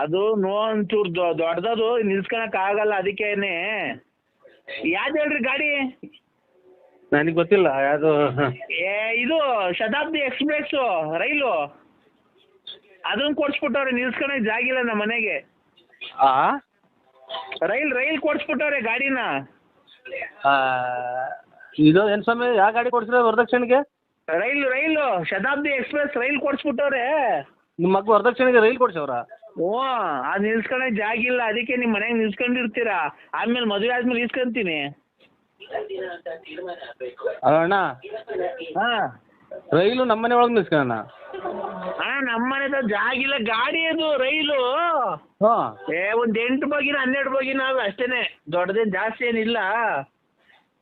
ಅದು ಒಂಚೂರು ದೊಡ್ಡದದು, ನಿಲ್ಸ್ಕೊಳಕ್ ಆಗಲ್ಲ. ಅದಕ್ಕೇನೆ ಯಾವ್ದು ಹೇಳ್ರಿ ಗಾಡಿ? ನನಗೆ ಗೊತ್ತಿಲ್ಲ ಯಾವುದು. ಇದು ಶತಾಬ್ದಿ ಎಕ್ಸ್ಪ್ರೆಸ್ ರೈಲು, ಅದನ್ನ ಕೊಡ್ಸ್ಬಿಟ್ಟವ್ರೆ, ನಿಲ್ಸ್ಕೊಳಕ್ ಜಾಗಿಲ್ಲ ನಮ್ಮ ಮನೆಗೆ. ರೈಲ್ ಕೊಡ್ಸ್ಬಿಟ್ಟವ್ರೆ ಗಾಡಿನ. ಇದು ಏನ್ ಸ್ವಾಮಿ, ಯಾವ ಗಾಡಿ ಕೊಡ್ಸಿರ ವರದಕ್ಷಿಣೆಗೆ? ರೈಲು ಶತಾಬ್ದಿ ಎಕ್ಸ್ಪ್ರೆಸ್ ರೈಲ್ ಕೊಡ್ಸ್ಬಿಟ್ಟವ್ರೆ. ನಿಮ್ಮ ಮಗ ವರದಕ್ಷಿಣೆಗೆ ರೈಲ್ ಕೊಡ್ಸವ್ರ? ಓ ಅದು ನಿಲ್ಸ್ಕೊಳಕ್ ಜಾಗಿಲ್ಲ, ಅದಕ್ಕೆ ನಿಮ್ಮ ಮನೆಗೆ ನಿಲ್ಸ್ಕೊಂಡಿರ್ತೀರಾ, ಆದ್ಮೇಲೆ ಮದುವೆ ಆದ್ಮೇಲೆ ಇಸ್ಕೊಂತೀನಿ. ಅಣ್ಣ ರೈಲು ನಮ್ಮನೆ ಒಳಗೆ ನಿಲ್ಸ್ಕೊಳ್ಳೋಣ. ನಮ್ಮನೆ ಜಾಗಿಲ್ಲ, ಗಾಡಿ ಅದು ರೈಲು. ಒಂದ್ 8 ಬೋಗಿನ 12 ಬೋಗಿನ ಅಷ್ಟೇನೆ, ದೊಡ್ಡದೇನ್ ಜಾಸ್ತಿ ಏನಿಲ್ಲ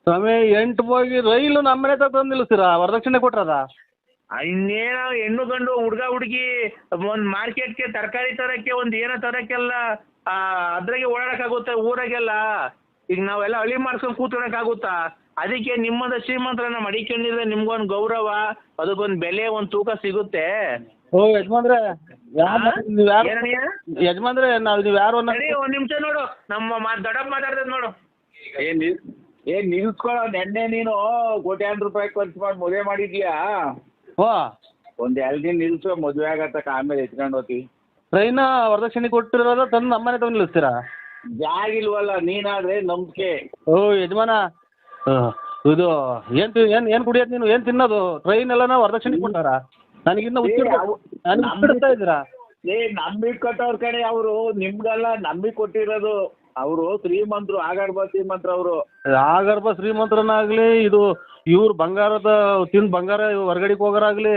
ಸ್ವಾಮಿ. 8 ಬೋಗಿ ರೈಲು ನಮ್ಮನೆ ತಂದು ನಿಲ್ಲಿಸ್ತೀರಾ? ವರದಕ್ಷಿಣೆ ಕೊಟ್ರದ? ಇನ್ನೇನೋ ಹೆಣ್ಣು ಗಂಡು ಹುಡ್ಗ ಹುಡುಗಿ ಒಂದ್ ಮಾರ್ಕೆಟ್ಗೆ ತರಕಾರಿ ತರಕ್ಕೆ, ಒಂದ್ ಏನೋ ತರಕ್ಕೆಲ್ಲ ಅದ್ರಾಗೆ ಓಡಾಡಕ್ಕಾಗುತ್ತಾ ಊರಾಗೆಲ್ಲ? ಈಗ ನಾವೆಲ್ಲ ಹಳ್ಳಿ ಮಾಡ್ಸ್ಕೊಂಡು ಕೂತ್ಕೊಳಕ್ಕಾಗುತ್ತಾ? ಅದಕ್ಕೆ ನಿಮ್ಮದ ಶ್ರೀಮಂತರನ್ನ ಮಡಿಕೊಂಡಿದ್ರೆ ನಿಮ್ಗೊಂದು ಗೌರವ, ಅದಕ್ಕೊಂದು ಬೆಲೆ, ಒಂದು ತೂಕ ಸಿಗುತ್ತೆ. ಓ ಯಜಮಾನ್ರೆ, ಯಜಮಾನ್ರೆ ನೀವು ಯಾರು? ಒಂದ್ ನಿಮಿಷ ನೋಡು, ನಮ್ಮ ದೊಡ್ಡಪ್ಪ ಮಾತಾಡ್ತದ ನೋಡು. ಏನ್ ನಿಲ್ಸ್ಕೊಳ್ಳೋ ನೆನ್ನೆ ನೀನು ಕೋಟ್ಯಾಂತರ ರೂಪಾಯಿ ಖರ್ಚು ಮಾಡಿ ಮದುವೆ ಮಾಡಿದ್ಯಾ? ಒಂದ್ 2 ದಿನ ನಿಲ್ಸು, ಮದುವೆ ಆಗತ್ತಕ್ಕ, ಆಮೇಲೆ ಎತ್ಕೊಂಡು ಹೋಗ್ತಿ. ಟ್ರೈನ್ ವರದಕ್ಷಿಣೆ ಕೊಟ್ಟಿರೋದ ತಂದು ನಮ್ಮನೆ ತಂದು ನಿಲ್ಲಿಸ್ತೀರಾ? ಜಾಗಿಲ್ವಲ್ಲ, ನೀನಾದ್ರೆ ನಂಬಿಕೆ. ಓ ಯಜಮಾನ, ಇದು ಏನ್ ಕುಡಿಯೋದು ನೀನು? ಏನ್ ತಿನ್ನೋದು? ಟ್ರೈನ್ ಎಲ್ಲ ವರದಕ್ಷಿಣೆ ಕೊಟ್ಟಾರ? ನನಗಿನ್ನ ಹುಚ್ಚಿಡ್ತಾ ಇದ್ದೀರಾ? ನಂಬಿಕೆ ಕೊಟ್ಟವ್ರ ಕಡೆ ಅವರು, ನಿಮ್ಗೆಲ್ಲ ನಂಬಿಕೆ ಕೊಟ್ಟಿರೋದು. ಅವರು ಶ್ರೀಮಂತರು, ಆಗರ್ಭ ಶ್ರೀಮಂತರು ಅವರು. ಆಗರ್ಭ ಶ್ರೀಮಂತರನ್ನಾಗ್ಲಿ, ಇದು ಇವ್ರು ಬಂಗಾರದ ತಿಂದು ಬಂಗಾರ ಹೊರಗಡೆಗೆ ಹೋಗೋರಾಗ್ಲಿ,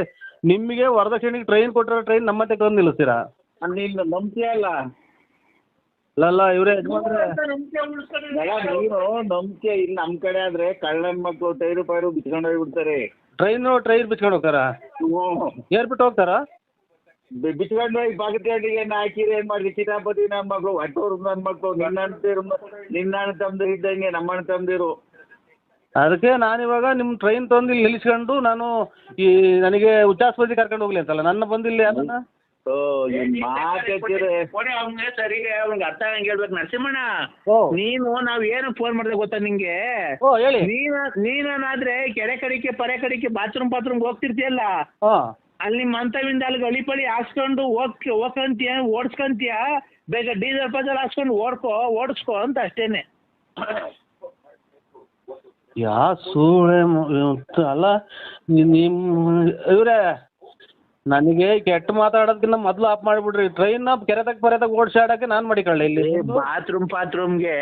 ನಿಮಗೆ ವರದಕ್ಷಿಣೆಗೆ ಟ್ರೈನ್ ಕೊಟ್ಟಿರೋ ಟ್ರೈನ್ ನಮ್ಮತ್ತೆ ತಂದು ನಿಲ್ಲಿಸ್ತೀರಾ? ನೀನು ನಂಬಿಕೆ ಅಲ್ಲ ಅಲ್ಲ ಇವ್ರೆ ನೀನು ನಂಬಿಕೆ ಇಲ್ಲ. ನಮ್ ಕಡೆ ಆದ್ರೆ ಕಳ್ಳನ್ ಮಕ್ಕಳು ಟೈರು ಪೈರು ಬಿಚ್ಕೊಂಡು ಹೋಗ್ಬಿಡ್ತಾರೆ. ಟ್ರೈನ್ ಬಿಚ್ಕೊಂಡು ಹೋಗ್ತಾರ? ಏರ್ಬಿಟ್ಟು ಹೋಗ್ತಾರ? ಬಿಚ್ಕೊಂಡು ಹೋಗಿ ಬಾಗತಿಗೆ ಹಾಕಿರಿ, ಏನ್ ಮಾಡಿ ಕಿತಾಪತಿ ನನ್ನ ಮಕ್ಕಳು, ಹೊಟ್ಟೋರು ನನ್ನ ಮಕ್ಕಳು, ನಿನ್ನ ಅಣ್ಣ ತಮ್ಮದಿರು ಇದ್ದಂಗೆ ನಮ್ಮ ಅಣ್ಣ ತಮ್ಮದಿರು. ಅದಕ್ಕೆ ನಾನಿವಾಗ ನಿಮ್ಮ ಟ್ರೈನ್ ತಂದು ಇಲ್ಲಿ ನಿಲ್ಲಿಸ್ಕೊಂಡು ನಾನು ನನಗೆ ಉಚ್ಚಾಸ್ಪತ್ರೆ ಕರ್ಕೊಂಡು ಹೋಗ್ಲಿ ಅಂತಲ್ಲ, ನನ್ನ ಬಂದಿಲ್ಲ ಅದನ್ನ ಸರಿಗೆ ಅವ್ನಿಗೆ ಅರ್ಥ ಆಗಂಗೆ ಹೇಳ್ಬೇಕು. ನರಸಿಂಹಣ್ಣ, ನೀನು ನಾವ್ ಏನು ಫೋನ್ ಮಾಡಿದೆ ಗೊತ್ತಾ ನಿಂಗೆ? ಹೇಳಿ. ನೀನಾದ್ರೆ ಕೆರೆ ಕಡಿಕೆ ಪರೆ ಕಡಿಕೆ ಬಾತ್ರೂಮ್ ಹೋಗ್ತಿರ್ತೀಯಲ್ಲ, ಅಲ್ಲಿ ನಿಮ್ಮ ಮಂತವಿಂದ ಅಲ್ಲಿ ಗಳಿಪಳಿ ಹಾಕ್ಸ್ಕೊಂಡು ಹೋಗ್ಕಂತೀಯ, ಓಡಿಸ್ಕೊಂತೀಯ, ಬೇಗ ಡೀಸೆಲ್ ಪಜಲ್ ಹಾಕ್ಸ್ಕೊಂಡು ಓಡಿಸ್ಕೊ ಅಂತ ಅಷ್ಟೇನೆ. ಯಾ ಸೂಳೆ ಅಲ್ಲ ಇವ್ರೆ, ನನಗೆ ಕೆಟ್ಟ ಮಾತಾಡೋದಕ್ಕಿಂತ ಮೊದ್ಲು ಆಫ್ ಮಾಡಿಬಿಡ್ರಿ. ಟ್ರೈನ್ ಕೆರೆದಾಗ ಪರೆದಾಗ ಓಡಿಸಾಡಕ್ಕೆ ನಾನು ಮಾಡಿಕೊಳ್ಳಿ. ಇಲ್ಲಿ ಬಾತ್ರೂಮ್ಗೆ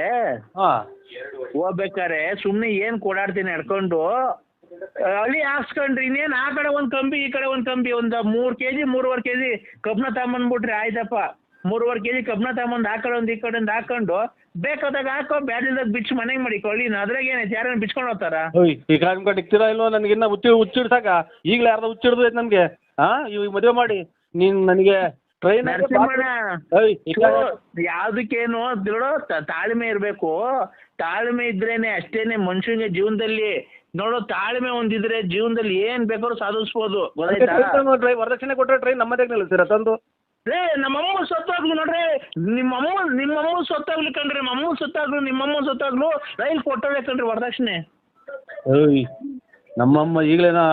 ಹೋಗ್ಬೇಕಾರೆ ಸುಮ್ನೆ ಏನ್ ಕೊಡಾಡ್ತೀನಿ ನಡ್ಕೊಂಡು, ಅಲ್ಲಿ ಹಾಕ್ಸ್ಕೊಂಡ್ರಿ. ಇನ್ನೇನ್ ಆ ಕಡೆ ಒಂದ್ ಕಂಬಿ, ಈ ಕಡೆ ಒಂದ್ ಕಂಬಿ, ಒಂದ್ 3 kg 3.5 kg ಕಬ್ನ ತಗೊಂಬಂದ್ಬಿಟ್ರಿ, ಆಯ್ತಪ್ಪ. 3.5 kg ಕಬ್ನ ತಗೊಂಬಂದ್ ಆ ಕಡೆ ಒಂದ್ ಈ ಕಡೆ ಒಂದ್ ಹಾಕೊಂಡು ಬೇಕಾದಾಗ ಹಾಕೋ, ಬ್ಯಾಡ್ದಾಗ ಬಿಚ್ಚು ಮನೆಗೆ ಮಾಡಿಕೊಳ್ಳಿ. ಅದ್ರಾಗ ಏನೈತೆ, ಯಾರನ್ನ ಬಿಚ್ಕೊಂಡು ಹೋಗ್ತಾರ? ಈ ಕಾರಣ ಇಕ್ತೀರಾ ಇಲ್ವೋ? ನನಗಿನ್ನ ಹುಚ್ಚಿಡ್ಸಾಕ ಈಗಲೇ ಯಾರ್ದ ಹುಚ್ಚಿಡ್ದು ಐತೆ ನನ್ಗೆ. ಇವಾಗ ಮದುವೆ ಮಾಡಿ ನೀನ್ ನನಗೆ ಟ್ರೈನ್ ನರಸಿಂಹಣ್ಣ ಯಾವ್ದಕ್ಕೇನು ನೋಡೋ ತಾಳ್ಮೆ ಇರ್ಬೇಕು. ತಾಳ್ಮೆ ಇದ್ರೇನೆ ಅಷ್ಟೇನೆ ಮನುಷ್ಯನಿಗೆ ಜೀವನದಲ್ಲಿ ನೋಡೋ ತಾಳ್ಮೆ ಒಂದಿದ್ರೆ ಜೀವನದಲ್ಲಿ ಏನ್ ಬೇಕಾದ್ರೂ ಸಾಧಿಸ್ಬೋದು. ಗೊತ್ತಾಯ್ತಾ? ವರದಕ್ಷಿಣೆ ಕೊಟ್ರೆ ಟ್ರೈನ್ ನಮ್ಮದೇ ನಿಲ್ಲಿಸ್ತೀರ ತಂದು? ರೇ ನಮ್ಮಮ್ಮ ಸತ್ತಾಗ್ಲು ನೋಡ್ರಿ, ನಿಮ್ಮಮ್ಮ ಸತ್ತಾಗ್ಲಿ ಕಣ್ರಿ, ನಮ್ಮಮ್ಮ ಸತ್ತಾಗ್ಲು ನಿಮ್ಮಮ್ಮ ಸತ್ತಾಗ್ಲು ರೈಲ್ ಕೊಟ್ಟೋಳೆ ಕಣ್ರಿ ವರದಕ್ಷಿಣೆ. ನಮ್ಮಮ್ಮ ಈಗಲೇನಾ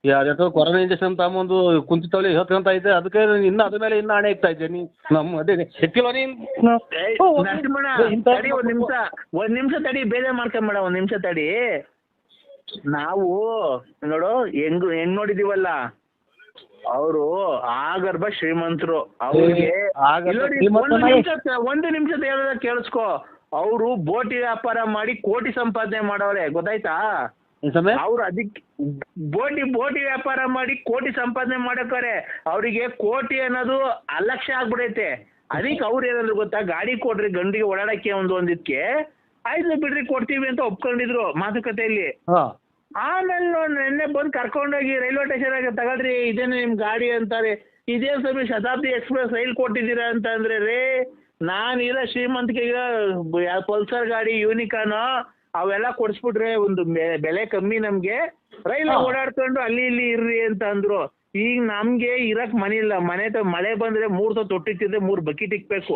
ಯಾವ್ದೋ ಕೊರೋನಾ ಇಂಜೆಕ್ಷನ್ ತಗೊಂಬಂದು ಕುಂತಿತ್ತವಳಿ ಹೇಳ್ತಂತ ಐತೆ, ಅದಕ್ಕೆ ಇನ್ನ ಅದ್ರ ಮೇಲೆ ಇನ್ನ ಹಣೆ ಇಕ್ತಾ ಇದ್ದೆ. ನಮ್ಮ ಅದೇ ಎಕ್ಕಿಲ್ವ ನೀನ್? ನರಸಿಂಹಣ್ಣ ತಡಿ ಒಂದ್ ನಿಮಿಷ ತಡಿ, ಬೇಜಾರ್ ಮಾಡ್ಕೊಂಬೇಡ, ಒಂದ್ ನಿಮಿಷ ತಡಿ. ನಾವು ನೋಡು ಹೆಂಗ್ ನೋಡಿದೀವಲ್ಲ, ಅವರು ಆಗರ್ಭ ಶ್ರೀಮಂತರು. ಅವ್ರಿಗೆ ಒಂದು ನಿಮಿಷ ಹೇಳೋದ ಕೇಳಿಸ್ಕೊ. ಅವರು ಬೋಟಿ ವ್ಯಾಪಾರ ಮಾಡಿ ಕೋಟಿ ಸಂಪಾದನೆ ಮಾಡವ್ರೆ. ಗೊತ್ತಾಯ್ತಾ? ಅವ್ರು ಅದಕ್ಕೆ ಬೋಟಿ ವ್ಯಾಪಾರ ಮಾಡಿ ಕೋಟಿ ಸಂಪಾದನೆ ಮಾಡಕ್ಕಾರೆ. ಅವರಿಗೆ ಕೋಟಿ ಅನ್ನೋದು ಅಲಕ್ಷ್ಯ ಆಗ್ಬಿಡೈತೆ. ಅದಕ್ಕೆ ಅವ್ರು ಏನಂದ್ರು ಗೊತ್ತಾ, ಗಾಡಿ ಕೊಡ್ರಿ ಗಂಡಿಗೆ ಓಡಾಡಕ್ಕೆ ಒಂದಿದ್ಕೆ, ಆಯ್ತು ಬಿಡ್ರಿ ಕೊಡ್ತೀವಿ ಅಂತ ಒಪ್ಕೊಂಡಿದ್ರು ಮಾತುಕತೆಯಲ್ಲಿ. ಆಮೇಲೆ ನೆನ್ನೆ ಬಂದು ಕರ್ಕೊಂಡೋಗಿ ರೈಲ್ವೆ ಸ್ಟೇಷನ್ ಆಗಿ ತಗೊಳ್ರಿ ಇದೇನು ನಿಮ್ ಗಾಡಿ ಅಂತಾರೆ. ಇದೇ ಸಮಯ ಶತಾಬ್ದಿ ಎಕ್ಸ್ಪ್ರೆಸ್ ರೈಲ್ ಕೊಟ್ಟಿದ್ದೀರಾ ಅಂತ ಅಂದ್ರೆ ರೇ, ನಾನಿರೋ ಶ್ರೀಮಂತಿಗೆ ಪಲ್ಸರ್ ಗಾಡಿ ಯೂನಿಕಾನ್ ಅವೆಲ್ಲ ಕೊಡಿಸ್ಬಿಟ್ರೆ ಒಂದು ಬೆಲೆ ಕಮ್ಮಿ ನಮ್ಗೆ, ರೈಲ್ ಓಡಾಡ್ಕೊಂಡು ಅಲ್ಲಿ ಇಲ್ಲಿ ಇರ್ರಿ ಅಂತ ಅಂದ್ರು. ಈಗ ನಮ್ಗೆ ಇರಕ್ ಮನೆ ಇಲ್ಲ, ಮಳೆ ಬಂದ್ರೆ 3 ತೊಟ್ಟಿತ್ತಿದ್ರೆ 3 ಬಕೆಟ್ ಇಕ್ಬೇಕು.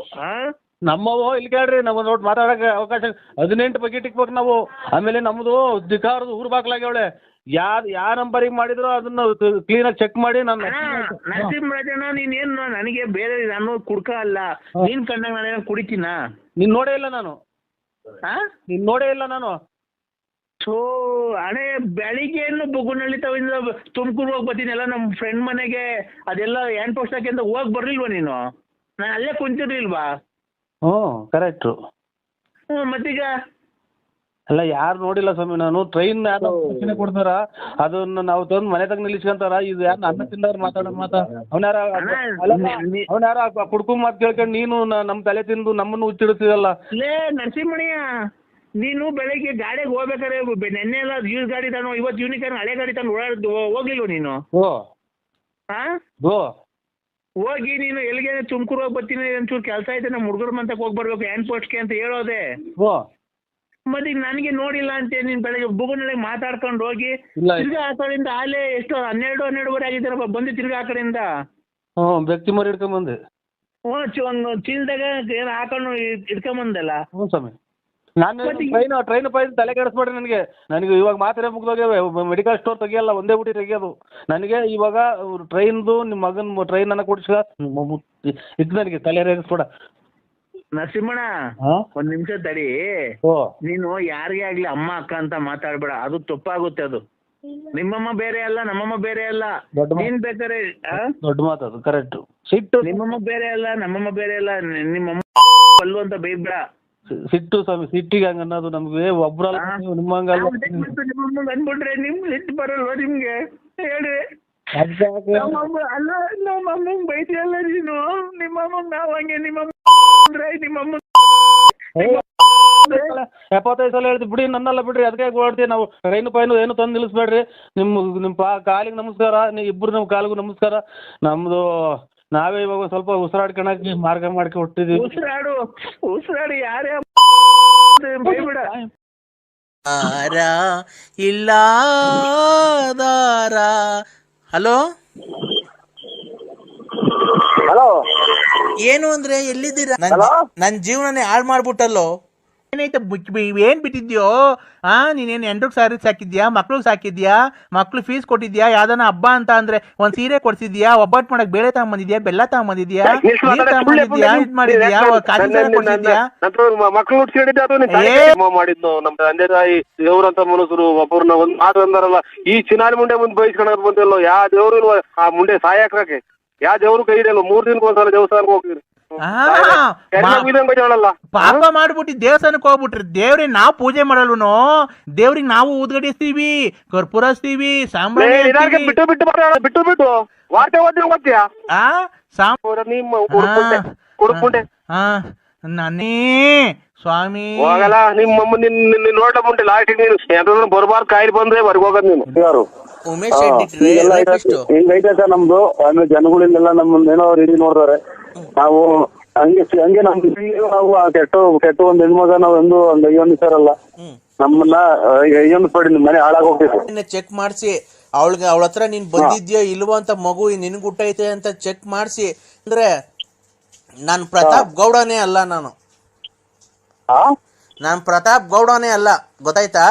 ನಮ್ಮವು ಇಲ್ಲಿ ಕೇಳ್ರಿ, ನಮ್ಮ ನೋಡಿ ಮಾತಾಡಕ್ಕೆ ಅವಕಾಶ 18 ಬಕೆಟ್ ಇಕ್ಬೇಕು ನಾವು. ಆಮೇಲೆ ನಮ್ದು ದಿಕಾರದು ಊರ್ ಬಾಗ್ಲಾಗ್ಯವಳೆ, ಯಾ ನಂಬರಿಗೆ ಮಾಡಿದ್ರು ಅದನ್ನ ಕ್ಲೀನಾಗಿ ಚೆಕ್ ಮಾಡಿ ನಾನು. ನರಸಿಂಹರಾಜಣ್ಣ ನೀನೇನು ನನಗೆ ಬೇರೆ ನಾನು ಕುಡ್ಕ ಅಲ್ಲ, ನೀನ್ ಕಂಡಾಗ ನಾನೇನು ಕುಡಿತೀನ? ನೀನ್ ನೋಡೇ ಇಲ್ಲ ನಾನು, ನೀನ್ ನೋಡೇ ಇಲ್ಲ ನಾನು. ಸೊ ಅಣೆ ಬೆಳಿಗ್ಗೆ ಬುಗುನಳ್ಳಿ ತವಿಂದ ತುಮಕೂರು ಹೋಗಿ ಬರ್ತೀನಿ ಎಲ್ಲ ನಮ್ಮ ಫ್ರೆಂಡ್ ಮನೆಗೆ, ಅದೆಲ್ಲ ಹ್ಯಾಂಡ್ ಪೋಸ್ಟ್ ಹಾಕಿಂದ ಹೋಗಿ ಬರ್ಲಿಲ್ವಾ ನೀನು? ನಾನು ಅಲ್ಲೇ ಕುಂತಿರ್ಲಿಲ್ವಾ? ಕರೆಕ್ಟು. ಮತ್ತೀಗ ಅಲ್ಲ ಯಾರು ನೋಡಿಲ್ಲ ಸ್ವಾಮಿ ನಾನು. ಟ್ರೈನ್ ಯಾರು ಕೊಡ್ತಾರ ಅದನ್ನ ನಾವು ತಂದು ಮನೆ ತಗ ನಿಲ್ಲಿಸ್ಕೊಂತಾರ. ಇದು ಯಾರು ಅನ್ನ ತಿಂದವ್ರು ಮಾತಾಡೋ ಅವನ್ಯಾರ ಕುಡ್ಕೊಂಡ್ ಮಾತು ಕೇಳ್ಕೊಂಡು ನೀನು ನಮ್ ತಲೆ ತಿಂದು ನಮ್ಮನ್ನು ಹುಚ್ಚಿಡ್ತೀವಲ್ಲ. ಲೇ ನರಸಿಂಹಣ್ಣ, ನೀನು ಬೆಳಗ್ಗೆ ಗಾಡಿಗೆ ಹೋಗ್ಬೇಕಾರೆ ನೆನ್ನೆ ಎಲ್ಲ ಯೂಸ್ ಗಾಡಿ ತಾನು, ಇವತ್ತು ಯೂನಿಕಾರ್ನ್ ಹಳೆ ಗಾಡಿ ತಾನು ಹೋಗ್ಲಿಲ್ವ ನೀನು? ಹೋಗಿ ನೀನು ಎಲ್ಲಿಗೆ ತುಮಕೂರು ಹೋಗಿ ಬರ್ತೀನಿ ಒಂಚೂರು ಕೆಲಸ ಐತೆ ನಮ್ಮ ಹುಡುಗರ ಮಂತಕ್ಕೆ ಹೋಗಿ ಬರ್ಬೇಕು ಹ್ಯಾಂಡ್ ಪೋಸ್ಟ್ಗೆ ಅಂತ ಹೇಳೋದೆ. ಮತ್ತೆ ನನಗೆ ನೋಡಿಲ್ಲ ಅಂತ ನೀನ್ ಬೆಳಗ್ಗೆ ಬುಗುನೊಳಗೆ ಮಾತಾಡ್ಕೊಂಡು ಹೋಗಿ ತಿರ್ಗಾ ಆ ಕಡೆಯಿಂದ ಆಲೇ ಎಷ್ಟು 12-12:30 ಆಗಿದ್ದಾರಪ್ಪ ಬಂದು ತಿರ್ಗಾ ಆ ಕಡೆಯಿಂದ ವ್ಯಕ್ತಿ ಮರಿ ಹಿಡ್ಕೊಂಡ್ ಬಂದೆ. ಒಂದು ಚೀಲದಾಗ ಏನು ಹಾಕೊಂಡು ಇಟ್ಕೊಂಬಂದಲ್ಲ. ಸ್ವಾಮಿ ನಾನು ಟ್ರೈನ್ ಪೈನ್ ತಲೆ ಕೆಡಿಸ್ಬೇಡ್ರಿ ನನಗೆ ಇವಾಗ ಮಾತ್ರ ಮುಗ್ದೋಗ್ಯಾವೆ. ಮೆಡಿಕಲ್ ಸ್ಟೋರ್ ತೆಗಿಯಲ್ಲ, ಒಂದೇ ಬುಟ್ಟಿ ತೆಗಿಯೋದು ನನಗೆ. ಇವಾಗ ಟ್ರೈನ್ದು ನಿಮ್ಮ ಮಗನ ಟ್ರೈನ್ ಅನ್ನ ಕೊಡಿಸ್ಕ ಇದು ನನಗೆ ತಲೆ ರೇಗಿಸ್ಬೇಡ. ನರಸಿಂಹಣ್ಣ ಒಂದ್ ನಿಮಿಷ ತಡಿ. ನೀನು ಯಾರಿಗೇ ಆಗ್ಲಿ ಅಮ್ಮ ಅಕ್ಕ ಅಂತ ಮಾತಾಡ್ಬೇಡ, ಅದು ತಪ್ಪಾಗುತ್ತೆ. ಅದು ನಿಮ್ಮಮ್ಮ ಬೇರೆ ಅಲ್ಲ, ನಮ್ಮಮ್ಮ ಬೇರೆ ಅಲ್ಲ. ನೀನ್ ಬೇಕಾರೆ ದೊಡ್ಡ ಮಾತದು ಕರೆಕ್ಟ್. ಸಿಟ್ಟು ನಿಮ್ಮಮ್ಮ ಬೇರೆ ಅಲ್ಲ, ನಮ್ಮಮ್ಮ ಬೇರೆ ಅಲ್ಲ. ನಿಮ್ಮಮ್ಮ ಅಲ್ಲು ಅಂತ ಬೈಬೇಡ. ಸಿಟ್ಟು ಸ್ವಾಮಿ, ಸಿಟ್ಟಿಗೆ ಹಂಗ ಅನ್ನೋದು ನಮ್ಗೆ ಒಬ್ರಲ್ಲ ನಿಮ್ಮಂಗಲ್ಲ. ನಿಮ್ಮಮ್ಮ ಅನ್ಬಿಟ್ರೆ ನಿಮ್ ಸಿಟ್ಟು ಬರಲ್ವ ನಿಮ್ಗೆ? ಹೇಳಿ. ಅಲ್ಲ ನಮ್ಮಮ್ಮಂಗ್ ಬೈತಿಯಲ್ಲ ನೀನು. ನಿಮ್ಮಮ್ಮಂಗ್ ನಾವ್ ಹಂಗೆ ನಿಮ್ಮಮ್ಮ 75 ಸಲ ಹೇಳ್ತೀವಿ ಬಿಡಿ, ನನ್ನಲ್ಲ ಬಿಡ್ರಿ. ಅದಕ್ಕೆ ಓಡ್ತೀವಿ ನಾವು. ರೈನು ಪೈನು ಏನು ತಂದು ನಿಲ್ಲಿಸ್ಬೇಡ್ರಿ. ನಿಮ್ಮ ಕಾಲಿಗೆ ನಮಸ್ಕಾರ, ಇಬ್ರು ನಮ್ಮ ಕಾಲಿಗೂ ನಮಸ್ಕಾರ. ನಮ್ದು ನಾವೇ ಇವಾಗ ಸ್ವಲ್ಪ ಉಸಿರಾಡ್ಕೊಳಕ್ಕೆ ಮಾರ್ಗ ಮಾಡ್ಕೊಂಡು ಹೊಟ್ಟಿದೀವಿ. ಉಸಿರಾಡು ಯಾರೇ ಬೈಬಿಡ. ಇಲ್ಲ ಹಲೋ ಏನು ಅಂದ್ರೆ ಎಲ್ಲಿದ್ದೀರಾ? ನನ್ ಜೀವನನೇ ಹಾಳು ಮಾಡ್ಬಿಟ್ಟಲ್ಲೋ. ಏನೈತೆ ಏನ್ ಬಿಟ್ಟಿದ್ಯೋ? ನೀನೇನು ಎಂಟ್ರಿಗೆ ಸಾರಿ ಸಾಕಿದ್ಯಾ? ಮಕ್ಳಿಗೆ ಸಾಕಿದ್ಯಾ? ಮಕ್ಳು ಫೀಸ್ ಕೊಟ್ಟಿದ್ಯಾ? ಯಾವ್ದಾನ ಹಬ್ಬ ಅಂತ ಅಂದ್ರೆ ಒಂದ್ ಸೀರೆ ಕೊಡ್ಸಿದ್ಯಾ? ಒಬ್ಬಟ್ಟು ಮಾಡಕ್ ಬೇಳೆ ತಗೊಂಬಂದಿದ್ಯಾ? ಬೆಲ್ಲ ತಗೊಂಬಂದಿದ್ಯಾ? ನೀರ್ ತಗೊಂಬಂದಿದ್ಯಾ? ಇದ್ ಮಾಡಿದ್ಯಾ? ಕಾಫಿ ಕೊಡ್ಸಿದ್ಯಾ? ಮಕ್ಳು ಮಾಡಿದ್ನು ನಮ್ಮ ತಂದೆ ತಾಯಿ ದೇವ್ರಂತ ಮನುಷ್ಯರು. ಒಬ್ಬರನ್ನ ಒಂದ್ ಮಾತು ಅಂದಾರಲ್ಲ, ಈ ಚಿನಾರಿ ಮುಂಡೆ ಮುಂದೆ ಬಯಸ್ಕೊಳಕ್ ಬಂದಿಲ್ಲೋ. ಯಾವ ದೇವ್ರು ಆ ಮುಂಡೆ ಸಾಯಕ್ರಾಕೆ ಯಾವ ದೇವ್ರು ಕೈ ಇದೆಯಲ್ಲ. 3 ದಿನಕ್ಕೆ ಒಂದ್ಸಲ ದೇವಸ್ಥಾನಕ್ಕೆ ಹೋಗ್ತೀರಿ. ಪಾಪ ಮಾಡ್ಬಿಟ್ಟು ದೇವಸ್ಥಾನಕ್ಕೆ ಹೋಗ್ಬಿಟ್ರಿ. ದೇವ್ರಿಗೆ ನಾವು ಪೂಜೆ ಮಾಡಲ್ವನೋ? ದೇವ್ರಿಗೆ ನಾವು ಊದ್ಗಡಿಸ್ತೀವಿ, ಕರ್ಪೂರ ಹಚ್ತೀವಿ, ಸಾಂಬ್ರಾಣಿ ಬಿಟ್ಟು ಬಿಟ್ಟು ಬಿಟ್ಟು ವಾರ್ತೆ ಓದ್ತೀಯಾ? ನಾನೇ ಸ್ವಾಮಿ ಹೋಗಲ್ಲ ನಿಮ್ಮ ನಿನ್ನ ನೋಟ ಮುಂಟೆ ಲಾಸ್ಟ್ ನೀನು ಯಾವ್ದಾದ್ರು ಬರಬಾರ್ದು ಕಾಯಿಲೆ ಬಂದ್ರೆ ಹೊರಗೆ ಹೋಗೋದು ನೀನು ಯಾರು ಉಮೇಶ್ ಶೆಟ್ಟಿ ಹಿಂಗೈತೆ ಸರ್ ನಮ್ದು ಅಂದ್ರೆ ಜನಗಳಿಂದೆಲ್ಲ ನಮ್ಮನ್ನ ಏನೋ ರೀತಿ ನೋಡ್ತಾರೆ ನಾವು ಹಂಗೆ ನಮ್ ನಾವು ಕೆಟ್ಟ ಒಂದ್ ಹೆಣ್ಮಗ ನಾವ್ ಒಂದು ಒಂದ್ ಅಯ್ಯೊಂದು ಸರಲ್ಲ ನಮ್ಮನ್ನ ಅಯ್ಯೊಂದು ಪಡಿ ನಿಮ್ ಮನೆ ಹಾಳಾಗೋಗ್ಬೇಕು. ಚೆಕ್ ಮಾಡಿಸಿ ಅವಳ ಹತ್ರ ನೀನ್ ಬಂದಿದ್ಯೋ ಇಲ್ವೋ ಅಂತ ಮಗು ನಿನ್ಗೆ ಹುಟ್ಟೈತೆ ಅಂತ ಚೆಕ್ ಮಾಡಿಸಿ ಅಂದ್ರೆ ನಾನ್ ಪ್ರತಾಪ್ ಗೌಡನೇ ಅಲ್ಲ, ನಾನ್ ಪ್ರತಾಪ್ ಗೌಡನೇ ಅಲ್ಲ, ಗೊತ್ತಾಯ್ತಾ?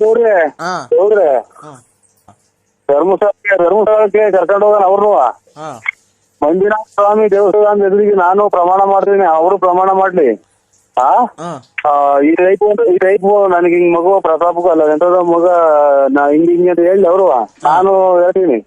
ನೋಡ್ರಿ ಧರ್ಮಸ್ಥಳಕ್ಕೆ ಕರ್ಕೊಂಡು ಹೋಗೋಣ ಅವ್ರು. ಮಂಜುನಾಥ ಸ್ವಾಮಿ ದೇವಸ್ಥಾನ ಎದುರಿಗೆ ನಾನು ಪ್ರಮಾಣ ಮಾಡ್ತೀನಿ, ಅವರು ಪ್ರಮಾಣ ಮಾಡ್ಲಿ. ಈ ಟೈಪ್ ನನಗೆ ಹಿಂಗ್ ಮಗು ಪ್ರತಾಪ್ಗೂ ಅಲ್ಲ ಎಂತದ ಮಗ ಹಿಂಗ್ ಅಂತ ಹೇಳಿ ಅವರು ನಾನು ಹೇಳ್ತೀನಿ.